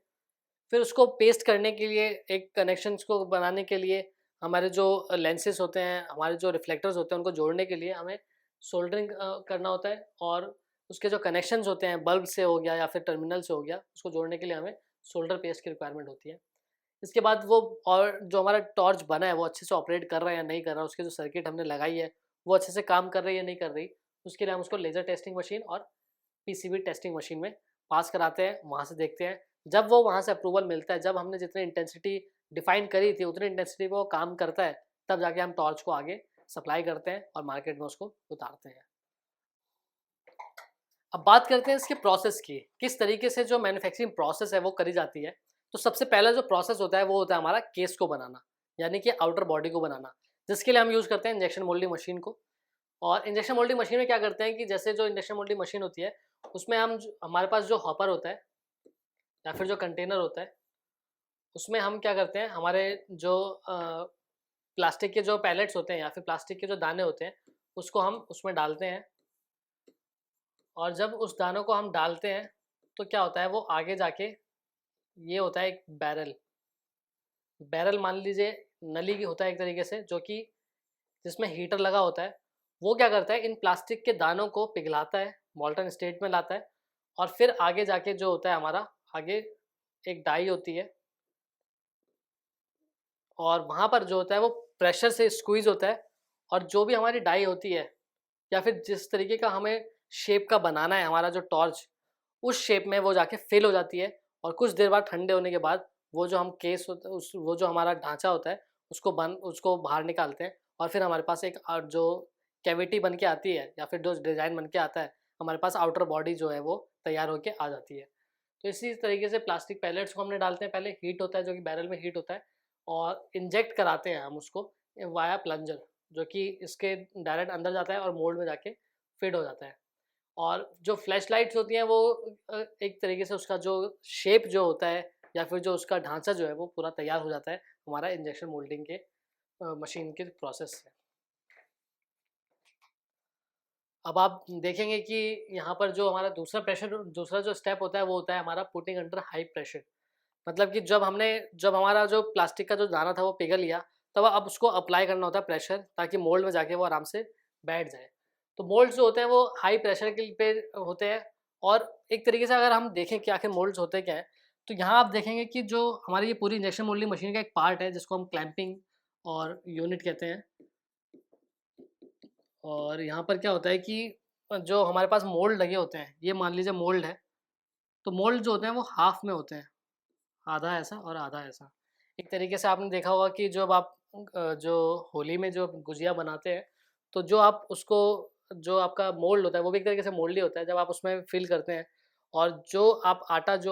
फिर उसको पेस्ट करने के लिए, एक कनेक्शंस को बनाने के लिए, हमारे जो लेंसेज होते हैं, हमारे जो रिफ्लेक्टर्स होते हैं, उनको जोड़ने के लिए हमें सोल्डरिंग करना होता है, और उसके जो कनेक्शंस होते हैं बल्ब से हो गया या फिर टर्मिनल से हो गया, उसको जोड़ने के लिए हमें सोल्डर पेस्ट की रिक्वायरमेंट होती है। इसके बाद वो, और जो हमारा टॉर्च बना है वो अच्छे से ऑपरेट कर रहा है या नहीं कर रहा, उसकी जो सर्किट हमने लगाई है वो अच्छे से काम कर रही है या नहीं कर रही, उसके लिए हम उसको लेज़र टेस्टिंग मशीन और पीसीबी टेस्टिंग मशीन में पास कराते हैं, वहाँ से देखते हैं। जब वो वहाँ से अप्रूवल मिलता है, जब हमने जितनी इंटेंसिटी डिफाइन करी थी उतनी इंटेंसिटी पे वो काम करता है, तब जाके हम टॉर्च को आगे सप्लाई करते हैं और मार्केट में उसको उतारते हैं। अब बात करते हैं इसके प्रोसेस की, किस तरीके से जो मैन्युफैक्चरिंग प्रोसेस है वो करी जाती है। तो सबसे पहला जो प्रोसेस होता है वो होता है हमारा केस को बनाना, यानी कि आउटर बॉडी को बनाना, जिसके लिए हम यूज़ करते हैं इंजेक्शन मोल्डिंग मशीन को। और इंजेक्शन मोल्डिंग मशीन में क्या करते हैं कि जैसे जो इंजेक्शन मोल्डिंग मशीन होती है, उसमें हमारे पास जो हॉपर होता है या फिर जो कंटेनर होता है, उसमें हम क्या करते हैं, हमारे जो प्लास्टिक के जो पैलेट्स होते हैं या फिर प्लास्टिक के जो दाने होते हैं, उसको हम उसमें डालते हैं। और जब उस दानों को हम डालते हैं तो क्या होता है, वो आगे जाके ये होता है एक बैरल। बैरल मान लीजिए नली की होता है एक तरीके से, जो कि जिसमें हीटर लगा होता है। वो क्या करता है, इन प्लास्टिक के दानों को पिघलाता है, मोल्टन स्टेट में लाता है, और फिर आगे जाके जो होता है हमारा, आगे एक डाई होती है, और वहाँ पर जो होता है वो प्रेशर से स्क्वीज़ होता है, और जो भी हमारी डाई होती है या फिर जिस तरीके का हमें शेप का बनाना है हमारा जो टॉर्च, उस शेप में वो जाके फिल हो जाती है। और कुछ देर बाद ठंडे होने के बाद वो जो हम केस होता है, उस वो जो हमारा ढांचा होता है, उसको बाहर निकालते हैं, और फिर हमारे पास एक जो कैविटी बन के आती है या फिर जो डिज़ाइन बन के आता है, हमारे पास आउटर बॉडी जो है वो तैयार होके आ जाती है। तो इसी तरीके से प्लास्टिक पैलेट्स को हमने डालते हैं, पहले हीट होता है जो कि बैरल में हीट होता है, और इंजेक्ट कराते हैं हम उसको वाया प्लंजर, जो कि इसके डायरेक्ट अंदर जाता है और मोल्ड में जाके फिट हो जाता है। और जो फ्लैश लाइट्स होती हैं वो एक तरीके से उसका जो शेप जो होता है या फिर जो उसका ढांचा जो है वो पूरा तैयार हो जाता है हमारा इंजेक्शन मोल्डिंग के मशीन के प्रोसेस से। अब आप देखेंगे कि यहाँ पर जो हमारा दूसरा जो स्टेप होता है वो होता है हमारा पुटिंग अंडर हाई प्रेशर। मतलब कि जब हमारा जो प्लास्टिक का जो दाना था वो पिघल गया, तब अब उसको अप्लाई करना होता है प्रेशर, ताकि मोल्ड में जाके वो आराम से बैठ जाए। तो मोल्ड्स जो होते हैं वो हाई प्रेशर के पे होते हैं। और एक तरीके से अगर हम देखें कि आखिर मोल्ड्स होते क्या हैं, तो यहाँ आप देखेंगे कि जो हमारी ये पूरी इंजेक्शन मोल्डिंग मशीन का एक पार्ट है जिसको हम क्लैंपिंग और यूनिट कहते हैं। और यहाँ पर क्या होता है कि जो हमारे पास मोल्ड लगे होते हैं, ये मान लीजिए मोल्ड है, तो मोल्ड जो होते हैं वो हाफ में होते हैं, आधा ऐसा और आधा ऐसा। एक तरीके से आपने देखा होगा कि जब आप जो होली में जो गुजिया बनाते हैं, तो जो आपका मोल्ड होता है वो भी एक तरीके से मोल्ड ही होता है। जब आप उसमें फिल करते हैं, और जो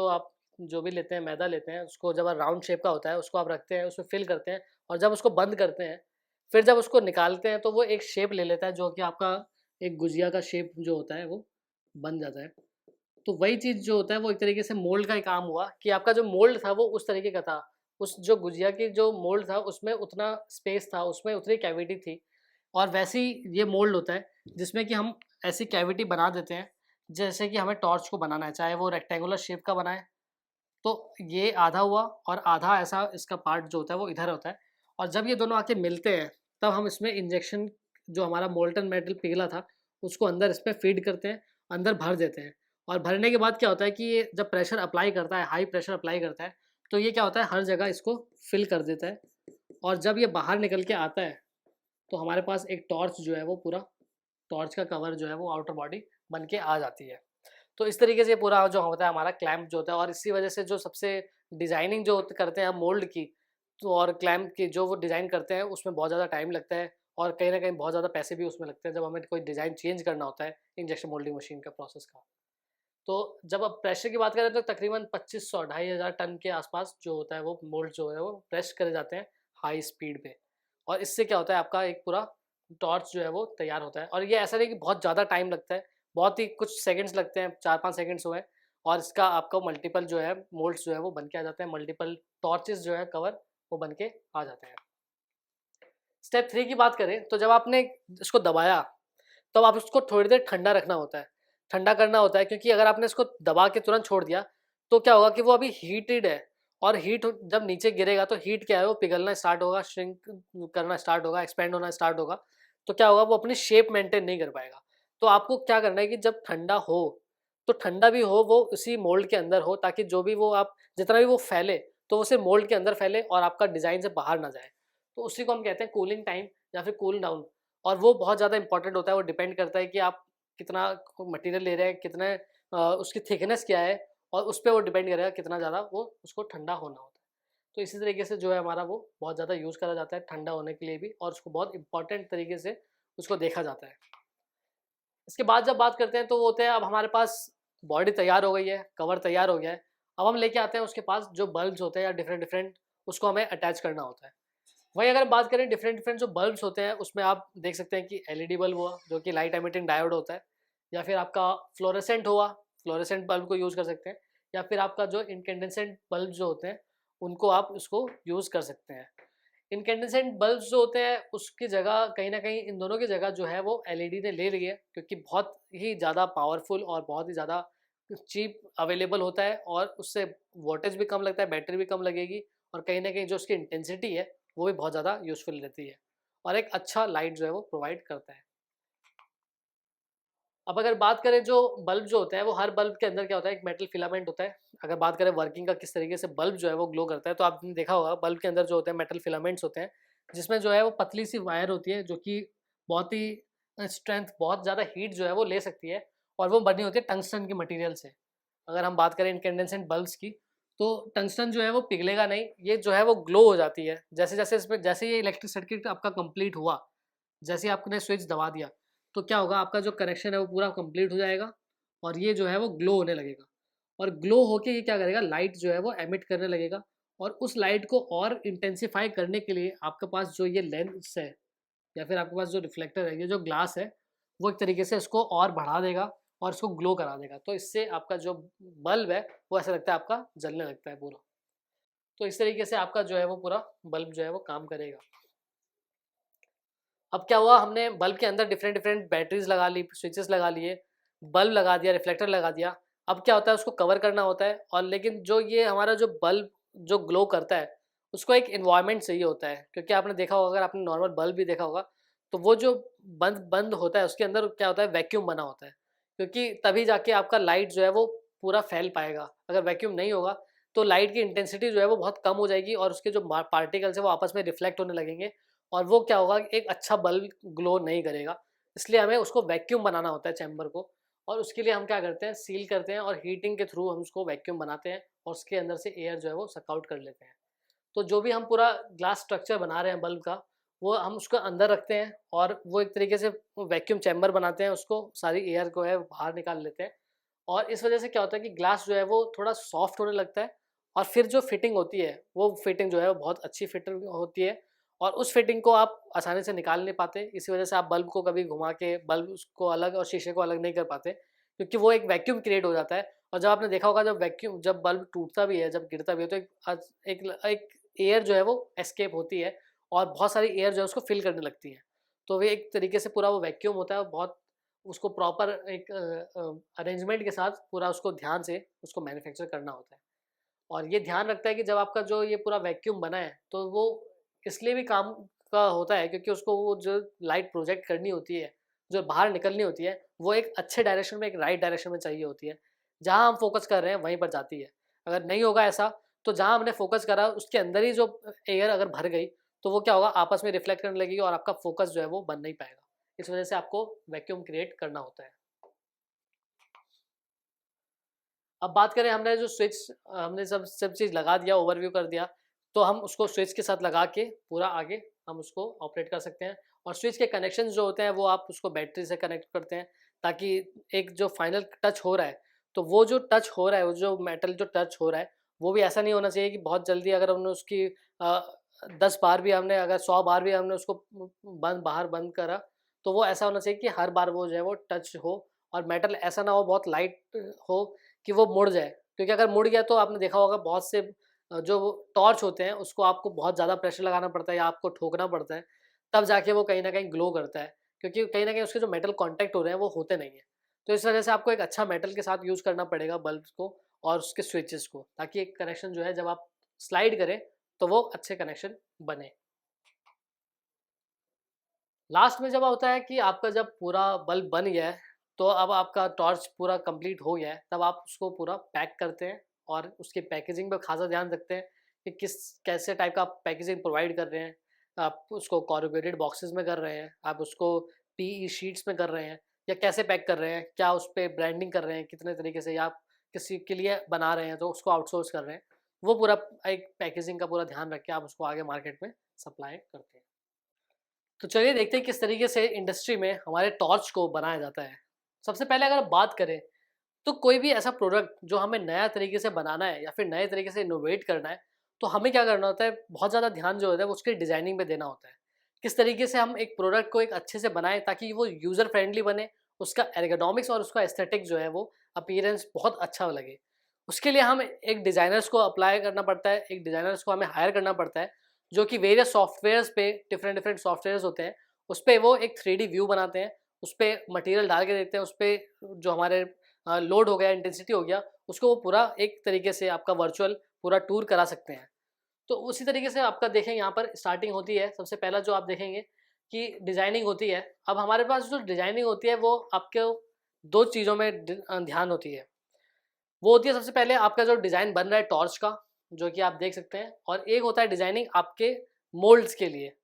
आप जो भी लेते हैं, मैदा लेते हैं, उसको जब राउंड शेप का होता है उसको आप रखते हैं, उसमें फिल करते हैं, और जब उसको बंद करते हैं, फिर जब उसको निकालते हैं तो वो एक शेप ले लेता है, जो कि आपका एक गुजिया का शेप जो होता है वो बन जाता है। तो वही चीज़ जो होता है वो एक तरीके से मोल्ड का ही काम हुआ, कि आपका जो मोल्ड था वो उस तरीके का था। उस जो गुजिया की जो मोल्ड था उसमें उतना स्पेस था, उसमें उतनी कैविटी थी, और वैसे ही ये मोल्ड होता है जिसमें कि हम ऐसी कैविटी बना देते हैं जैसे कि हमें टॉर्च को बनाना है, चाहे वो रेक्टेंगुलर शेप का बनाए। तो ये आधा हुआ, और आधा ऐसा इसका पार्ट जो होता है वो इधर होता है। और जब ये दोनों आके मिलते हैं, तब हम इसमें इंजेक्शन, जो हमारा मोल्टन मेटल पिघला था, उसको अंदर इसमें फीड करते हैं, अंदर भर देते हैं। और भरने के बाद क्या होता है कि ये जब प्रेशर अप्लाई करता है, हाई प्रेशर अप्लाई करता है, तो ये क्या होता है, हर जगह इसको फिल कर देता है। और जब ये बाहर निकल के आता है, तो हमारे पास एक टॉर्च जो है वो पूरा, टॉर्च का कवर जो है वो आउटर बॉडी बन के आ जाती है। तो इस तरीके से पूरा जो होता है हमारा क्लैंप जो होता है, और इसी वजह से जो सबसे डिज़ाइनिंग जो करते हैं हम मोल्ड की, तो और क्लैंप की जो वो डिज़ाइन करते हैं उसमें बहुत ज़्यादा टाइम लगता है, और कहीं न कहीं बहुत ज़्यादा पैसे भी उसमें लगते हैं जब हमें कोई डिज़ाइन चेंज करना होता है इंजेक्शन मोल्डिंग मशीन का प्रोसेस का। तो जब आप प्रेशर की बात करें तो तकरीबन 2500 2500 टन के आसपास जो होता है वो मोल्ड जो है वो प्रेस करे जाते हैं हाई स्पीड पे। और इससे क्या होता है, आपका एक पूरा टॉर्च जो है वो तैयार होता है। और ये ऐसा नहीं कि बहुत ज़्यादा टाइम लगता है, बहुत ही कुछ सेकंड्स लगते हैं, 4-5 सेकंड्स हुए, और इसका आपका मल्टीपल जो है मोल्ड्स जो है वो बन के आ जाते हैं, मल्टीपल टॉर्चेस जो है कवर वो बन के आ जाते हैं। स्टेप 3 की बात करें तो जब आपने इसको दबाया तब आप उसको थोड़ी देर ठंडा रखना होता है, ठंडा करना होता है, क्योंकि अगर आपने इसको दबा के तुरंत छोड़ दिया तो क्या होगा कि वो अभी हीटेड है, और हीट जब नीचे गिरेगा तो हीट क्या है, वो पिघलना स्टार्ट होगा, श्रिंक करना स्टार्ट होगा, एक्सपेंड होना स्टार्ट होगा। तो क्या होगा, वो अपनी शेप मेंटेन नहीं कर पाएगा। तो आपको क्या करना है कि जब ठंडा हो तो ठंडा भी हो, वो उसी मोल्ड के अंदर हो, ताकि जो भी वो आप जितना भी वो फैले तो वो सिर्फ मोल्ड के अंदर फैले और आपका डिजाइन से बाहर ना जाए। तो उसी को हम कहते हैं कूलिंग टाइम या फिर कूल डाउन। और वो बहुत ज़्यादा इंपॉर्टेंट होता है, वो डिपेंड करता है कि आप कितना मटेरियल ले रहे हैं, कितने उसकी थिकनेस क्या है, और उस पे वो डिपेंड करेगा कितना ज़्यादा वो उसको ठंडा होना होता है। तो इसी तरीके से जो है हमारा वो बहुत ज़्यादा यूज़ करा जाता है ठंडा होने के लिए भी, और उसको बहुत इंपॉर्टेंट तरीके से उसको देखा जाता है। इसके बाद जब बात करते हैं तो वो होते हैं, अब हमारे पास बॉडी तैयार हो गई है, कवर तैयार हो गया है, अब हम लेके आते हैं उसके पास जो बल्ब्स होते हैं या डिफरेंट डिफरेंट, उसको हमें अटैच करना होता है। वहीं अगर बात करें डिफरेंट डिफरेंट जो बल्ब्स होते हैं, उसमें आप देख सकते हैं कि एलईडी बल्ब हुआ जो कि लाइट एमिटिंग डायोड होता है, या फिर आपका फ्लोरेसेंट हुआ, फ्लोरेसेंट बल्ब को यूज़ कर सकते हैं, या फिर आपका जो इनकेंडेसेंट बल्ब जो होते हैं उनको आप उसको यूज़ कर सकते हैं। इनकेंडेसेंट बल्ब्स जो होते हैं उसकी जगह कहीं न कहीं इन दोनों की जगह जो है वो एलईडी ने ले ली है, क्योंकि बहुत ही ज़्यादा पावरफुल और बहुत ही ज़्यादा चीप अवेलेबल होता है, और उससे वोल्टेज भी कम लगता है, बैटरी भी कम लगेगी, और कहीं न कहीं जो उसकी इंटेंसिटी है वो भी बहुत ज़्यादा यूज़फुल रहती है, और एक अच्छा लाइट जो है वो प्रोवाइड करता है। अब अगर बात करें जो बल्ब जो होता है, वो हर बल्ब के अंदर क्या होता है, एक मेटल फिलामेंट होता है। अगर बात करें वर्किंग का किस तरीके से बल्ब जो है वो ग्लो करता है, तो आपने देखा होगा बल्ब के अंदर जो होते हैं मेटल फिलामेंट्स होते हैं, जिसमें जो है वो पतली सी वायर होती है जो कि बहुत ही स्ट्रेंथ, बहुत ज़्यादा हीट जो है वो ले सकती है, और वो बनी होती है टंगस्टन की मटेरियल से। अगर हम बात करें इनकैंडेसेंट बल्ब्स की, तो टंगस्टन जो है वो पिघलेगा नहीं, ये जो है वो ग्लो हो जाती है। जैसे-जैसे इसमें जैसे ये इलेक्ट्रिक सर्किट आपका कंप्लीट हुआ, जैसे ही आपने स्विच दबा दिया, तो क्या होगा, आपका जो कनेक्शन है वो पूरा कंप्लीट हो जाएगा, और ये जो है वो ग्लो होने लगेगा, और ग्लो होके ये क्या करेगा, लाइट जो है वो एमिट करने लगेगा, और उस लाइट को और इंटेंसिफाई करने के लिए आपके पास जो ये लेंस है या फिर आपके पास जो रिफ्लेक्टर है, ये जो ग्लास है, वो एक तरीके से इसको और बढ़ा देगा और इसको ग्लो करा देगा। तो इससे आपका जो बल्ब है वो ऐसा लगता है आपका जलने लगता है पूरा। तो इस तरीके से आपका जो है वो पूरा बल्ब जो है वो काम करेगा। अब क्या हुआ, हमने बल्ब के अंदर डिफरेंट डिफरेंट बैटरीज लगा ली, स्विचेस लगा लिए, बल्ब लगा दिया, रिफ्लेक्टर लगा दिया। अब क्या होता है, उसको कवर करना होता है, और लेकिन जो ये हमारा जो बल्ब जो ग्लो करता है, उसको एक इन्वायरमेंट चाहिए होता है, क्योंकि आपने देखा होगा, अगर आपने नॉर्मल बल्ब भी देखा होगा, तो वो जो बंद बंद होता है उसके अंदर क्या होता है, वैक्यूम बना होता है, क्योंकि तभी जाके आपका लाइट जो है वो पूरा फैल पाएगा। अगर वैक्यूम नहीं होगा तो लाइट की इंटेंसिटी जो है वो बहुत कम हो जाएगी, और उसके जो पार्टिकल्स है वो आपस में रिफ्लेक्ट होने लगेंगे, और वो क्या होगा, एक अच्छा बल्ब ग्लो नहीं करेगा। इसलिए हमें उसको वैक्यूम बनाना होता है चैम्बर को, और उसके लिए हम क्या करते हैं, सील करते हैं, और हीटिंग के थ्रू हम उसको वैक्यूम बनाते हैं, और उसके अंदर से एयर जो है वो सक आउट कर लेते हैं। तो जो भी हम पूरा ग्लास स्ट्रक्चर बना रहे हैं बल्ब का, वो हम उसको अंदर रखते हैं, और वो एक तरीके से वैक्यूम चैम्बर बनाते हैं, उसको सारी एयर को है बाहर निकाल लेते हैं, और इस वजह से क्या होता है कि ग्लास जो है वो थोड़ा सॉफ्ट होने लगता है, और फिर जो फिटिंग होती है वो फिटिंग जो है वो बहुत अच्छी फिटिंग होती है, और उस फिटिंग को आप आसानी से निकाल नहीं पाते। इसी वजह से आप बल्ब को कभी घुमा के बल्ब उसको अलग और शीशे को अलग नहीं कर पाते, क्योंकि वो एक वैक्यूम क्रिएट हो जाता है। और जब आपने देखा होगा, जब बल्ब टूटता भी है, जब गिरता भी है, तो एक एयर जो है वो एस्केप होती है, और बहुत सारी एयर जो है उसको फिल करने लगती है। तो वो एक तरीके से पूरा वो वैक्यूम होता है, और बहुत उसको प्रॉपर एक अरेंजमेंट के साथ पूरा उसको ध्यान से उसको मैन्युफैक्चर करना होता है। और ये ध्यान रखता है कि जब आपका जो ये पूरा वैक्यूम बना है, तो वो इसलिए भी काम का होता है, क्योंकि उसको वो जो लाइट प्रोजेक्ट करनी होती है, जो बाहर निकलनी होती है, वो एक अच्छे डायरेक्शन में, एक राइट डायरेक्शन में चाहिए होती है। जहाँ हम फोकस कर रहे हैं वहीं पर जाती है। अगर नहीं होगा ऐसा, तो जहाँ हमने फोकस करा उसके अंदर ही जो एयर अगर भर गई, तो वो क्या होगा, आपस में रिफ्लेक्ट करने लगेगी, और आपका फोकस जो है वो बन नहीं पाएगा। इस वजह से आपको वैक्यूम क्रिएट करना होता है। अब बात करें, हमने जो स्विच, हमने सब सब चीज़ लगा दिया, ओवरव्यू कर दिया, तो हम उसको स्विच के साथ लगा के पूरा आगे हम उसको ऑपरेट कर सकते हैं। और स्विच के कनेक्शन जो होते हैं वो आप उसको बैटरी से कनेक्ट करते हैं, ताकि एक जो फाइनल टच हो रहा है, तो वो जो टच हो रहा है, वो जो मेटल जो टच हो रहा है, वो भी ऐसा नहीं होना चाहिए कि बहुत जल्दी, अगर हमने उसकी 10 बार भी हमने, अगर 100 बार भी हमने उसको बाहर बंद करा, तो वो ऐसा होना चाहिए कि हर बार वो जो है वो टच हो, और मेटल ऐसा ना हो बहुत लाइट हो कि वो मुड़ जाए, क्योंकि अगर मुड़ गया तो आपने देखा होगा बहुत से जो टॉर्च होते हैं उसको आपको बहुत ज़्यादा प्रेशर लगाना पड़ता है या आपको ठोकना पड़ता है, तब जाके वो कहीं न कहीं ग्लो करता है। क्योंकि कहीं न कहीं उसके जो मेटल कॉन्टैक्ट हो रहे हैं वो होते नहीं हैं। तो इस वजह से आपको एक अच्छा मेटल के साथ यूज़ करना पड़ेगा बल्ब्स को और उसके स्विचेस को, ताकि एक कनेक्शन जो है जब आप स्लाइड करें तो वो अच्छे कनेक्शन बने। लास्ट में जब होता है कि आपका जब पूरा बल्ब बन गया है, तो अब आपका टॉर्च पूरा कंप्लीट हो गया है, तब आप उसको पूरा पैक करते हैं और उसकी पैकेजिंग पे खासा ध्यान रखते हैं कि किस कैसे टाइप का आप पैकेजिंग प्रोवाइड कर रहे हैं। आप उसको कॉर्रुगेटेड बॉक्सेस में कर रहे हैं, आप उसको पीई शीट्स में कर रहे हैं या कैसे पैक कर रहे हैं, क्या उस पे ब्रांडिंग कर रहे हैं, कितने तरीके से, या आप किसी के लिए बना रहे हैं तो उसको आउटसोर्स कर रहे हैं। वो पूरा एक पैकेजिंग का पूरा ध्यान रख के आप उसको आगे मार्केट में सप्लाई करते हैं। तो चलिए देखते हैं किस तरीके से इंडस्ट्री में हमारे टॉर्च को बनाया जाता है। सबसे पहले अगर बात करें तो कोई भी ऐसा प्रोडक्ट जो हमें नया तरीके से बनाना है या फिर नए तरीके से इनोवेट करना है, तो हमें क्या करना होता है, बहुत ज़्यादा ध्यान जो होता है वो उसकी डिज़ाइनिंग पे देना होता है। किस तरीके से हम एक प्रोडक्ट को एक अच्छे से बनाएं ताकि वो यूज़र फ्रेंडली बने, उसका एर्गोनॉमिक्स और उसका एस्थेटिक जो है वो अपीयरेंस बहुत अच्छा लगे। उसके लिए हम एक डिज़ाइनर्स को अप्लाई करना पड़ता है, एक डिज़ाइनर्स को हमें हायर करना पड़ता है, जो कि वेरियस सॉफ्टवेयर्स पे डिफरेंट डिफरेंट सॉफ्टवेयर्स होते हैं, उस पे वो एक 3D व्यू बनाते हैं, उस पे मटेरियल डाल के देखते हैं, उस पे जो हमारे लोड हो गया, इंटेंसिटी हो गया, उसको वो पूरा एक तरीके से आपका वर्चुअल पूरा टूर करा सकते हैं। तो उसी तरीके से आपका देखेंगे यहाँ पर स्टार्टिंग होती है, सबसे पहला जो आप देखेंगे कि डिज़ाइनिंग होती है। अब हमारे पास जो डिज़ाइनिंग होती है वो आपके 2 चीज़ों में ध्यान होती है। वो होती है सबसे पहले आपका जो डिज़ाइन बन रहा है टॉर्च का, जो कि आप देख सकते हैं, और एक होता है डिज़ाइनिंग आपके मोल्ड्स के लिए।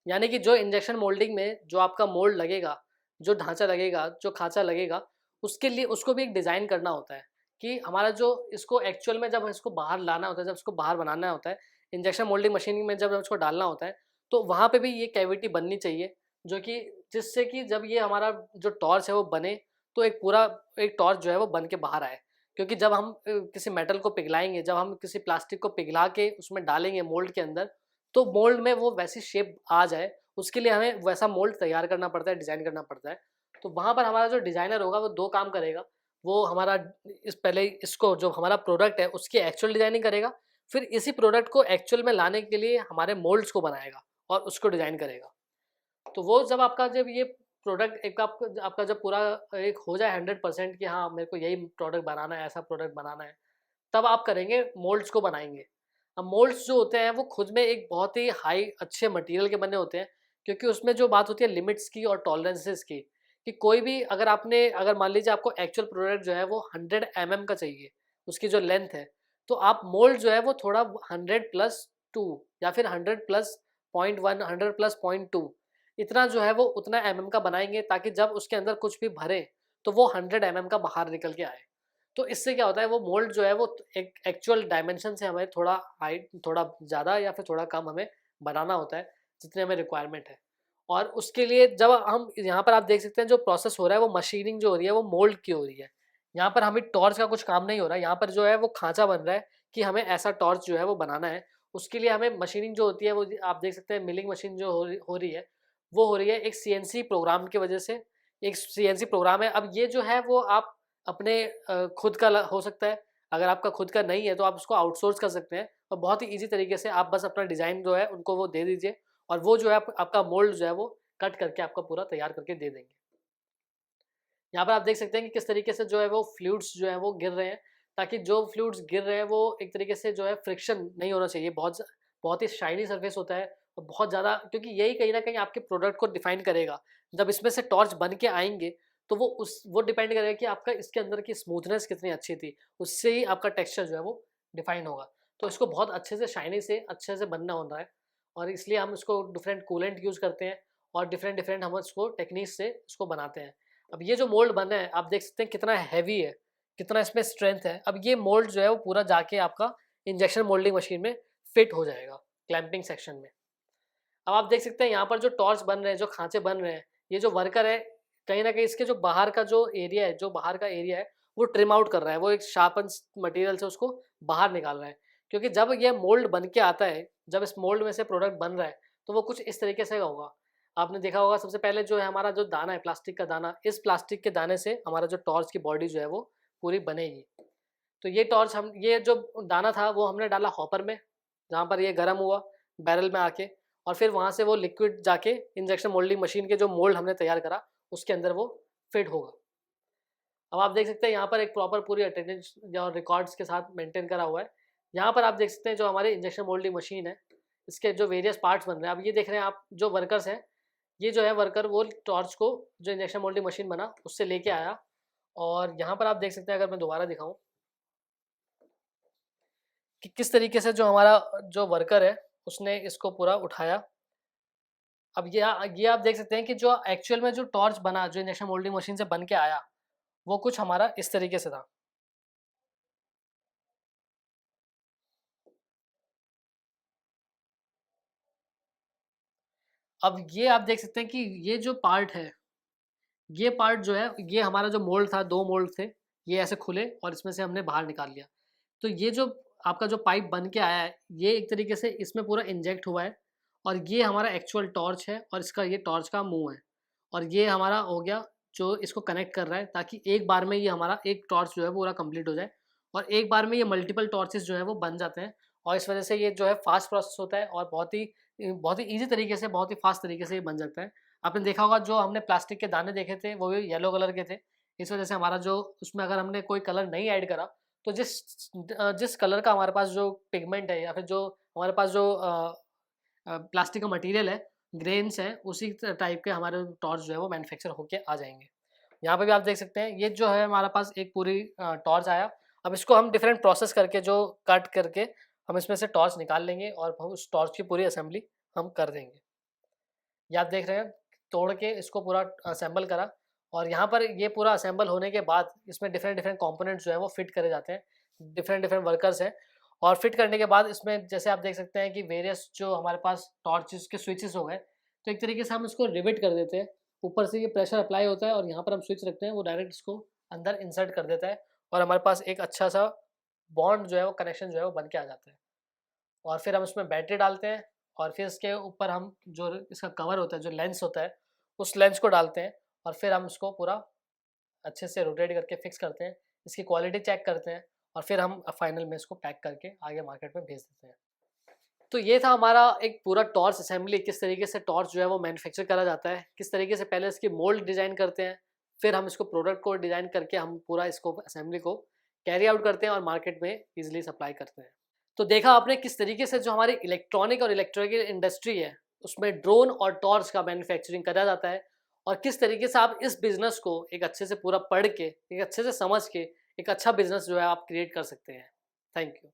यानी कि जो इंजेक्शन मोल्डिंग में जो आपका मोल्ड लगेगा, जो ढांचा लगेगा, जो खाँचा लगेगा, उसके लिए उसको भी एक डिज़ाइन करना होता है कि हमारा जो इसको एक्चुअल में जब इसको बाहर लाना होता है, जब इसको बाहर बनाना होता है, इंजेक्शन मोल्डिंग मशीन में जब इसको डालना होता है, तो वहाँ पे भी ये कैविटी बननी चाहिए, जो कि जिससे कि जब ये हमारा जो टॉर्च है वो बने, तो एक पूरा एक टॉर्च जो है वो बन के बाहर आए। क्योंकि जब हम किसी मेटल को पिघलाएँगे, जब हम किसी प्लास्टिक को पिघला के उसमें डालेंगे मोल्ड के अंदर, तो मोल्ड में वो वैसी शेप आ जाए, उसके लिए हमें वैसा मोल्ड तैयार करना पड़ता है, डिज़ाइन करना पड़ता है। तो वहाँ पर हमारा जो डिज़ाइनर होगा वो 2 काम करेगा। वो हमारा इस पहले इसको जो हमारा प्रोडक्ट है उसकी एक्चुअल डिज़ाइनिंग करेगा, फिर इसी प्रोडक्ट को एक्चुअल में लाने के लिए हमारे मोल्ड्स को बनाएगा और उसको डिज़ाइन करेगा। तो वो जब ये प्रोडक्ट एक आपका जब पूरा एक हो जाए 100% कि हाँ, मेरे को यही प्रोडक्ट बनाना है, ऐसा प्रोडक्ट बनाना है, तब आप करेंगे मोल्ड्स को बनाएँगे। अब मोल्ड्स जो होते हैं वो खुद में एक बहुत ही हाई अच्छे मटेरियल के बने होते हैं, क्योंकि उसमें जो बात होती है लिमिट्स की और टॉलरेंसेस की, कि कोई भी अगर मान लीजिए आपको एक्चुअल प्रोडक्ट जो है वो 100 का चाहिए, उसकी जो लेंथ है, तो आप मोल्ड जो है वो थोड़ा 100 प्लस 2 या फिर 100 प्लस 0.1, 100 प्लस 0.2, इतना जो है वो उतना का बनाएँगे, ताकि जब उसके अंदर कुछ भी भरें, तो वो 100 का बाहर निकल के आए। तो इससे क्या होता है, वो मोल्ड जो है वो एक एक्चुअल डायमेंशन से हमें थोड़ा हाइट, थोड़ा ज़्यादा या फिर थोड़ा कम हमें बनाना होता है, जितनी हमें रिक्वायरमेंट है। और उसके लिए जब हम यहाँ पर आप देख सकते हैं जो प्रोसेस हो रहा है, वो मशीनिंग जो हो रही है वो मोल्ड की हो रही है। यहाँ पर हमें टॉर्च का कुछ काम नहीं हो रहा है, यहाँ पर जो है वो खाँचा बन रहा है कि हमें ऐसा टॉर्च जो है वो बनाना है। उसके लिए हमें मशीनिंग जो होती है वो आप देख सकते हैं, मिलिंग मशीन जो हो रही है, वो हो रही है एक सीएनसी प्रोग्राम की वजह से। एक सीएनसी प्रोग्राम है। अब ये जो है वो आप अपने खुद का हो सकता है, अगर आपका खुद का नहीं है तो आप उसको आउटसोर्स कर सकते हैं, और बहुत ही ईजी तरीके से आप बस अपना डिज़ाइन जो है उनको वो दे दीजिए, और वो जो है आपका मोल्ड जो है वो कट करके आपका पूरा तैयार करके दे देंगे। यहाँ पर आप देख सकते हैं कि किस तरीके से जो है वो फ्लूइड्स जो है वो गिर रहे हैं, ताकि जो फ्लूइड्स गिर रहे हैं वो एक तरीके से जो है फ्रिक्शन नहीं होना चाहिए। बहुत ही शाइनी सरफेस होता है, और बहुत ज़्यादा, क्योंकि यही कहीं न कहीं आपके प्रोडक्ट को डिफाइन करेगा। जब इसमें से टॉर्च बन के आएँगे, तो वो डिपेंड करेगा कि आपका इसके अंदर की स्मूथनेस कितनी अच्छी थी, उससे ही आपका टेक्सचर जो है वो डिफाइन होगा। तो इसको बहुत अच्छे से शाइनी से अच्छे से बनना होता है, और इसलिए हम इसको डिफरेंट कूलेंट यूज़ करते हैं, और डिफरेंट डिफरेंट हम इसको टेक्नीक से इसको बनाते हैं। अब ये जो मोल्ड बना है आप देख सकते हैं कितना हैवी है, कितना इसमें स्ट्रेंथ है। अब ये मोल्ड जो है वो पूरा जाके आपका इंजेक्शन मोल्डिंग मशीन में फिट हो जाएगा क्लैंपिंग सेक्शन में। अब आप देख सकते हैं यहाँ पर जो टॉर्च बन रहे हैं, जो खाँचे बन रहे हैं, ये जो वर्कर है, कहीं न कहीं इसके जो बाहर का जो एरिया है, जो बाहर का एरिया है, वो ट्रिम आउट कर रहा है। वो एक शार्पन मटेरियल से उसको बाहर निकाल रहा है। क्योंकि जब ये मोल्ड बन के आता है, जब इस मोल्ड में से प्रोडक्ट बन रहा है, तो वो कुछ इस तरीके से होगा। आपने देखा होगा सबसे पहले जो है हमारा जो दाना है, प्लास्टिक का दाना, इस प्लास्टिक के दाने से हमारा जो टॉर्च की बॉडी जो है वो पूरी बनेगी। तो ये टॉर्च हम ये जो दाना था वो हमने डाला हॉपर में, जहाँ पर ये गर्म हुआ बैरल में आके, और फिर वहाँ से वो लिक्विड जाके इंजेक्शन मोल्डिंग मशीन के जो मोल्ड हमने तैयार करा उसके अंदर वो फिट होगा। अब आप देख सकते हैं यहाँ पर एक प्रॉपर पूरी अटेंडेंस या रिकॉर्ड्स के साथ मेंटेन करा हुआ है। यहाँ पर आप देख सकते हैं जो हमारी इंजेक्शन मोल्डिंग मशीन है, इसके जो वेरियस पार्ट्स बन रहे हैं। अब ये देख रहे हैं आप जो वर्कर्स हैं, ये जो है वर्कर वो टॉर्च को जो इंजेक्शन मोल्डिंग मशीन बना उससे लेके आया, और यहाँ पर आप देख सकते हैं, अगर मैं दोबारा दिखाऊं कि किस तरीके से जो हमारा जो वर्कर है उसने इसको पूरा उठाया। अब ये आप देख सकते हैं कि जो एक्चुअल में जो टॉर्च बना जो इंजेक्शन मोल्डिंग मशीन से बन के आया वो कुछ हमारा इस तरीके से था। अब ये आप देख सकते हैं कि ये जो पार्ट है, ये पार्ट जो है, ये हमारा जो मोल्ड था, 2 मोल्ड थे, ये ऐसे खुले और इसमें से हमने बाहर निकाल लिया। तो ये जो आपका जो पाइप बन के आया है, ये एक तरीके से इसमें पूरा इंजेक्ट हुआ है, और ये हमारा एक्चुअल टॉर्च है और इसका ये टॉर्च का मुँह है। और ये हमारा हो गया जो इसको कनेक्ट कर रहा है, ताकि एक बार में ये हमारा एक टॉर्च जो है पूरा कंप्लीट हो जाए, और एक बार में ये मल्टीपल टॉर्चेस जो है वो बन जाते हैं, और इस वजह से ये जो है फास्ट प्रोसेस होता है और बहुत ही ईज़ी तरीके से, बहुत ही फास्ट तरीके से ये बन जाता है। आपने देखा होगा जो हमने प्लास्टिक के दाने देखे थे वो भी येलो कलर के थे। इस वजह से हमारा जो उसमें अगर हमने कोई कलर नहीं ऐड करा तो जिस कलर का हमारे पास जो पिगमेंट है या फिर जो हमारे पास जो प्लास्टिक का मटेरियल है, ग्रेन्स हैं, उसी टाइप के हमारे टॉर्च जो है वो मैन्युफैक्चर होके आ जाएँगे। यहाँ पे भी आप देख सकते हैं ये जो है हमारे पास एक पूरी टॉर्च आया। अब इसको हम डिफरेंट प्रोसेस करके जो कट करके हम इसमें से टॉर्च निकाल लेंगे और हम उस टॉर्च की पूरी असेंबली हम कर देंगे। ये आप देख रहे हैं तोड़ के इसको पूरा असेंबल करा, और यहाँ पर ये पूरा असेंबल होने के बाद इसमें डिफरेंट डिफरेंट कंपोनेंट्स जो है वो फिट करे जाते हैं। डिफरेंट डिफरेंट वर्कर्स हैं, और फिट करने के बाद इसमें जैसे आप देख सकते हैं कि वेरियस जो हमारे पास टॉर्चेस के स्विचेस हो गए, तो एक तरीके से हम इसको रिवेट कर देते हैं। ऊपर से ये प्रेशर अप्लाई होता है और यहाँ पर हम स्विच रखते हैं, वो डायरेक्ट इसको अंदर इंसर्ट कर देता है, और हमारे पास एक अच्छा सा बॉन्ड जो है वो कनेक्शन जो है वो बन के आ जाता है। और फिर हम उसमें बैटरी डालते हैं, और फिर इसके ऊपर हम जो इसका कवर होता है, जो लेंस होता है, उस लेंस को डालते हैं, और फिर हम उसको पूरा अच्छे से रोटेट करके फिक्स करते हैं, इसकी क्वालिटी चेक करते हैं, और फिर हम फाइनल में इसको पैक करके आगे मार्केट में भेज देते हैं। तो ये था हमारा एक पूरा टॉर्च असेंबली, किस तरीके से टॉर्च जो है वो मैन्युफैक्चर करा जाता है, किस तरीके से पहले इसकी मोल्ड डिज़ाइन करते हैं, फिर हम इसको प्रोडक्ट को डिज़ाइन करके हम पूरा इसको असेंबली को कैरी आउट करते हैं और मार्केट में ईजिली सप्लाई करते हैं। तो देखा आपने किस तरीके से जो हमारी इलेक्ट्रॉनिक और इलेक्ट्रिकल इंडस्ट्री है उसमें ड्रोन और टॉर्च का मैन्युफैक्चरिंग करा जाता है, और किस तरीके से आप इस बिज़नेस को एक अच्छे से पूरा पढ़ के, एक अच्छे से समझ के एक अच्छा बिज़नेस जो है आप क्रिएट कर सकते हैं। Thank you.